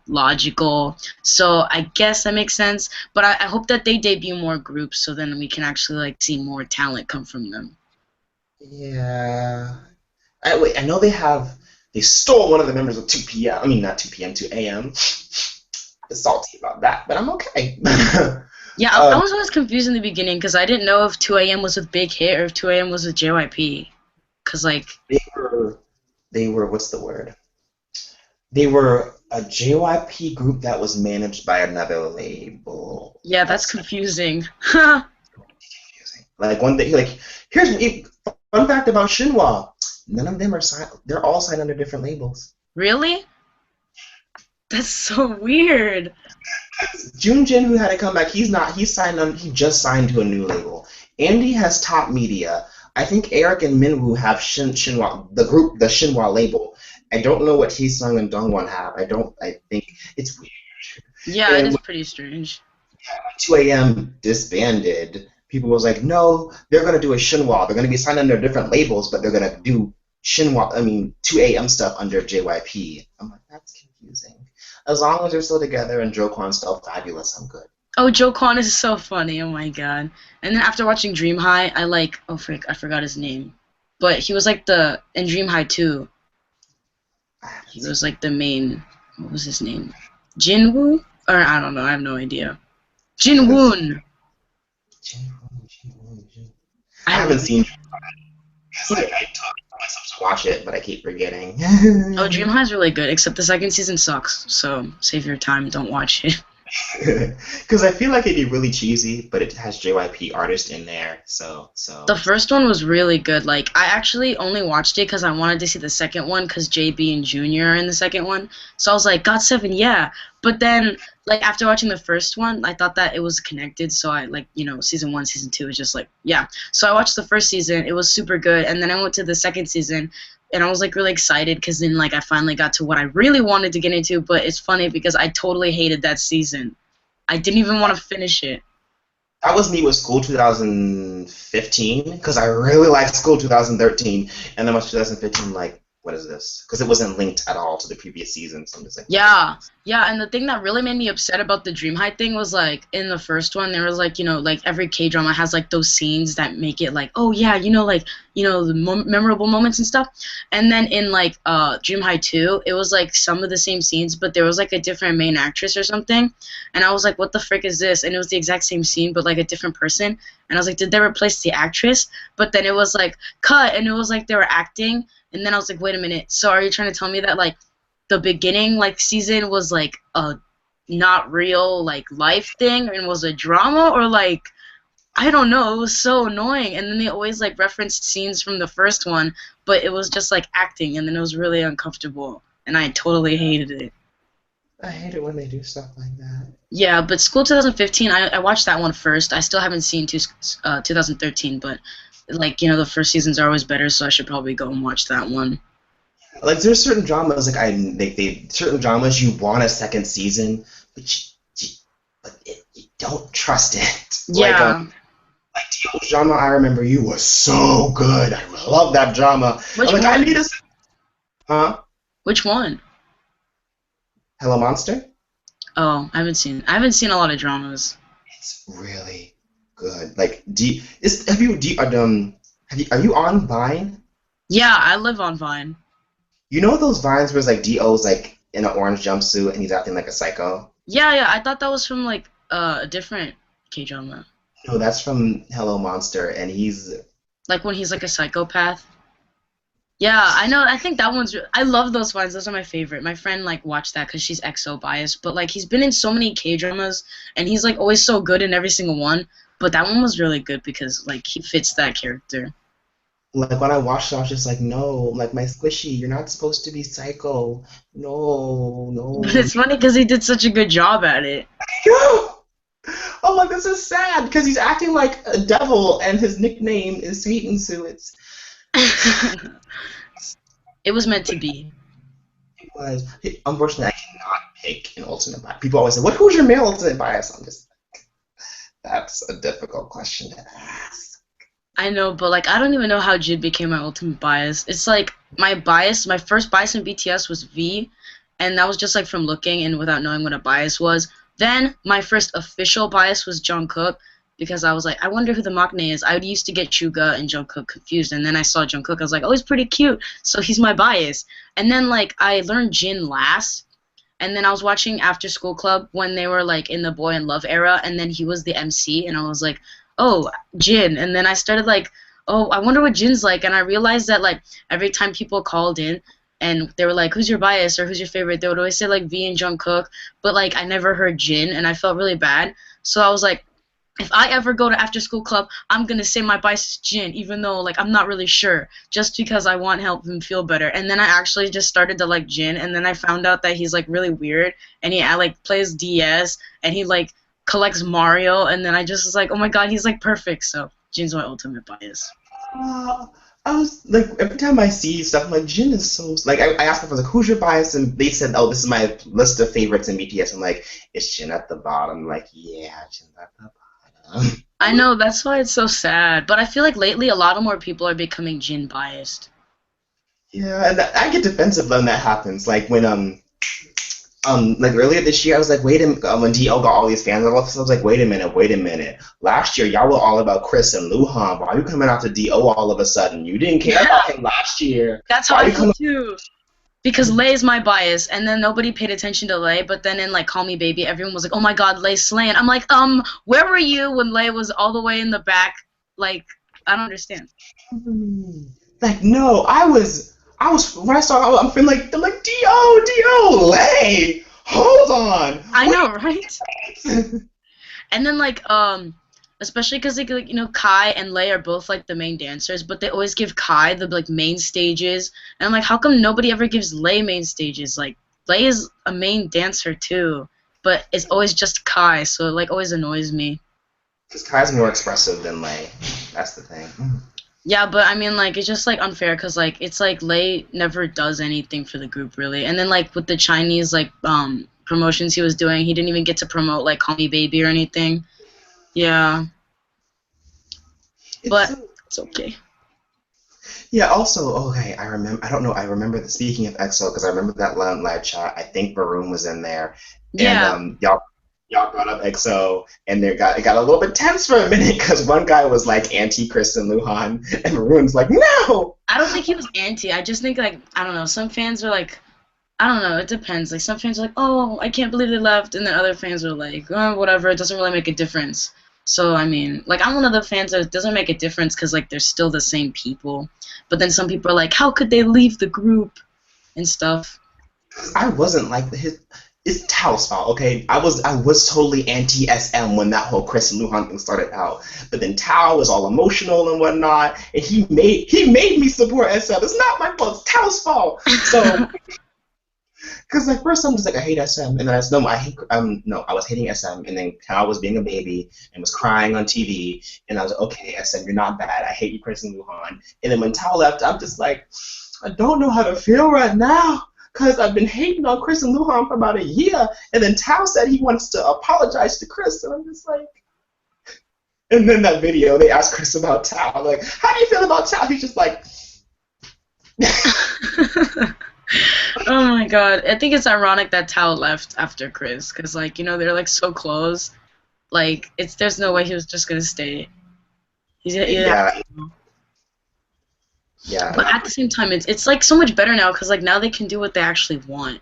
logical. So I guess that makes sense. But I hope that they debut more groups so then we can actually like see more talent come from them. Yeah. I know they stole one of the members of 2 p.m. I mean, not 2 p.m., 2 a.m. I'm salty about that, but I'm okay. Yeah, I was always confused in the beginning because I didn't know if 2 a.m. was with Big Hit or if 2 a.m. was with JYP. Because, like... They were, what's the word? They were a JYP group that was managed by another label. Yeah, that's confusing. Like, one day, like, fun fact about Shinhwa, none of them are signed. They're all signed under different labels. Really? That's so weird. Junjin, who had to come back, he just signed to a new label. Andy has Top Media. I think Eric and Minwoo have Shinhwa, the Shinhwa label. I don't know what Taesung and Dongwon have. I think it's weird. Yeah, it is pretty strange. 2 a.m. disbanded. People was like, no, they're going to do a Shinhwa. They're going to be signed under different labels, but they're going to do 2 a.m. stuff under JYP. I'm like, that's confusing. As long as they're still together and Jo Kwon's still fabulous, I'm good. Oh, Jo Kwon is so funny. Oh, my God. And then after watching Dream High, I forgot his name. But he was like in Dream High 2. He was like the main, what was his name? Jinwoo? Or I don't know, I have no idea. Jinwoon! I haven't seen Dream High. I taught myself to watch it, but I keep forgetting. Oh, Dream High's really good, except the second season sucks, so save your time, don't watch it. Because I feel like it'd be really cheesy, but it has JYP artist in there, so The first one was really good. Like, I actually only watched it because I wanted to see the second one because JB and Junior are in the second one. So I was like, GOT7, yeah. But then, like, after watching the first one, I thought that it was connected. So I, like, season 1, season 2 is just like, yeah. So I watched the first season. It was super good. And then I went to the second season. And I was, like, really excited because then, like, I finally got to what I really wanted to get into. But it's funny because I totally hated that season. I didn't even want to finish it. that was me with School 2015, because I really liked School 2013, and then was 2015 like, what is this? Because it wasn't linked at all to the previous season, so I'm just like, Yeah, yeah, and the thing that really made me upset about the Dream High thing was, like, in the first one, there was, like, like, every K-drama has, like, those scenes that make it, like, oh, yeah, like, the memorable moments and stuff, and then in, like, Dream High 2, it was, like, some of the same scenes, but there was, like, a different main actress or something, and I was like, what the frick is this? And it was the exact same scene, but, like, a different person, and I was like, did they replace the actress? But then it was, like, cut, and it was, like, they were acting, and then I was like, wait a minute, so are you trying to tell me that, like, the beginning, like, season was, like, a not real, like, life thing and was a drama? Or, like, I don't know, it was so annoying. And then they always, like, referenced scenes from the first one, but it was just, like, acting, and then it was really uncomfortable. And I totally hated it. I hate it when they do stuff like that. Yeah, but School 2015, I watched that one first. I still haven't seen 2013, but, like, the first seasons are always better, so I should probably go and watch that one. Like, there's certain dramas, like, certain dramas you want a second season, but you don't trust it. Yeah. Like the old drama I remember you was so good. I love that drama. Which I'm like, one? I need a... Huh? Which one? Hello Monster? Oh, I haven't seen a lot of dramas. It's really good. Like, are you on Vine? Yeah, I live on Vine. You know those Vines where it's like D.O.'s like in an orange jumpsuit and he's acting like a psycho? Yeah, I thought that was from, like, a different K-drama. No, that's from Hello Monster, and he's... Like, when he's, like, a psychopath? Yeah, I know, I think that one's... I love those Vines, those are my favorite. My friend, like, watched that because she's EXO biased, but, like, he's been in so many K-dramas, and he's, like, always so good in every single one, but that one was really good because, like, he fits that character. Like, when I watched it, I was just like, no, like, my squishy, you're not supposed to be psycho. No. But it's funny because he did such a good job at it. I'm like, this is sad, because he's acting like a devil, and his nickname is Sweet and Sue. It was meant to be. It was. Unfortunately, I cannot pick an ultimate bias. People always say, who's your male ultimate bias? I'm just like, that's a difficult question to ask. I know, but, like, I don't even know how Jid became my ultimate bias. It's like my first bias in BTS was V, and that was just, like, from looking and without knowing what a bias was. Then my first official bias was Jungkook, because I was like, I wonder who the maknae is. I used to get Suga and Jungkook confused, and then I saw Jungkook. I was like, oh, he's pretty cute, so he's my bias. And then, like, I learned Jin last, and then I was watching After School Club when they were, like, in the Boy in Love era, and then he was the MC, and I was like, oh, Jin. And then I started, like, oh, I wonder what Jin's like, and I realized that, like, every time people called in and they were like, who's your bias or who's your favorite, they would always say, like, V and Jungkook, but, like, I never heard Jin, and I felt really bad. So I was like, if I ever go to After School Club, I'm going to say my bias is Jin, even though, like, I'm not really sure, just because I want to help him feel better. And then I actually just started to like Jin, and then I found out that he's, like, really weird, and he, like, plays DS, and he, like, collects Mario, and then I just was like, oh my god, he's, like, perfect. So Jin's my ultimate bias. I was like, every time I see stuff, I'm like, Jin is so, like, I asked them, like, who's your bias? And they said, oh, this is my list of favorites in BTS. I'm like, is Jin at the bottom? I'm like, yeah, Jin's at the bottom. I know, that's why it's so sad. But I feel like lately a lot of more people are becoming Jin biased. Yeah, and I get defensive when that happens. Like, when, like, earlier this year, I was like, wait a minute, when DL got all these fans, I was like, wait a minute. Last year, y'all were all about Chris and Luhan. Why are you coming out to DO all of a sudden? You didn't care about him last year. That's how I feel too. Because Lay is my bias, and then nobody paid attention to Lay, but then in, like, Call Me Baby, everyone was like, oh my god, Lay's slaying. I'm like, where were you when Lay was all the way in the back? Like, I don't understand. Like, no, I was, when I saw, I'm feeling like, they're like, D.O., Lay! hold on. I know, right? And then like especially because like you know Kai and Lei are both like the main dancers, but they always give Kai the like main stages, and I'm like, how come nobody ever gives Lei main stages? Like Lei is a main dancer too, but it's always just Kai, so it like always annoys me. Because Kai's more expressive than Lei. That's the thing. Yeah, but I mean like it's just like unfair because like it's like Lei never does anything for the group really, and then like with the Chinese like promotions he was doing, he didn't even get to promote like Call Me Baby or anything. Yeah. But it's okay. Yeah, also, okay, I remember, I don't know, I remember, speaking of EXO, because I remember that live chat, I think Varun was in there, Yeah. and y'all brought up EXO, and it got a little bit tense for a minute, because one guy was like anti-Chris and Luhan, and Varun's like, no! I don't think he was anti. I just think, like, I don't know, some fans are like, I don't know, it depends. Like, some fans are like, oh, I can't believe they left, and then other fans are like, oh, whatever, it doesn't really make a difference. So, I mean, like, I'm one of the fans that it doesn't make a difference because, like, they're still the same people. But then some people are like, how could they leave the group and stuff? I wasn't like it's Tao's fault, okay? I was totally anti-SM when that whole Chris and Luhan thing started out. But then Tao was all emotional and whatnot, and he made me support SM. It's not my fault, it's Tao's fault. So because like first I'm just like I hate SM, and then I said no, I was hating SM, and then Tao was being a baby and was crying on TV, and I was like, okay, SM, you're not bad. I hate you, Chris and Luhan. And then when Tao left, I'm just like, I don't know how to feel right now. Because I've been hating on Chris and Luhan for about a year, and then Tao said he wants to apologize to Chris, and I'm just like... And then that video, they asked Chris about Tao, like, how do you feel about Tao? He's just like... Oh my god, I think it's ironic that Tao left after Chris, because, like, you know, they're, like, so close. Like, there's no way he was just gonna stay. Yeah. But at the same time, it's like so much better now because like now they can do what they actually want.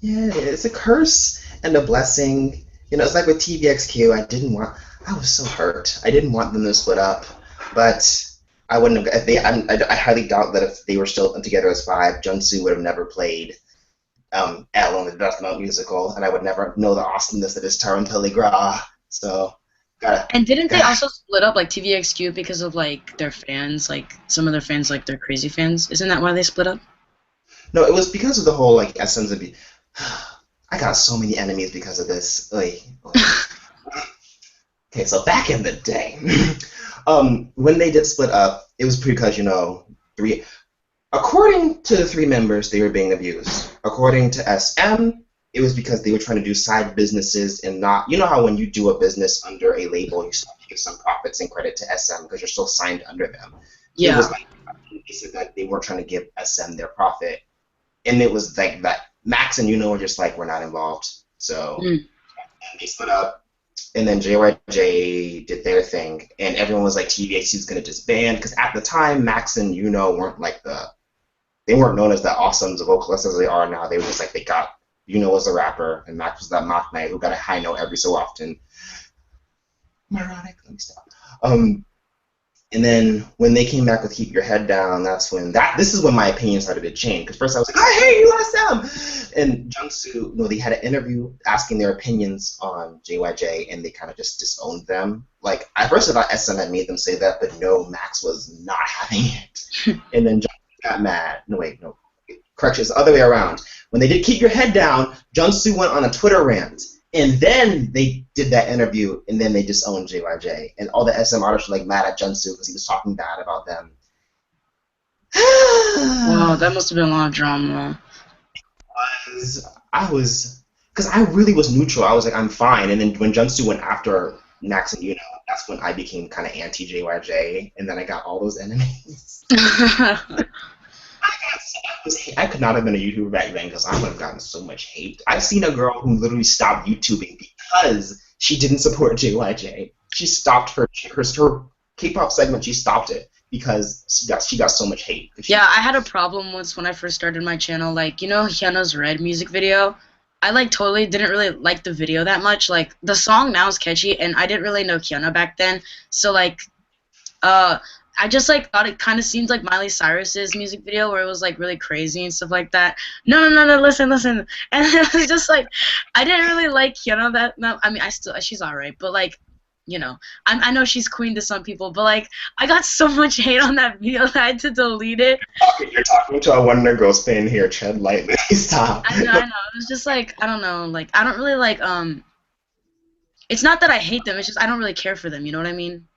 Yeah, it's a curse and a blessing. You know, it's like with TVXQ. I was so hurt. I didn't want them to split up, but I wouldn't have. I highly doubt that if they were still together as five, Junsu would have never played L on the Death Note musical, and I would never know the awesomeness that is Tarantella Gra. So. And didn't they also split up like TVXQ because of like their fans, like some of their fans, like their crazy fans? Isn't that why they split up? No, it was because of the whole like essence of. I got so many enemies because of this. Okay, so back in the day, when they did split up, it was because according to the three members, they were being abused. According to SM. It was because they were trying to do side businesses and not, you know how when you do a business under a label, you still give some profits and credit to SM because you're still signed under them. Yeah. It was like they said that they weren't trying to give SM their profit, and it was like that. Max and were just like we're not involved, so and they split up, and then JYJ did their thing, and everyone was like TVXQ is gonna disband because at the time Max and weren't like they weren't known as the awesome vocalists as they are now. They were just like they got. Was a rapper, and Max was that Machne who got a high note every so often. Moronic, let me stop. And then when they came back with Keep Your Head Down, this is when my opinion started to change. Because first I was like, I hate you, SM! And Junsu, they had an interview asking their opinions on JYJ, and they kind of just disowned them. Like, at first I thought SM had made them say that, but no, Max was not having it. And then Junsu got mad. No. Correction, it's the other way around. When they did Keep Your Head Down, Junsu went on a Twitter rant, and then they did that interview, and then they disowned JYJ. And all the SM artists were like mad at Junsu because he was talking bad about them. Wow, that must have been a lot of drama. Because I really was neutral. I was like, I'm fine. And then when Junsu went after Max and that's when I became kind of anti-JYJ, and then I got all those enemies. I could not have been a YouTuber back then because I would have gotten so much hate. I've seen a girl who literally stopped YouTubing because she didn't support JYJ. She stopped her K-pop segment. She stopped it because she got so much hate. Yeah, I had a problem once when I first started my channel. Like, Hyuna's Red music video? I, like, totally didn't really like the video that much. Like, the song now is catchy, and I didn't really know Hyuna back then. So, like, I just like thought it kind of seemed like Miley Cyrus's music video where it was like really crazy and stuff like that. No, listen, and it was just like I didn't really like that. No, I mean she's alright, but like I know she's queen to some people, but like I got so much hate on that video that I had to delete it. You're talking to a Wonder Girls fan here. Tread lightly. Stop. I know. It was just like I don't know. Like I don't really like It's not that I hate them. It's just I don't really care for them. You know what I mean?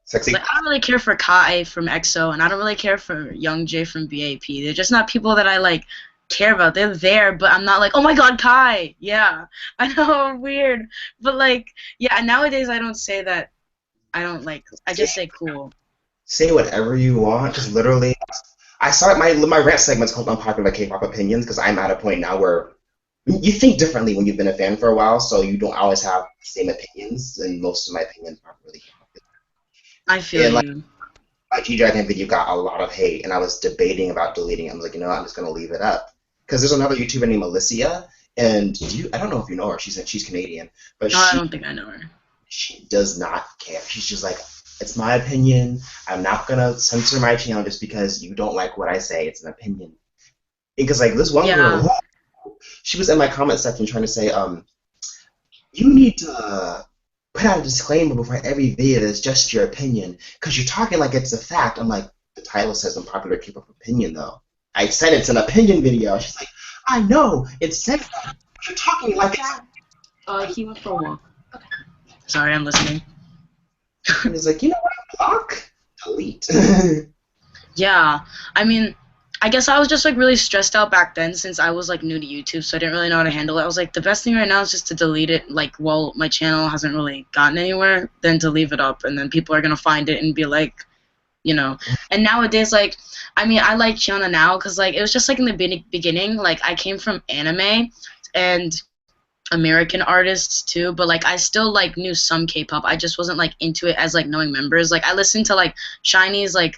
Sexy. Like, I don't really care for Kai from EXO, and I don't really care for Young J from BAP. They're just not people that I like care about. They're there, but I'm not like, oh my God, Kai. Yeah, I know, I'm weird, but like, yeah. Nowadays, I don't say that. I don't like. I just say cool. Say whatever you want. Just literally. I started my rant segment's called Unpopular K-pop Opinions because I'm at a point now where you think differently when you've been a fan for a while, so you don't always have the same opinions, and most of my opinions aren't really popular. I feel you. My G-Dragon video got a lot of hate, and I was debating about deleting it. I'm like, I'm just going to leave it up. Because there's another YouTuber named Alicia, and I don't know if you know her. She's Canadian. But I don't think I know her. She does not care. She's just like, it's my opinion. I'm not going to censor my channel just because you don't like what I say. It's an opinion. Because, like, this one girl, she was in my comment section trying to say, you need to put out a disclaimer before every video that's just your opinion, because you're talking like it's a fact. I'm like, the title says Unpopular K-pop Opinion, though. I said it's an opinion video. She's like, I know, it says that, but you're talking like it's... He went for a walk. Okay. Sorry, I'm listening. And he's like, you know what, block, delete. Yeah, I mean, I guess I was just like really stressed out back then since I was like new to YouTube, so I didn't really know how to handle it. I was like, the best thing right now is just to delete it, like while my channel hasn't really gotten anywhere, then to leave it up, and then people are gonna find it and be like, And nowadays, like, I mean, I like Hyuna now because like it was just like in the beginning, like I came from anime and American artists too, but like I still like knew some K-pop. I just wasn't like into it as like knowing members. Like I listened to like Shiny's like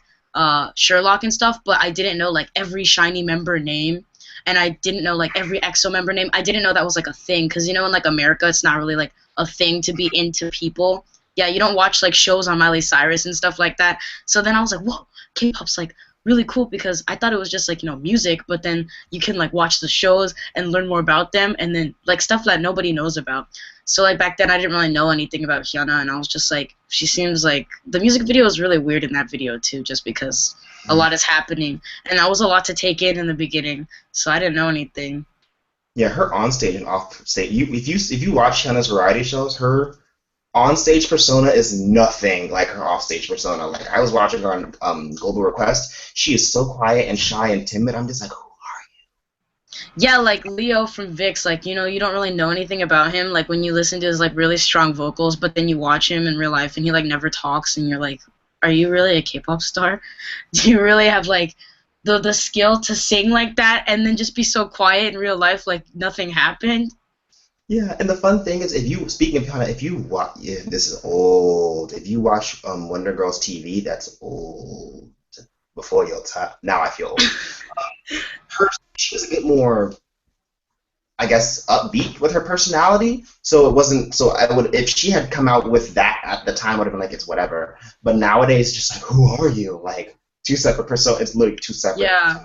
Sherlock and stuff, but I didn't know like every Shiny member name, and I didn't know like every EXO member name. I didn't know that was like a thing, because in like America it's not really like a thing to be into people. Yeah, you don't watch like shows on Miley Cyrus and stuff like that. So then I was like, whoa, K-pop's like really cool, because I thought it was just like music, but then you can like watch the shows and learn more about them, and then like stuff that nobody knows about. So like back then I didn't really know anything about Hyuna, and I was just like, she seems like the music video was really weird in that video too, just because a lot is happening, and that was a lot to take in the beginning, so I didn't know anything. Yeah, her on stage and off stage. If you watch Hyuna's variety shows, her on stage persona is nothing like her off stage persona. Like I was watching her on Global Request. She is so quiet and shy and timid. I'm just like, who are you? Yeah, like Leo from VIX, like you don't really know anything about him. Like when you listen to his like really strong vocals, but then you watch him in real life and he like never talks, and you're like, are you really a K-pop star? Do you really have like the skill to sing like that and then just be so quiet in real life like nothing happened? Yeah, and the fun thing is, speaking of Hyuna, if you watch, this is old. If you watch Wonder Girls TV, that's old. Before your time. Now I feel old. She was a bit more, I guess, upbeat with her personality. So it wasn't. So if she had come out with that at the time, I would have been like, it's whatever. But nowadays, it's just like, who are you? Like two separate personas. It's literally two separate. Yeah.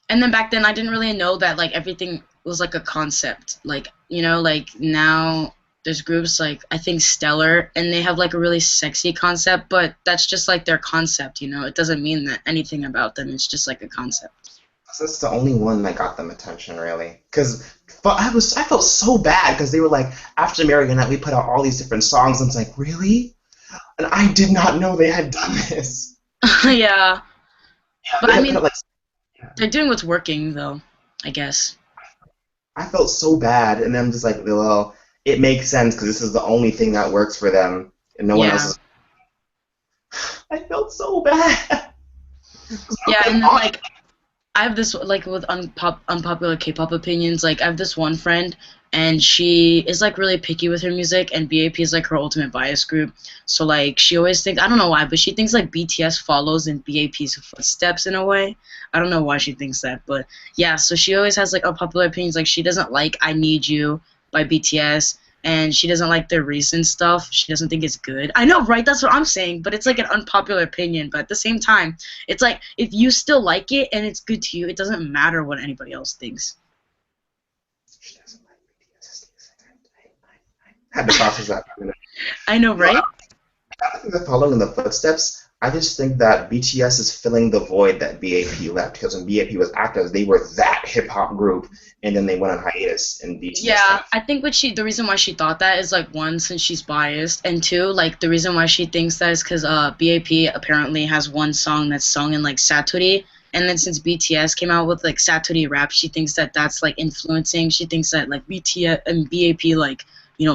And then back then, I didn't really know that like everything was like a concept. Like like now there's groups like I think Stellar, and they have like a really sexy concept, but that's just like their concept. It doesn't mean that anything about them. It's just like a concept. That's the only one that got them attention, really. Because I felt so bad because they were like, after American Night, we put out all these different songs. And it's like, really? And I did not know they had done this. Yeah. But I mean, they're doing what's working, though, I guess. I felt so bad, and then I'm just like, well, it makes sense because this is the only thing that works for them, and no one else is. I felt so bad. Yeah, and then, like, I have this, like, with unpopular K-pop opinions, like, I have this one friend, and she is, like, really picky with her music, and BAP is, like, her ultimate bias group. So, like, she always thinks, I don't know why, but she thinks, like, BTS follows in BAP's footsteps in a way. I don't know why she thinks that, but, yeah, so she always has, like, unpopular opinions. Like, she doesn't like I Need You by BTS, and she doesn't like their recent stuff. She doesn't think it's good. I know, right? That's what I'm saying, but it's like an unpopular opinion. But at the same time, it's like if you still like it and it's good to you, it doesn't matter what anybody else thinks. She doesn't like BTS. I had to process that. I know, right? I think they're following in the footsteps. I just think that BTS is filling the void that BAP left, because when BAP was active, they were that hip hop group, and then they went on hiatus. And BTS. Yeah, I think the reason why she thought that is like one, since she's biased, and two, like the reason why she thinks that is because BAP apparently has one song that's sung in like Satori, and then since BTS came out with like Satori rap, she thinks that that's like influencing. She thinks that like BTS and BAP like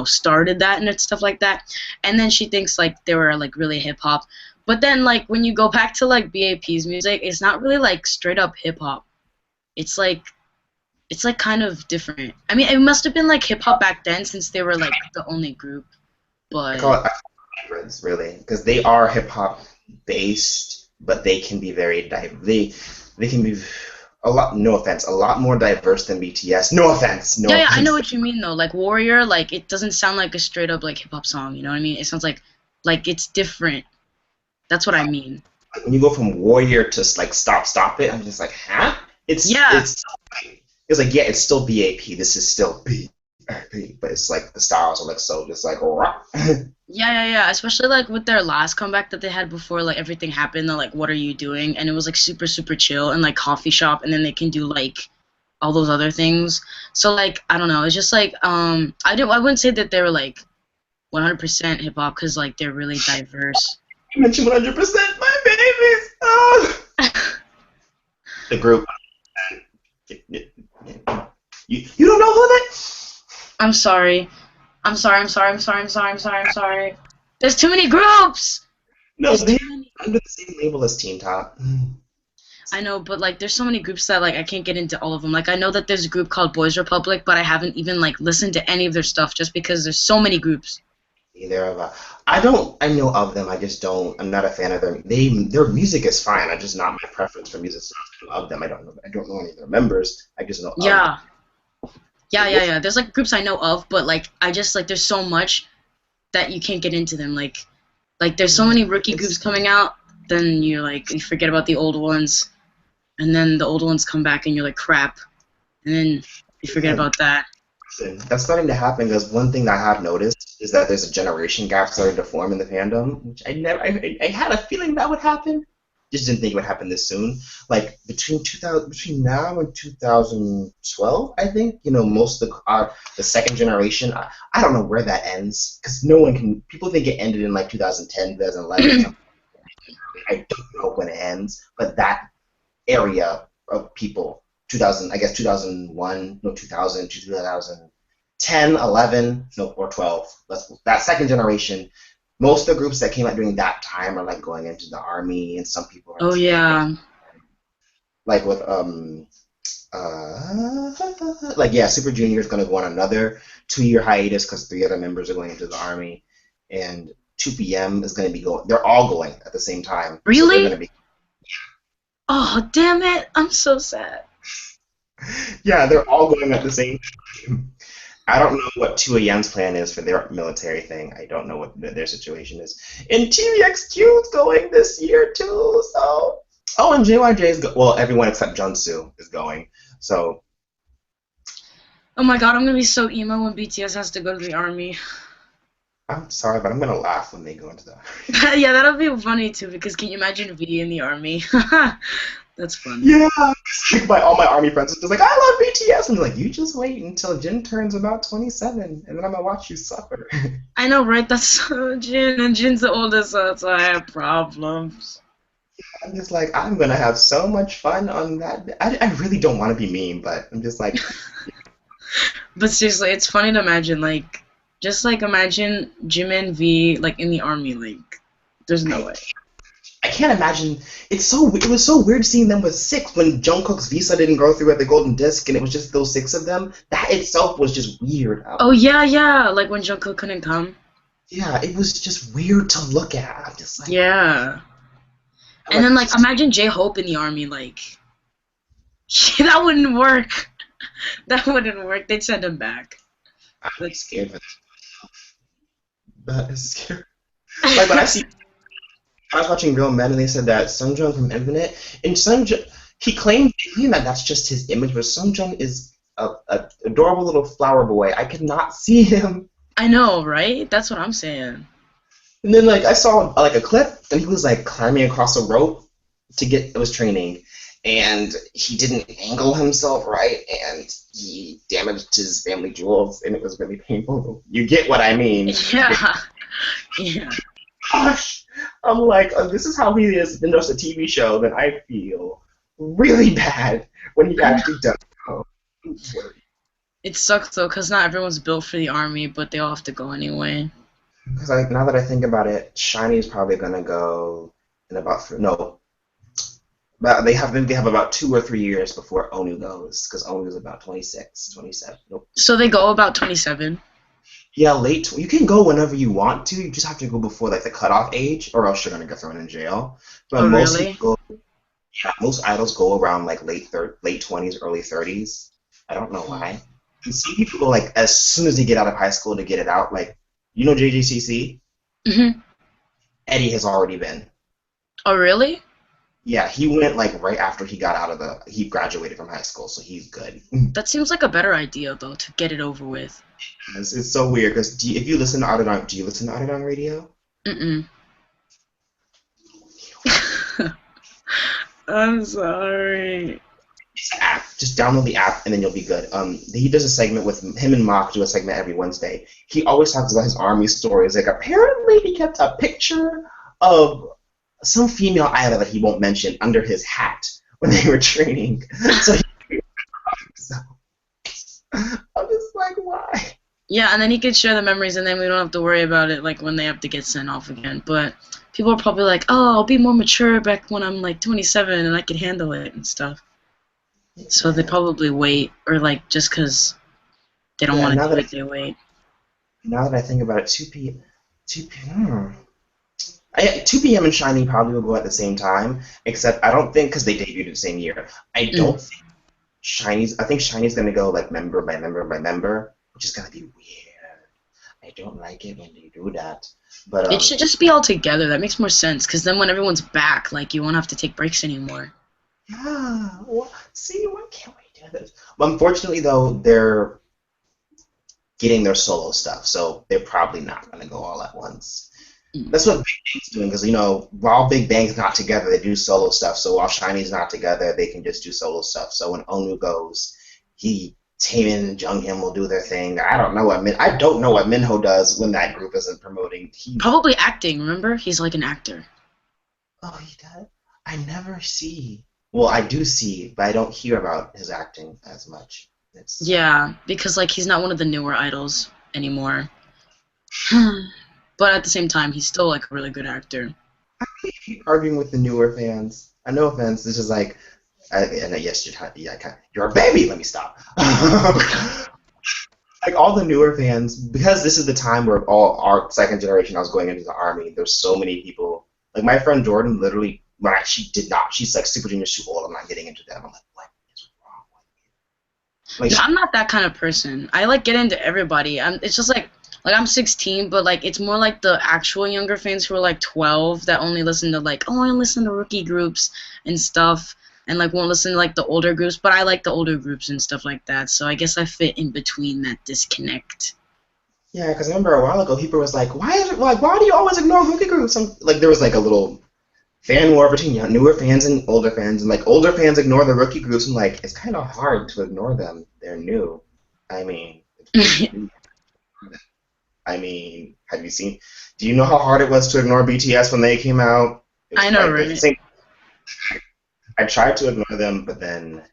started that and stuff like that, and then she thinks like they were like really hip hop. But then, like, when you go back to, like, BAP's music, it's not really, like, straight-up hip-hop. It's, like, kind of different. I mean, it must have been, like, hip-hop back then since they were, like, the only group. But... I call it hybrids, really, because they are hip-hop-based, but they can be very they can be a lot, no offense, a lot more diverse than BTS. No offense, no offense. Yeah, I know what you mean, though. Like, Warrior, like, it doesn't sound like a straight-up, like, hip-hop song, you know what I mean? It sounds like it's different. That's what I mean. When you go from Warrior to like Stop It, I'm just like, huh? It's like, yeah, it's still BAP. This is still BAP, but it's like the styles are like so just like yeah. Especially like with their last comeback that they had before like everything happened. They're like, what are you doing? And it was like super chill and like coffee shop, and then they can do like all those other things. So like I don't know. It's just like I wouldn't say that they were like 100% hip hop because like they're really diverse. You mentioned 100%, my babies. Oh. The group. You don't know who they? I'm sorry. There's too many groups. No, they're under the same label as Teen Top. I know, but like, there's so many groups that like I can't get into all of them. Like, I know that there's a group called Boys Republic, but I haven't even like listened to any of their stuff just because there's so many groups. Either of I know of them. I just don't. I'm not a fan of them. Their music is fine. I just not my preference for music. So I don't know of them. I don't know any of their members. I just know. Yeah. Yeah. There's like groups I know of, but like I just like there's so much that you can't get into them. Like there's so many rookie groups coming out. Then you forget about the old ones, and then the old ones come back and you're like crap, and then you forget about that. That's starting to happen because one thing that I have noticed is that there's a generation gap starting to form in the fandom, which I had a feeling that would happen. Just didn't think it would happen this soon. Like between now and 2012, I think most of the second generation. I don't know where that ends because no one can. People think it ended in like 2010, 2011. I don't know when it ends, but that area of people. 2000, I guess 2001, no 2000, 2010, 11, no, or 12. That second generation. Most of the groups that came out during that time are like going into the army, and some people are. Oh yeah. Like with Super Junior is going to go on another 2-year hiatus because 3 other members are going into the army, and 2PM is going to be going. They're all going at the same time. Really? So they're Oh damn it! I'm so sad. Yeah, they're all going at the same time. I don't know what 2AM's plan is for their military thing. I don't know what their situation is. And TVXQ is going this year too. So, and JYJ is everyone except Junsu is going. So. Oh my god, I'm gonna be so emo when BTS has to go to the army. I'm sorry, but I'm gonna laugh when they go into the army. Yeah, that'll be funny too. Because can you imagine V in the army? That's funny. Yeah, all my army friends are just like, I love BTS, and like, you just wait until Jin turns about 27, and then I'm gonna watch you suffer. I know, right? That's so Jin, and Jin's the oldest, so I have problems. I'm just like, I'm gonna have so much fun on that. I really don't want to be mean, but I'm just like. But seriously, it's funny to imagine, imagine Jimin V in the army, there's no way. I can't imagine. It was so weird seeing them with 6 when Jungkook's visa didn't go through at the Golden Disc, and it was just those 6 of them. That itself was just weird. Oh yeah, like when Jungkook couldn't come. Yeah, it was just weird to look at. I'm just like. Yeah. And then imagine J-Hope in the army, that wouldn't work. That wouldn't work. They'd send him back. I'm scared for that. That is scary. Like when I was watching Real Men and they said that Sungjoong from Infinite, and Sungjoong, he claimed that that's just his image, but Sungjoong is a adorable little flower boy. I could not see him. I know, right? That's what I'm saying. And then like I saw like a clip, and he was like climbing across a rope it was training, and he didn't angle himself right, and he damaged his family jewels, and it was really painful. You get what I mean? Yeah. Yeah. Gosh, I'm like, this is how he is in just a TV show. Then I feel really bad when he actually does. Oh, It sucks though, cause not everyone's built for the army, but they all have to go anyway. because now that I think about it, Shiny's probably gonna go in about no. But they have about 2 or 3 years before Onu goes, because Onu's about 26, 27. Nope. So they go about 27. Yeah, you can go whenever you want to. You just have to go before like the cutoff age, or else you're gonna get thrown in jail. But Oh, most really? people, yeah, most idols go around like late 20s, early 30s. I don't know why. And some people go like as soon as they get out of high school to get it out. Like JJCC, Mhm. Eddie has already been. Oh, really? Yeah, he went like right after he graduated from high school, so he's good. That seems like a better idea though, to get it over with. It's so weird because if you listen to Underdog, do you listen to Underdog Radio? Mm-mm. I'm sorry. It's an app. Just download the app and then you'll be good. He does a segment with him and Mock do a segment every Wednesday. He always talks about his army stories. Like apparently he kept a picture of some female idol that he won't mention under his hat when they were training. So I'm just like, why? Yeah, and then he could share the memories, and then we don't have to worry about it like when they have to get sent off again. But people are probably like, "Oh, I'll be more mature back when I'm like 27 and I can handle it and stuff." So they probably wait, or like just because they don't want to do it, they wait. Now that I think about it, 2 p.m. 2 p.m. 2 p.m. and Shiny probably will go at the same time, except I don't think because they debuted the same year. I don't think I think Shiny's gonna go like member by member by member, which is gonna be weird. I don't like it when they do that. But It should just be all together. That makes more sense, because then when everyone's back, like you won't have to take breaks anymore. Yeah. Well, see, why can't we do this? But unfortunately, though, they're getting their solo stuff, so they're probably not gonna go all at once. That's what Big Bang's doing, because, while Big Bang's not together, they do solo stuff. So while Shiny's not together, they can just do solo stuff. So when Onu goes, Taemin and Junghyun will do their thing. I don't know what Minho does when that group isn't promoting. Probably acting, remember? He's like an actor. Oh, he does? I never see. Well, I do see, but I don't hear about his acting as much. Yeah, because like he's not one of the newer idols anymore. But at the same time, he's still like a really good actor. I keep arguing with the newer fans. No offense, it's just like, yes, you're a baby. Let me stop. Like all the newer fans, because this is the time where all our second generation, I was going into the army. There's so many people. Like my friend Jordan, literally, she's like Super Junior's too old. I'm not getting into them. I'm like, what is wrong with you? Like, I'm not that kind of person. I like get into everybody. It's just like I'm 16, but like it's more like the actual younger fans who are like 12 that only listen to like, I listen to rookie groups and stuff, and like won't listen to like the older groups. But I like the older groups and stuff like that. So I guess I fit in between that disconnect. Yeah, because I remember a while ago, people was like, why do you always ignore rookie groups? Like there was like a little fan war between newer fans and older fans, and like older fans ignore the rookie groups. I'm like, it's kind of hard to ignore them. They're new. I mean, have you seen? Do you know how hard it was to ignore BTS when they came out? I know, right? I tried to ignore them, but then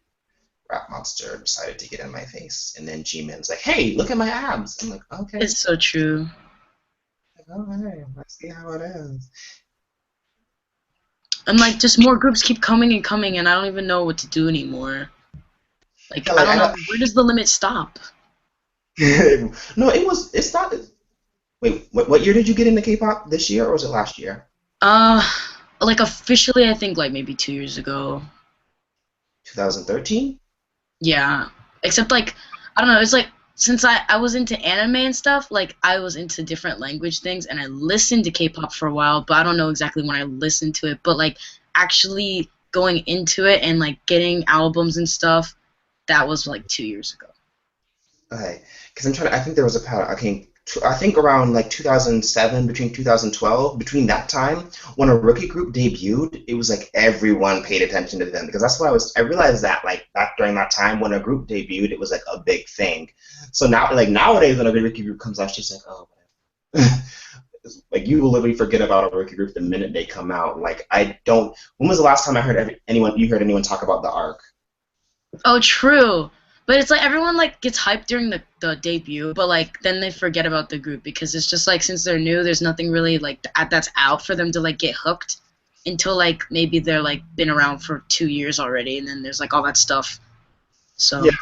Rap Monster decided to get in my face, and then G-Min's like, "Hey, look at my abs." I'm like, "Okay." It's so true. All right, let's see how it is. And like, just more groups keep coming and coming, and I don't even know what to do anymore. Like, Yeah, I don't know, where does the limit stop? No, it's not. Wait, what year did you get into K-pop? This year or was it last year? Like officially, I think like maybe 2 years ago. 2013? Yeah, except like, I don't know, it's like since I was into anime and stuff, like I was into different language things, and I listened to K-pop for a while, but I don't know exactly when I listened to it. But like actually going into it and like getting albums and stuff, that was like 2 years ago. Okay, because I'm trying to. I think there was a pattern. Okay, I think around like 2007, between 2012, between that time, when a rookie group debuted, it was like everyone paid attention to them because that's what I realized that like back during that time when a group debuted, it was like a big thing. So now, like nowadays, when a rookie group comes out, it's just like, oh, whatever. Like you will literally forget about a rookie group the minute they come out. Like I don't. When was the last time I heard anyone talk about the ARC? Oh, true. But it's like everyone like gets hyped during the debut, but like then they forget about the group because it's just like since they're new, there's nothing really like that's out for them to like get hooked until like maybe they're like been around for 2 years already, and then there's like all that stuff. So yeah,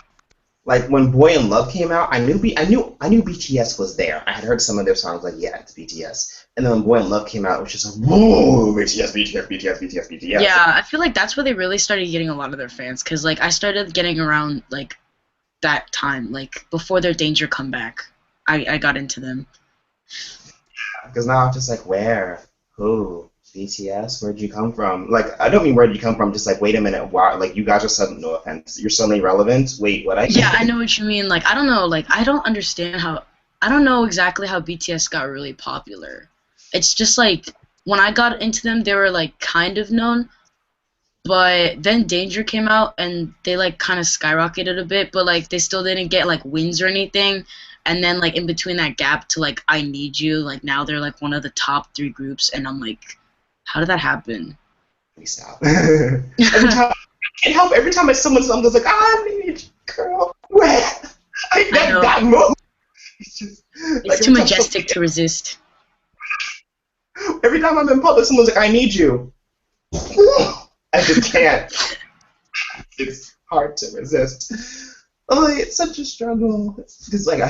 like when Boy in Love came out, I knew BTS was there. I had heard some of their songs, like yeah, it's BTS. And then when Boy in Love came out, it was just like whoa, BTS, BTS, BTS, BTS, BTS. Yeah, I feel like that's where they really started getting a lot of their fans, because like I started getting around like that time, like before their Danger comeback, I got into them. Because now I'm just like, where? Who? BTS? Where'd you come from? Like, I don't mean where'd you come from, just like, wait a minute, why? Like, you guys are suddenly, no offense, you're suddenly relevant? Wait, what? Yeah, I know what you mean. Like, I don't know, like, I don't understand how, I don't know exactly how BTS got really popular. It's just like, when I got into them, they were like kind of known, but then Danger came out and they like kind of skyrocketed a bit, but like they still didn't get like wins or anything. And then like in between that gap to like I Need You, like now they're like one of the top 3 groups, and I'm like, how did that happen? Please stop. Every time I can't help. Every time someone's like, I need you, girl. Where? That move. It's like, too majestic to resist. Every time I'm in public, someone's like, I need you. I just can't. It's hard to resist. Oh, it's such a struggle. It's like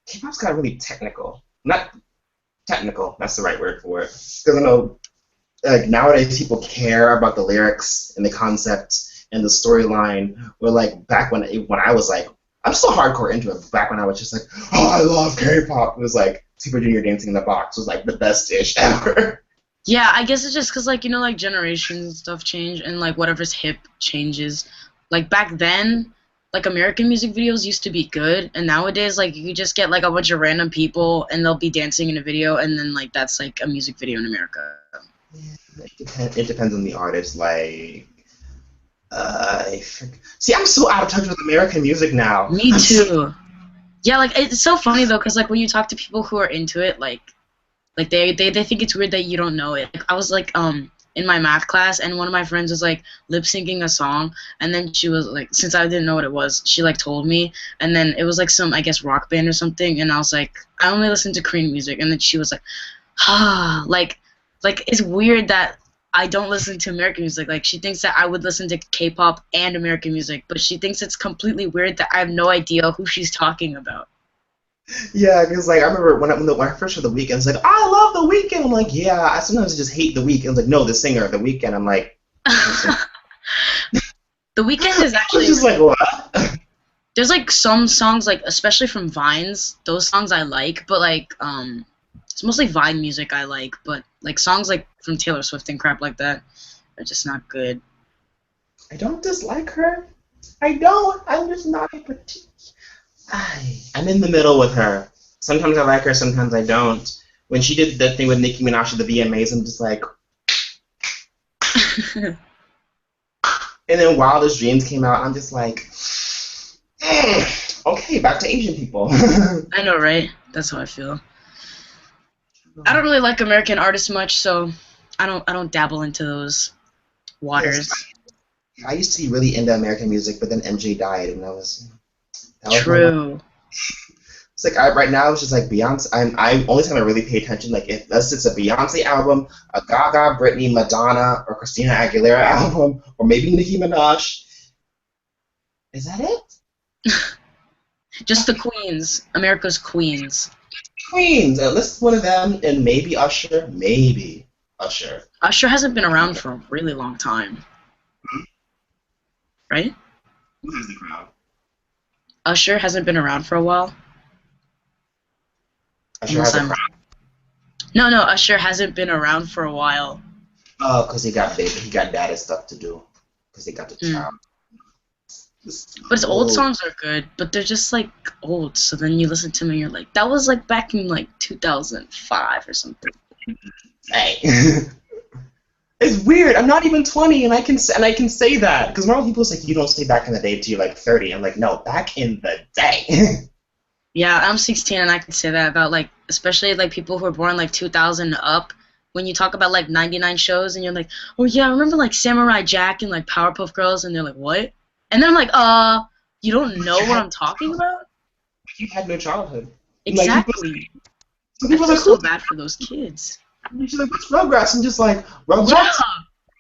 K-pop's got really technical. Not technical. That's the right word for it. Because I know, like nowadays, people care about the lyrics and the concept and the storyline. Where like back when I was like, I'm still hardcore into it. But back when I was just like, oh, I love K-pop. It was like Super Junior Dancing in the Box was like the best dish ever. Yeah, I guess it's just because, like, you know, like, generations and stuff change, and, like, whatever's hip changes. Like, back then, like, American music videos used to be good, and nowadays, like, you just get, like, a bunch of random people, and they'll be dancing in a video, and then, like, that's, like, a music video in America. Yeah, it depends on the artist, like... See, I'm so out of touch with American music now. Me too. Yeah, like, it's so funny, though, because, like, when you talk to people who are into it, like they think it's weird that you don't know it. Like, I was like in my math class, and one of my friends was like lip syncing a song, and then she was like, since I didn't know what it was, she like told me, and then it was like some, I guess, rock band or something, and I was like, I only listen to Korean music, and then she was like, like it's weird that I don't listen to American music. Like, she thinks that I would listen to K-pop and American music, but she thinks it's completely weird that I have no idea who she's talking about. Yeah, because like I remember when I first heard The Weeknd, it's like, I love The Weeknd. I'm like, yeah, I sometimes just hate The Weeknd. It's like, no, the singer, The Weeknd. I'm like, The Weeknd is actually just like what? There's like some songs, like especially from Vines, those songs I like, but like it's mostly Vine music I like, but like songs like from Taylor Swift and crap like that are just not good. I don't dislike her. I don't. I'm just not a particular. I'm in the middle with her. Sometimes I like her, sometimes I don't. When she did the thing with Nicki Minaj at the VMAs, I'm just like... And then Wildest Dreams came out, I'm just like... Okay, back to Asian people. I know, right? That's how I feel. I don't really like American artists much, so I don't dabble into those waters. Yes, I used to be really into American music, but then MJ died, and that was true. It's like right now it's just like Beyonce. I only time I really pay attention like unless it's a Beyonce album, a Gaga, Britney, Madonna, or Christina Aguilera album, or maybe Nicki Minaj. Is that it? Just the queens, America's queens. Queens, at least one of them, and maybe Usher. Maybe Usher. Usher hasn't been around for a really long time, right? Who's the crowd? Usher hasn't been around for a while. Usher has a crown. No, Usher hasn't been around for a while. Oh, because he got daddy stuff to do. Because he got the child. But his old songs are good, but they're just like old. So then you listen to them and you're like, that was like back in like 2005 or something. Hey, it's weird. I'm not even 20, and I can say that because normal people say you don't say back in the day till you're like 30. I'm like, no, back in the day. Yeah, I'm 16 and I can say that about like, especially like people who were born like 2000 and up. When you talk about like 99 shows and you're like, oh yeah, I remember like Samurai Jack and like Powerpuff Girls, and they're like, what? And then I'm like, you don't know what I'm talking about? You had no childhood. Exactly. Like, I feel so bad for those kids. She's like, what's Rugrats? I'm just like, Rugrats?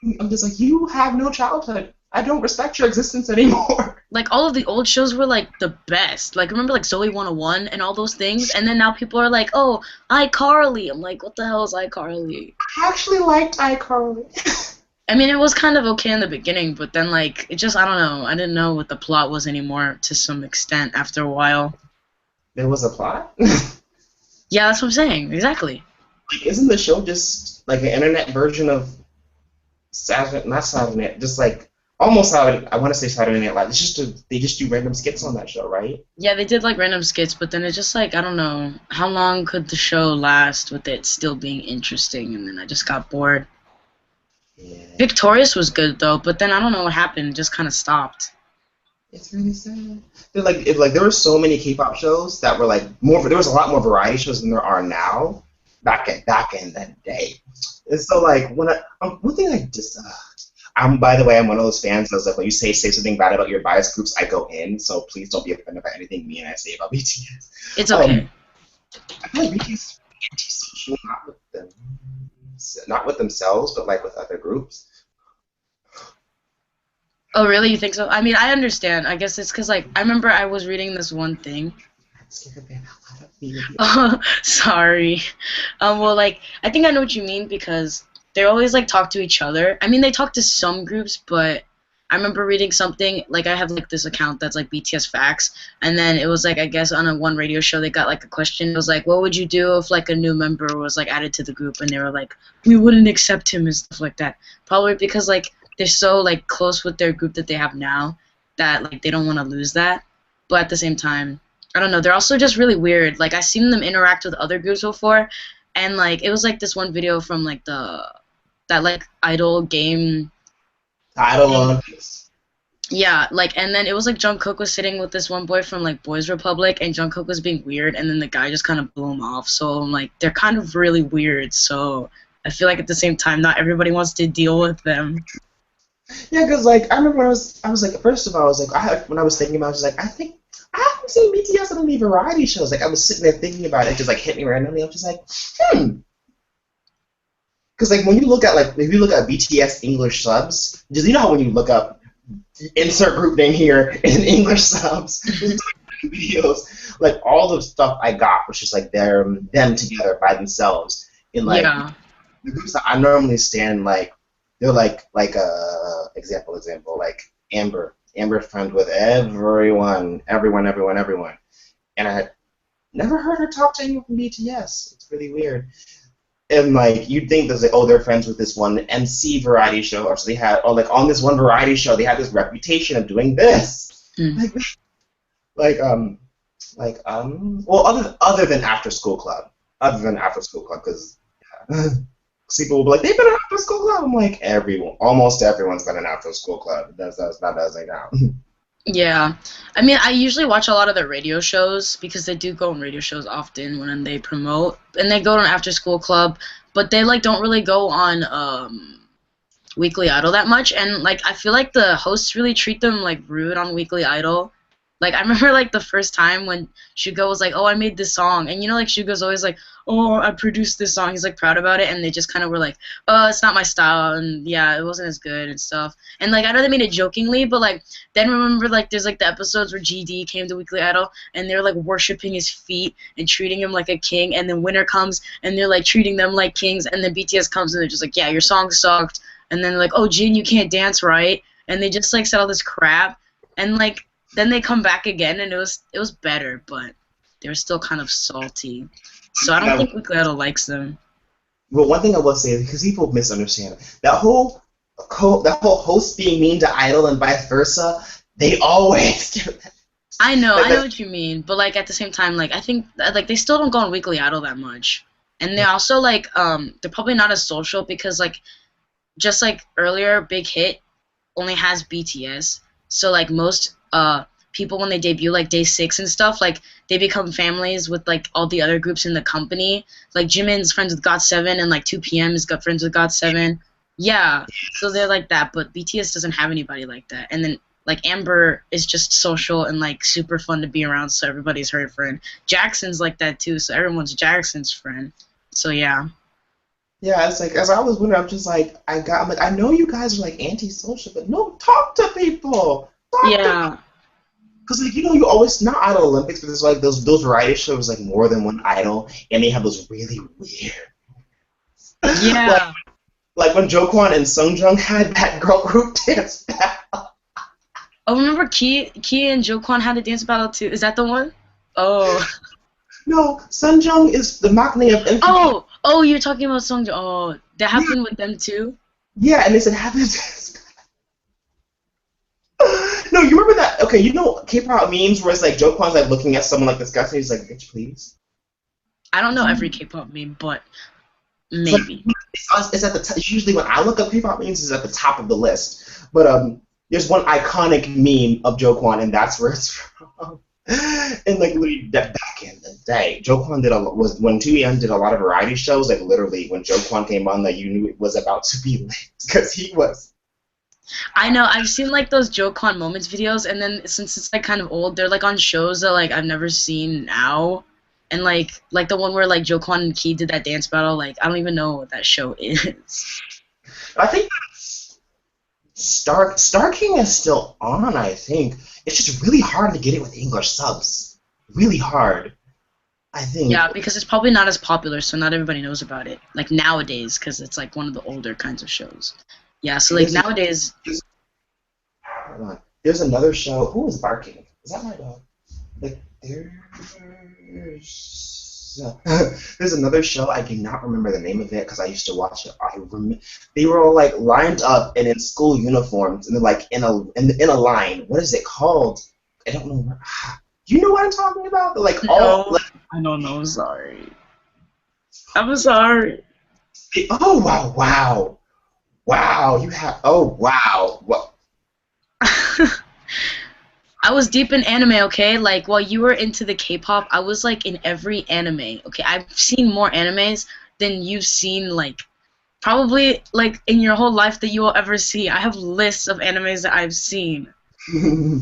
Yeah. I'm just like, you have no childhood. I don't respect your existence anymore. Like, all of the old shows were, like, the best. Like, remember, like, Zoe 101 and all those things? And then now people are like, oh, iCarly. I'm like, what the hell is iCarly? I actually liked iCarly. I mean, it was kind of okay in the beginning, but then, like, it just, I don't know. I didn't know what the plot was anymore to some extent after a while. There was a plot? Yeah, that's what I'm saying. Exactly. Like, isn't the show just, like, an internet version of not Saturday Night, just, like, almost Saturday, I want to say Saturday Night Live. It's just they just do random skits on that show, right? Yeah, they did, like, random skits, but then it just, like, I don't know. How long could the show last with it still being interesting? And then I just got bored. Yeah. Victorious was good though, but then I don't know what happened. It just kind of stopped. It's really sad. There were so many K-pop shows that were like more. There was a lot more variety shows than there are now. Back in the day, and so like one thing I just. By the way, I'm one of those fans that's like when you say something bad about your bias groups, I go in. So please don't be offended by anything me and I say about BTS. It's okay. I feel like BTS is antisocial, not with themselves, but like with other groups. Oh, really? You think so? I mean, I understand. I guess it's because, like, I remember I was reading this one thing. Oh, sorry. Well, like, I think I know what you mean because they always, like, talk to each other. I mean, they talk to some groups, but I remember reading something, like, I have, like, this account that's, like, BTS Facts, and then it was, like, I guess on one radio show they got, like, a question. It was, like, what would you do if, like, a new member was, like, added to the group? And they were, like, we wouldn't accept him and stuff like that. Probably because, like, they're so, like, close with their group that they have now that, like, they don't want to lose that. But at the same time, I don't know. They're also just really weird. Like, I've seen them interact with other groups before, and, like, it was, like, this one video from, like, that, like, idol game. Idol Olympics. Yeah, like, and then it was, like, Jungkook was sitting with this one boy from, like, Boys Republic, and Jungkook was being weird, and then the guy just kind of blew him off. So, like, they're kind of really weird, so I feel like at the same time, not everybody wants to deal with them. Yeah, because, like, I remember when I was like, first of all, I was like, when I was thinking about it, I was like, I think, I haven't seen BTS on any variety shows. Like, I was sitting there thinking about it, just, like, hit me randomly. I was just like, Because, like, when you look at, like, if you look at BTS English subs, just, you know how when you look up, insert group name here in English subs, videos, like, all the stuff I got was just, like, them together by themselves. In, like, the groups that I normally stand, like, they're like example, like Amber friend with everyone, and I had never heard her talk to anyone from BTS. It's really weird. And like you'd think there's like, oh, they're friends with this one MC variety show, or so they had, or like on this one variety show, they had this reputation of doing this, well, other than After School Club, because. People will be like, they've been an after school club. I'm like, almost everyone's been an after school club. That's not as I know. Yeah. I mean, I usually watch a lot of their radio shows because they do go on radio shows often when they promote. And they go to an after school club, but they, like, don't really go on Weekly Idol that much. And, like, I feel like the hosts really treat them, like, rude on Weekly Idol. Like, I remember, like, the first time when Suga was like, oh, I made this song. And, you know, like, Suga's always like, oh, I produced this song. He's, like, proud about it. And they just kind of were like, oh, it's not my style. And, yeah, it wasn't as good and stuff. And, like, I know they made it jokingly, but, like, then remember, like, there's, like, the episodes where GD came to Weekly Idol, and they're, like, worshiping his feet and treating him like a king. And then Winter comes, and they're, like, treating them like kings. And then BTS comes, and they're just like, yeah, your song sucked. And then they're like, oh, Jin, you can't dance right. And they just, like, said all this crap. And, like, then they come back again, and it was better, but they were still kind of salty. So I don't think Weekly Idol likes them. Well, one thing I will say, because people misunderstand that whole host being mean to Idol and vice versa, they always do that. I know what you mean, but like at the same time, like I think like they still don't go on Weekly Idol that much, and they also like they're probably not as social because like just like earlier, Big Hit only has BTS, so like most people when they debut like day 6 and stuff, like they become families with like all the other groups in the company. Like Jimin's friends with GOT7 and like 2PM is got friends with GOT7. Yeah, so they're like that, but BTS doesn't have anybody like that. And then like Amber is just social and like super fun to be around, so everybody's her friend. Jackson's like that too, so everyone's Jackson's friend. So yeah. Yeah, it's like as I was wondering, I'm just like I'm like I know you guys are like antisocial, but no, talk to people. Because like you always not Idol Olympics, but there's like those variety shows like more than one idol, and they have those really weird. Yeah. like when Jokwon and Sungjoong had that girl group dance battle. Oh, remember Key and Jokwon had a dance battle too? Is that the one? Oh. No, Sungjoong is the maknae of Infamy. Oh, you're talking about Sungjoong. Oh, that happened with them too? Yeah, and they said have this. No, you remember that? Okay, you know K-pop memes where it's like Jokwon's like looking at someone like disgusting. He's like, "Bitch, please." I don't know every K-pop meme, but maybe. It's at the usually when I look up K-pop memes, it's at the top of the list. But there's one iconic meme of Jokwon, and that's where it's from. And like literally back in the day, Jokwon was when 2AM did a lot of variety shows. Like literally, when Jokwon came on, like you knew it was about to be lit because he was. I know. I've seen like those Jokwon Moments videos, and then since it's like kind of old, they're like on shows that like I've never seen now, and like the one where like Jokwon and Key did that dance battle. Like I don't even know what that show is. I think Star King is still on. I think it's just really hard to get it with English subs. Really hard. I think. Yeah, because it's probably not as popular, so not everybody knows about it. Like nowadays, because it's like one of the older kinds of shows. Yeah, so like nowadays. Hold on. There's another show. Who is barking? Is that my dog? Like there's another show. I cannot remember the name of it because I used to watch it. They were all like lined up and in school uniforms and they're like in a line. What is it called? I don't know. Do you know what I'm talking about? They're like all. Like, I don't know. Sorry. I'm sorry. Oh wow. Wow, you have. Oh, wow. What? I was deep in anime, okay? Like, while you were into the K-pop, I was, like, in every anime, okay? I've seen more animes than you've seen, like, probably, like, in your whole life that you will ever see. I have lists of animes that I've seen. No,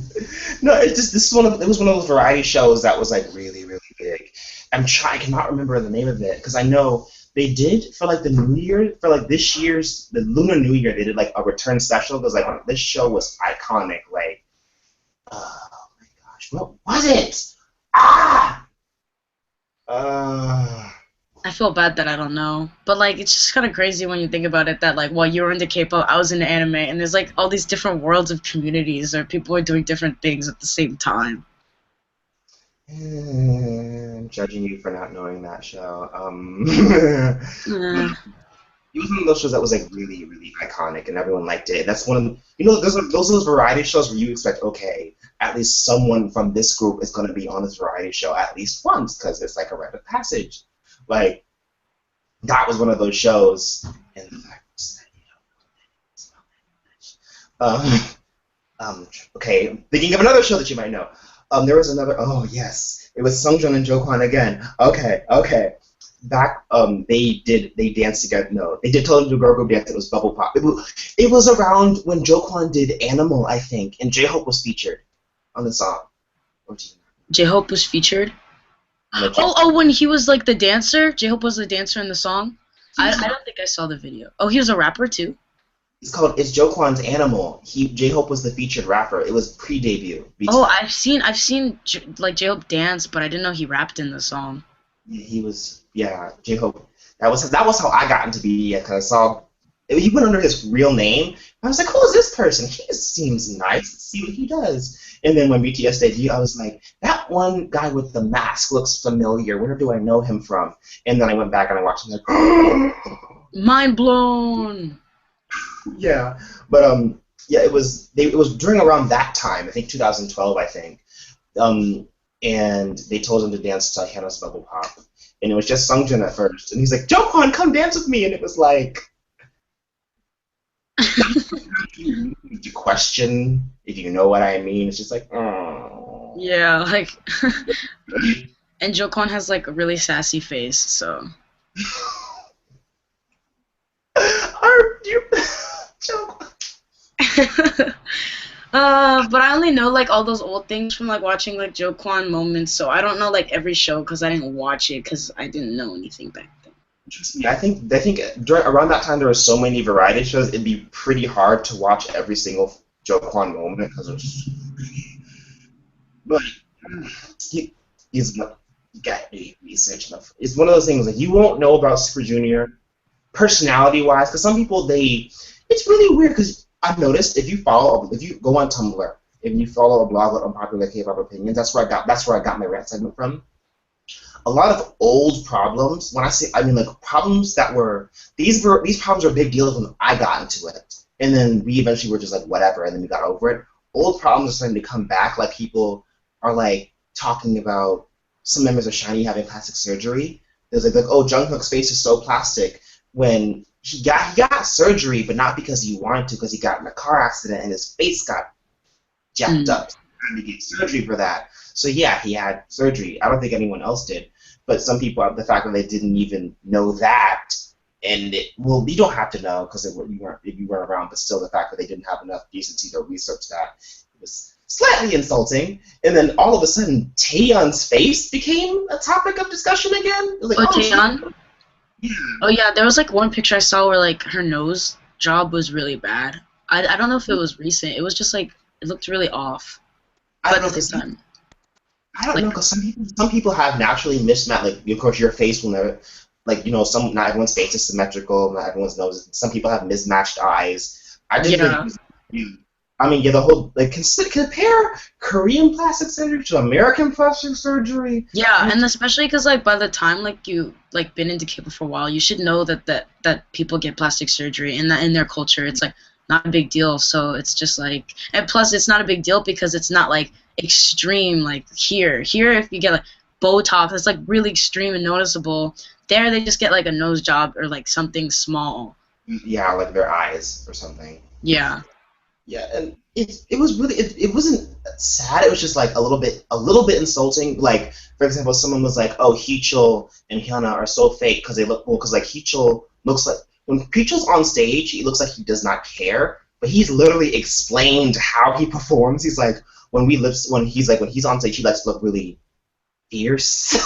it was one of those variety shows that was, like, really, really big. I cannot remember the name of it, because I know they did for like the New Year, for like this year's the Lunar New Year, they did like a return special because like this show was iconic. Like, oh my gosh, what was it? I feel bad that I don't know, but like it's just kind of crazy when you think about it. That like while you were into K-pop, I was into anime, and there's like all these different worlds of communities, or people are doing different things at the same time. I'm judging you for not knowing that show. It was one of those shows that was like really, really iconic, and everyone liked it. That's one of those are those variety shows where you expect, okay, at least someone from this group is going to be on this variety show at least once because it's like a rite of passage. Like that was one of those shows, and the fact was that okay, thinking of another show that you might know. There was another. Oh yes, it was Sungjoong and Jokwon again. Okay. Back, they danced together. No, they did totally do girl group dance. It was Bubble Pop. It was around when Jokwon did Animal, I think, and J-Hope was featured on the song. J-Hope was featured. Oh, when he was like the dancer. J-Hope was the dancer in the song. I don't think I saw the video. Oh, he was a rapper too. It's Jokwon's Animal. J-Hope was the featured rapper. It was pre-debut. Oh, I've seen like J-Hope dance, but I didn't know he rapped in the song. Yeah, he was. Yeah, J-Hope. That was how I got into BTS because I saw he went under his real name. I was like, who is this person? He just seems nice. Let's see what he does. And then when BTS debuted, I was like, that one guy with the mask looks familiar. Where do I know him from? And then I went back and I watched him like, Mind blown. yeah. But yeah, it was during around that time, I think 2012, I think. And they told him to dance to Hannah's Bubble Pop. And it was just Sungjin at first. And he's like, Jongwon, come dance with me. And it was like, to question if you know what I mean. It's just like, oh. Yeah, like, and Jokon has like a really sassy face, so. Are you But I only know like all those old things from like watching like Jokwan moments, so I don't know like every show because I didn't watch it because I didn't know anything back then. I think around that time there were so many variety shows. It'd be pretty hard to watch every single Jokwan moment because it was just. But he's not. You got to research enough. It's one of those things like you won't know about Super Junior personality-wise because some people it's really weird because I've noticed if you go on Tumblr, if you follow a blog on unpopular K-pop opinions, that's where I got my rant segment from. A lot of old problems. When I mean like problems that were these problems were big deals when I got into it, and then we eventually were just like whatever, and then we got over it. Old problems are starting to come back. Like people are like talking about some members of SHINee having plastic surgery. There's like oh Jungkook's face is so plastic when he got surgery, but not because he wanted to, because he got in a car accident and his face got jacked up. He had to get surgery for that. So yeah, he had surgery. I don't think anyone else did, but some people, the fact that they didn't even know that, and you don't have to know because you weren't around, but still the fact that they didn't have enough decency to research that was slightly insulting. And then all of a sudden, Taeyeon's face became a topic of discussion again. It was like, Taeyeon? Yeah. Oh yeah, there was like one picture I saw where like her nose job was really bad. I don't know if it was recent. It was just like it looked really off. I don't know because some people have naturally mismatched. Like of course your face will never, like not everyone's face is symmetrical. Not everyone's nose. Some people have mismatched eyes. I just think. I mean, the whole compare Korean plastic surgery to American plastic surgery. Yeah, and especially because like by the time like you like been into K-pop for a while, you should know that people get plastic surgery and that in their culture it's like not a big deal. So it's just like, and plus it's not a big deal because it's not like extreme like here. Here if you get like Botox, it's like really extreme and noticeable. There they just get like a nose job or like something small. Yeah, like their eyes or something. Yeah. Yeah, and it was really it wasn't sad. It was just like a little bit insulting. Like for example, someone was like, "Oh, Heechul and Hyuna are so fake because they look cool." Because like Heechul looks like when Heechul's on stage, he looks like he does not care. But he's literally explained how he performs. He's like when he's on stage, he likes to look really fierce.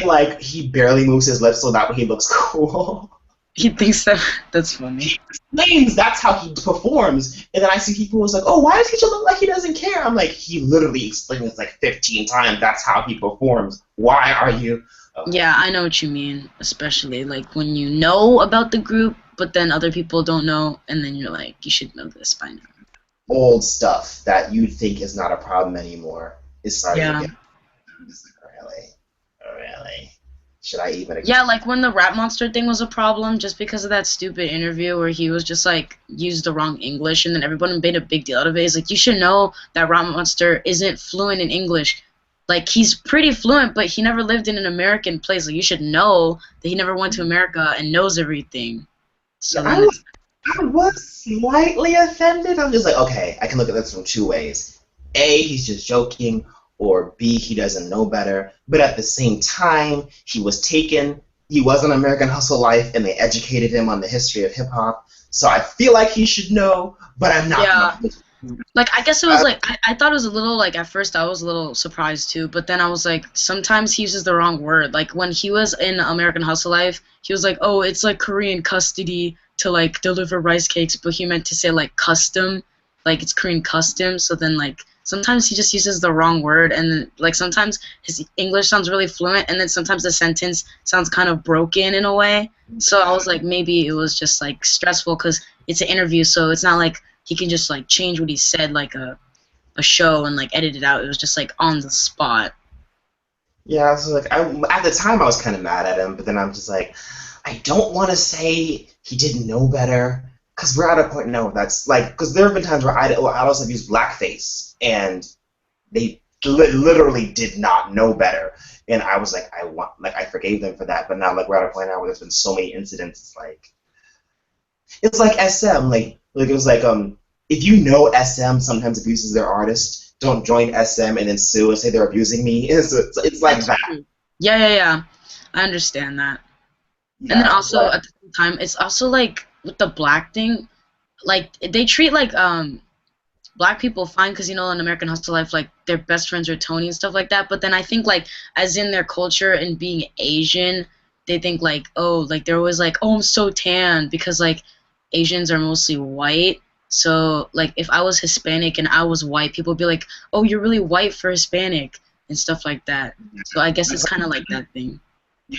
Like he barely moves his lips so that way he looks cool. He thinks that's funny. He explains that's how he performs, and then I see people who's like, "Oh, why does he look like he doesn't care?" I'm like, he literally explains like 15 times. That's how he performs. Why are you? Yeah, I know what you mean. Especially like when you know about the group, but then other people don't know, and then you're like, you should know this by now. Old stuff that you think is not a problem anymore is starting to get. Really. Should I even? Yeah, like when the Rap Monster thing was a problem, just because of that stupid interview where he was just like used the wrong English, and then everyone made a big deal out of it. It's like you should know that Rap Monster isn't fluent in English. Like he's pretty fluent, but he never lived in an American place. Like you should know that he never went to America and knows everything. So I was slightly offended. I'm just like, okay, I can look at this from two ways. A, he's just joking. Or B, he doesn't know better. But at the same time, he was on American Hustle Life, and they educated him on the history of hip-hop. So I feel like he should know, but I'm not. Yeah. Like, I guess it was like, I thought it was a little, like, at first I was a little surprised too, but then I was like, sometimes he uses the wrong word. Like, when he was in American Hustle Life, he was like, oh, it's like Korean custody to, like, deliver rice cakes, but he meant to say, like, custom. Like, it's Korean custom, so then, like, sometimes he just uses the wrong word, and like sometimes his English sounds really fluent, and then sometimes the sentence sounds kind of broken in a way. So I was like, maybe it was just like stressful because it's an interview, so it's not like he can just like change what he said like a show and like edit it out. It was just like on the spot. Yeah, so like at the time I was kind of mad at him, but then I'm just like, I don't want to say he didn't know better, because we're at a point now that's like, because there have been times where idols have used blackface and they literally did not know better, and I was like, I forgave them for that, but now like we're at a point now where there's been so many incidents, it's like SM, like it was like if you know SM sometimes abuses their artist, don't join SM and then sue and say they're abusing me. It's like that. Yeah. I understand that. Yeah, And then also at the same time, it's also like with the black thing, like they treat like black people fine because in American Hustle Life, like their best friends are Tony and stuff like that. But then I think like as in their culture and being Asian, they think like, oh, like they're always like, oh, I'm so tan because like Asians are mostly white. So like if I was Hispanic and I was white, people would be like, oh, you're really white for Hispanic and stuff like that. So I guess it's kind of like that thing.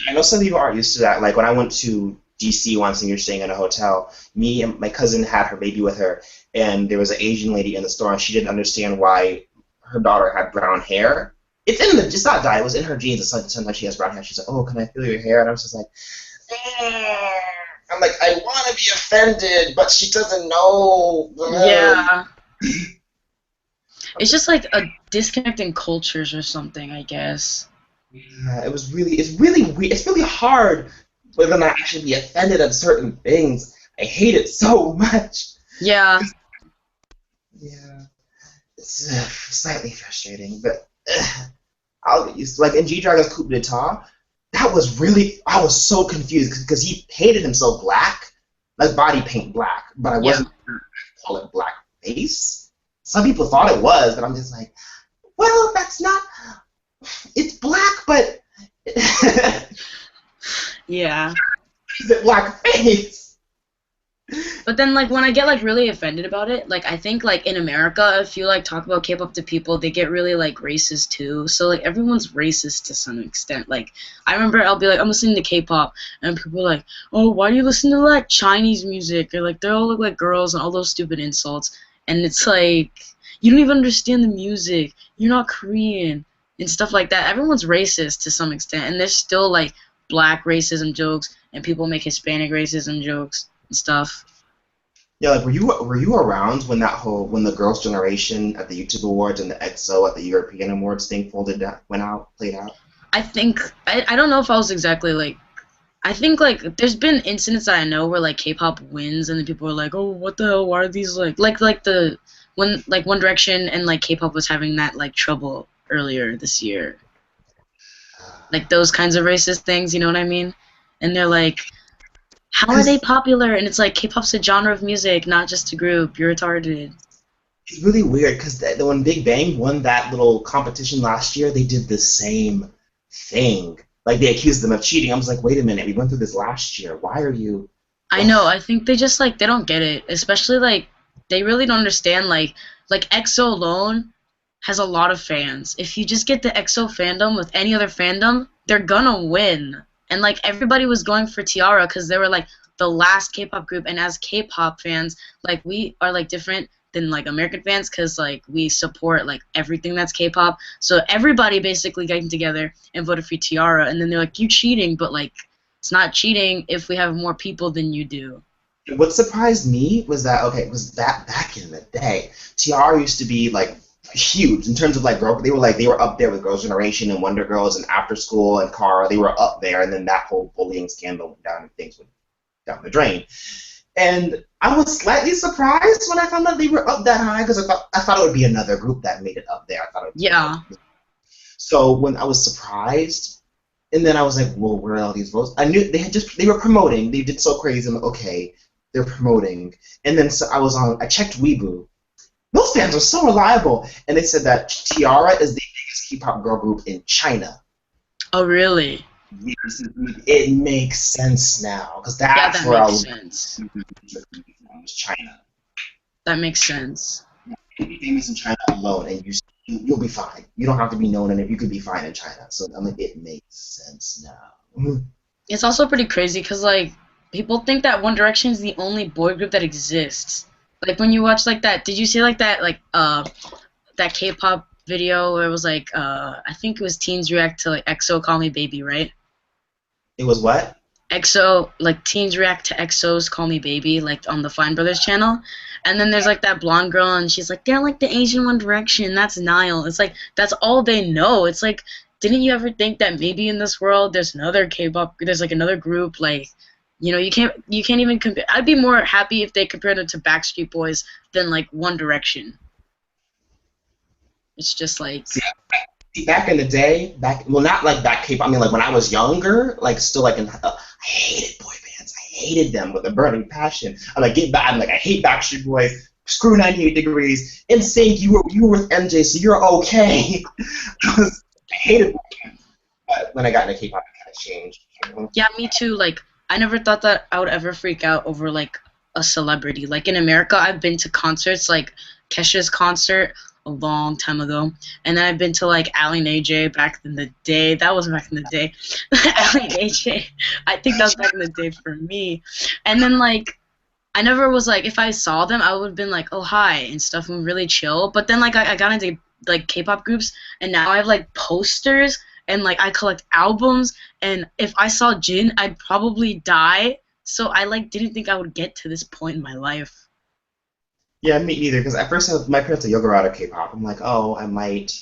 I know some people aren't used to that. Like when I went to DC once and you're staying in a hotel, me and my cousin had her baby with her, and there was an Asian lady in the store, and she didn't understand why her daughter had brown hair. It's not dyed, it was in her genes. It's sometimes she has brown hair. She's like, oh, can I feel your hair? And I was just like, I'm like, I want to be offended, but she doesn't know. Yeah. It's just like a disconnect in cultures or something, I guess. Yeah, it's really weird. It's really hard whether or not I should be offended at certain things. I hate it so much. Yeah. Yeah. It's slightly frustrating, but I'll get used to it. Like in G-Dragon's Coup d'etat, I was so confused because he painted himself black, like body paint black, but I wasn't sure to call it black face. Some people thought it was, but I'm just like, well, that's not. It's black, but yeah. Is it black face? But then, like, when I get, like, really offended about it, like, I think, like, in America, if you, like, talk about K-pop to people, they get really, like, racist, too. So, like, everyone's racist to some extent. Like, I remember I'll be like, I'm listening to K-pop, and people are like, oh, why do you listen to, like, Chinese music? Or, like, they all look like girls and all those stupid insults. And it's like, you don't even understand the music. You're not Korean. And stuff like that. Everyone's racist to some extent. And there's still, like, black racism jokes, and people make Hispanic racism jokes and stuff. Yeah, like were you around when when the Girls' Generation at the YouTube Awards and the EXO at the European Awards thing played out? I think I don't know if I was exactly like. I think like there's been incidents that I know where like K-pop wins and then people are like, oh, what the hell? Why are these like the when like One Direction and like K-pop was having that like trouble earlier this year. Like those kinds of racist things, you know what I mean? And they're like, how are they popular? And it's like K-pop's a genre of music, not just a group. You're retarded. It's really weird because when Big Bang won that little competition last year, they did the same thing. Like they accused them of cheating. I was like, wait a minute, we went through this last year. Why are you? I know. I think they just like they don't get it. Especially like they really don't understand like EXO alone has a lot of fans. If you just get the EXO fandom with any other fandom, they're gonna win. And, like, everybody was going for Tiara because they were, like, the last K-pop group. And as K-pop fans, like, we are, like, different than, like, American fans because, like, we support, like, everything that's K-pop. So everybody basically getting together and voted for Tiara. And then they're like, you cheating. But, like, it's not cheating if we have more people than you do. What surprised me was that back in the day, Tiara used to be, like, huge in terms of like they were up there with Girls' Generation and Wonder Girls and After School and Kara. They were up there, and then that whole bullying scandal went down and things went down the drain. And I was slightly surprised when I found out they were up that high because I thought it would be another group that made it up there. I thought it would be So when I was surprised, and then I was like, well, where are all these votes? I knew they were promoting. They did so crazy. I'm like, okay, they're promoting. And then so I checked Weibo. Those fans are so reliable, and they said that Tiara is the biggest K-pop girl group in China. Oh, really? Yes, it makes sense now, because that's where I was. Sense. China. That makes sense. be famous in China alone, and you'll be fine. You don't have to be known, and you could be fine in China. So I mean, it makes sense now. It's also pretty crazy because like people think that One Direction is the only boy group that exists. Like when you watch like that, did you see like that K-pop video where it was like I think it was teens react to like EXO Call Me Baby, right? It was what? EXO, like teens react to EXO's Call Me Baby, like on the Fine Brothers channel. And then there's like that blonde girl and she's like, they're like the Asian One Direction, that's Niall. It's like that's all they know. It's like, didn't you ever think that maybe in this world there's another K-pop, there's like another group, like, you know, you can't even compare. I'd be more happy if they compared it to Backstreet Boys than like One Direction. It's just like back in the day, not like back K-pop. I mean, like when I was younger, like still like I hated boy bands. I hated them with a burning passion. I'm like, I hate Backstreet Boys. Screw 98 Degrees. NSYNC, you were with MJ, so you're okay. I hated boy bands. But when I got into K-pop, it kind of changed. Yeah, me too. Like I never thought that I would ever freak out over like a celebrity. Like in America, I've been to concerts like Kesha's concert a long time ago, and then I've been to like Ally and AJ back in the day. That was back in the day. Ally and AJ, I think that was back in the day for me. And then like I never was like, if I saw them, I would have been like, oh hi and stuff, and really chill. But then like I got into like K-pop groups, and now I have like posters and like I collect albums. And if I saw Jin, I'd probably die. So I like didn't think I would get to this point in my life. Yeah, me neither. Because at first, my parents are yoga out of K-pop. I'm like, oh, I might,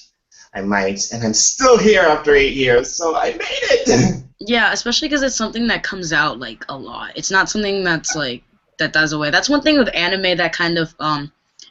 and I'm still here after 8 years. So I made it. Yeah, especially because it's something that comes out like a lot. It's not something that's like that dies away. That's one thing with anime that kind of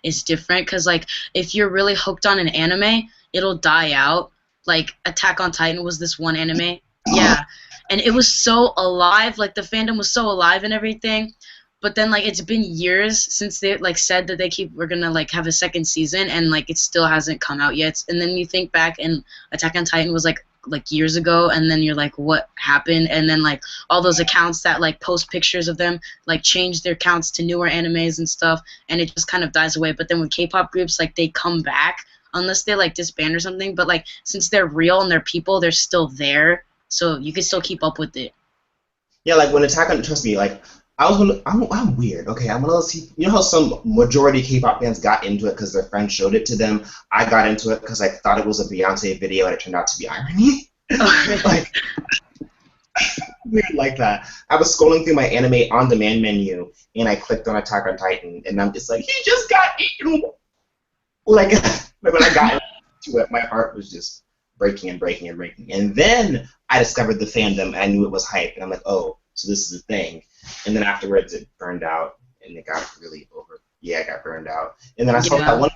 is different. Because like if you're really hooked on an anime, it'll die out. Like Attack on Titan was this one anime. Yeah, and it was so alive. Like the fandom was so alive and everything. But then like it's been years since they like said that we're gonna like have a second season, and like it still hasn't come out yet. And then you think back, and Attack on Titan was like years ago, and then you're like, what happened? And then like all those accounts that like post pictures of them like change their accounts to newer animes and stuff, and it just kind of dies away. But then with K-pop groups, like they come back unless they like disband or something. But like since they're real and they're people, they're still there, so you can still keep up with it. Yeah, like when trust me, like I'm weird. Okay, I'm one of those. You know how some majority K-pop fans got into it because their friends showed it to them. I got into it because I thought it was a Beyonce video and it turned out to be irony. Like weird like that. I was scrolling through my anime on demand menu and I clicked on Attack on Titan and I'm just like, he just got eaten. Like when I got into it, my heart was just breaking and breaking and breaking. And then I discovered the fandom and I knew it was hype and I'm like, oh, so this is a thing. And then afterwards, it burned out, and it got really over. Yeah, it got burned out. And then I saw that one of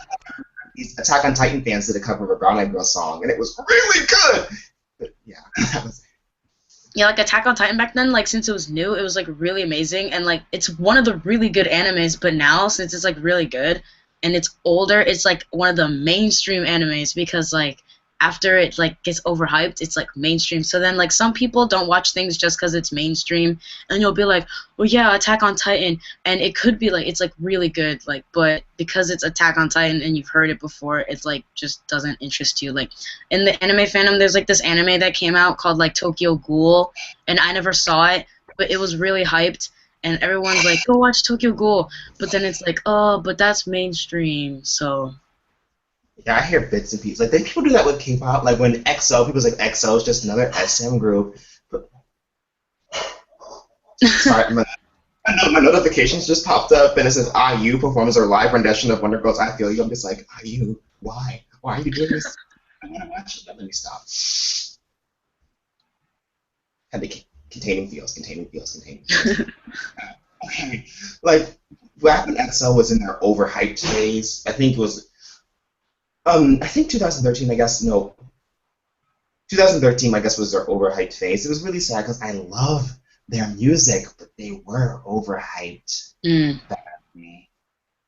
these Attack on Titan fans did a cover of a Brown Eyed Girl song, and it was really good. But yeah, that was. Yeah, like Attack on Titan back then, like since it was new, it was like really amazing, and like it's one of the really good animes. But now, since it's like really good and it's older, it's like one of the mainstream animes because like after it like gets overhyped, it's like mainstream. So then like some people don't watch things just because it's mainstream, and you'll be like, well yeah, Attack on Titan, and it could be like it's like really good, like, but because it's Attack on Titan and you've heard it before, it's like just doesn't interest you. Like in the anime fandom, there's like this anime that came out called like Tokyo Ghoul, and I never saw it, but it was really hyped. And everyone's like, go watch Tokyo Ghoul, but then it's like, oh, but that's mainstream, so. Yeah, I hear bits and pieces. Like, then people do that with K-pop. Like, when people's like, EXO is just another SM group. But... Sorry, my notifications just popped up, and it says, IU performs her live rendition of Wonder Girls I Feel You. I'm just like, IU, why? Why are you doing this? I want to watch it. Let me stop. Had to containing feels. Okay. Like, what happened to EXO was in their overhyped phase. I think it was... I think 2013, 2013, I guess, was their overhyped phase. It was really sad because I love their music, but they were overhyped. Badly.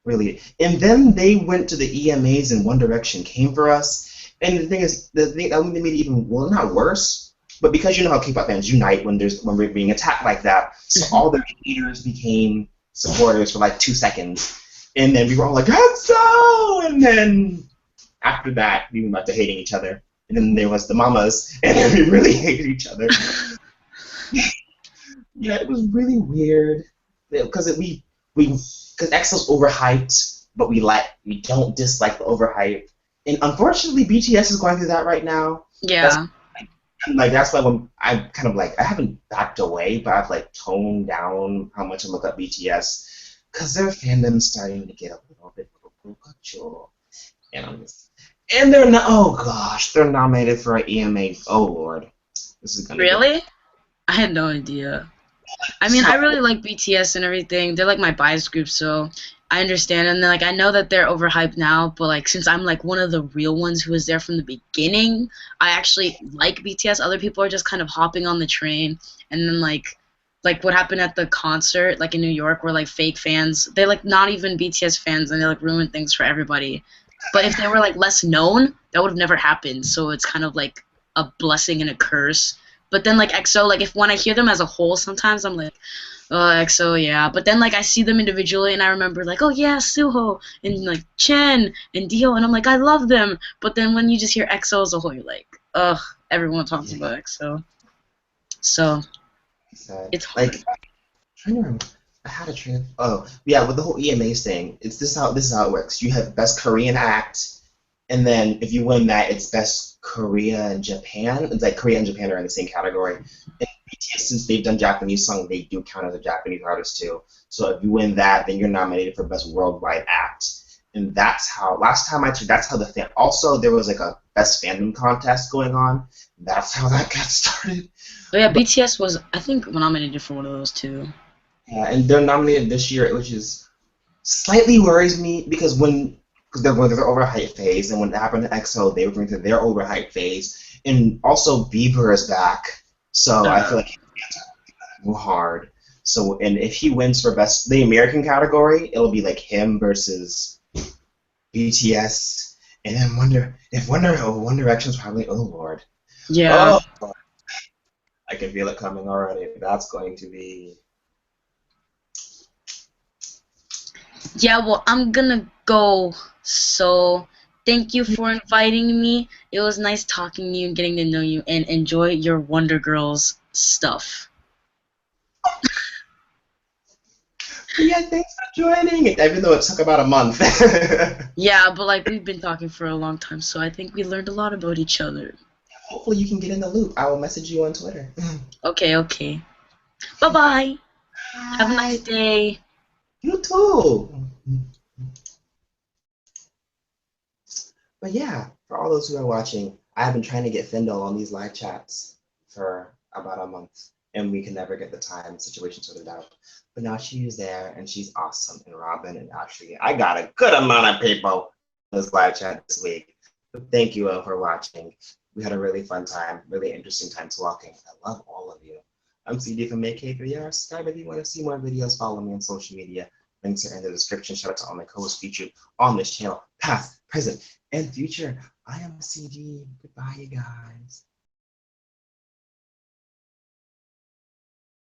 Really. And then they went to the EMAs and One Direction came for us. And the thing is, that made it even, well, not worse, but because you know how K-pop fans unite when we're being attacked like that, so all their haters became supporters for like 2 seconds. And then we were all like, EXO! And then after that, we went back to hating each other. And then there was the mamas, and then we really hated each other. Yeah, it was really weird because EXO's overhyped, but we don't dislike the overhype. And unfortunately, BTS is going through that right now. Yeah. That's why when I'm kind of like, I haven't backed away, but I've like toned down how much I look at BTS because their fandom's starting to get a little bit cultural. And they're not. Oh gosh, they're nominated for an EMA. Oh lord, this is gonna. Really? I had no idea. I mean, I really like BTS and everything. They're like my bias group, so I understand. And then, like, I know that they're overhyped now, but like, since I'm like one of the real ones who was there from the beginning, I actually like BTS. Other people are just kind of hopping on the train, and then like what happened at the concert, like in New York, where like fake fans, they're like not even BTS fans, and they like ruin things for everybody. But if they were like less known, that would have never happened. So it's kind of like a blessing and a curse. But then like EXO, like when I hear them as a whole, sometimes I'm like, oh, EXO, yeah. But then like I see them individually, and I remember like, oh yeah, Suho and like Chen and Dio, and I'm like, I love them. But then when you just hear EXO as a whole, you're like, ugh, everyone talks about EXO. So it's hard. Like, I'm trying to remember. I had a train. Oh yeah, with the whole EMAs thing, this is how it works. You have best Korean act, and then if you win that, it's best Korea and Japan. It's like Korea and Japan are in the same category. And BTS, since they've done Japanese song, they do count as a Japanese artist too. So if you win that, then you're nominated for best worldwide act. And that's how last time I checked. That's how the fan. Also, there was like a best fandom contest going on. That's how that got started. Oh yeah, BTS was I think nominated for one of those too. Yeah, and they're nominated this year, which is slightly worries me because they're going through their overhype phase, and when it happened to EXO, they were going through their overhype phase, and also Bieber is back, so I feel like he's going to hard. So, and if he wins for the American category, it'll be like him versus BTS, and then One Direction's probably Lord. Yeah. Oh, I can feel it coming already. That's going to be. Yeah, well, I'm gonna go. So, thank you for inviting me. It was nice talking to you and getting to know you, and enjoy your Wonder Girls stuff. Yeah, thanks for joining, even though it took about a month. Yeah, but like we've been talking for a long time, so I think we learned a lot about each other. Hopefully you can get in the loop. I will message you on Twitter. Okay. Bye-bye. Have a nice day. You too. But yeah, for all those who are watching, I have been trying to get Findle on these live chats for about a month, and we can never get the time situation sorted out. But now she is there, and she's awesome. And Robin and Ashley, I got a good amount of people in this live chat this week. But thank you all for watching. We had a really fun time, really interesting time talking. I love all of you. I'm CD from AK3R. Subscribe if you want to see more videos. Follow me on social media. Links are in the description. Shout out to all my co-hosts featured on this channel, past, present, and future. I am CD. Goodbye, you guys.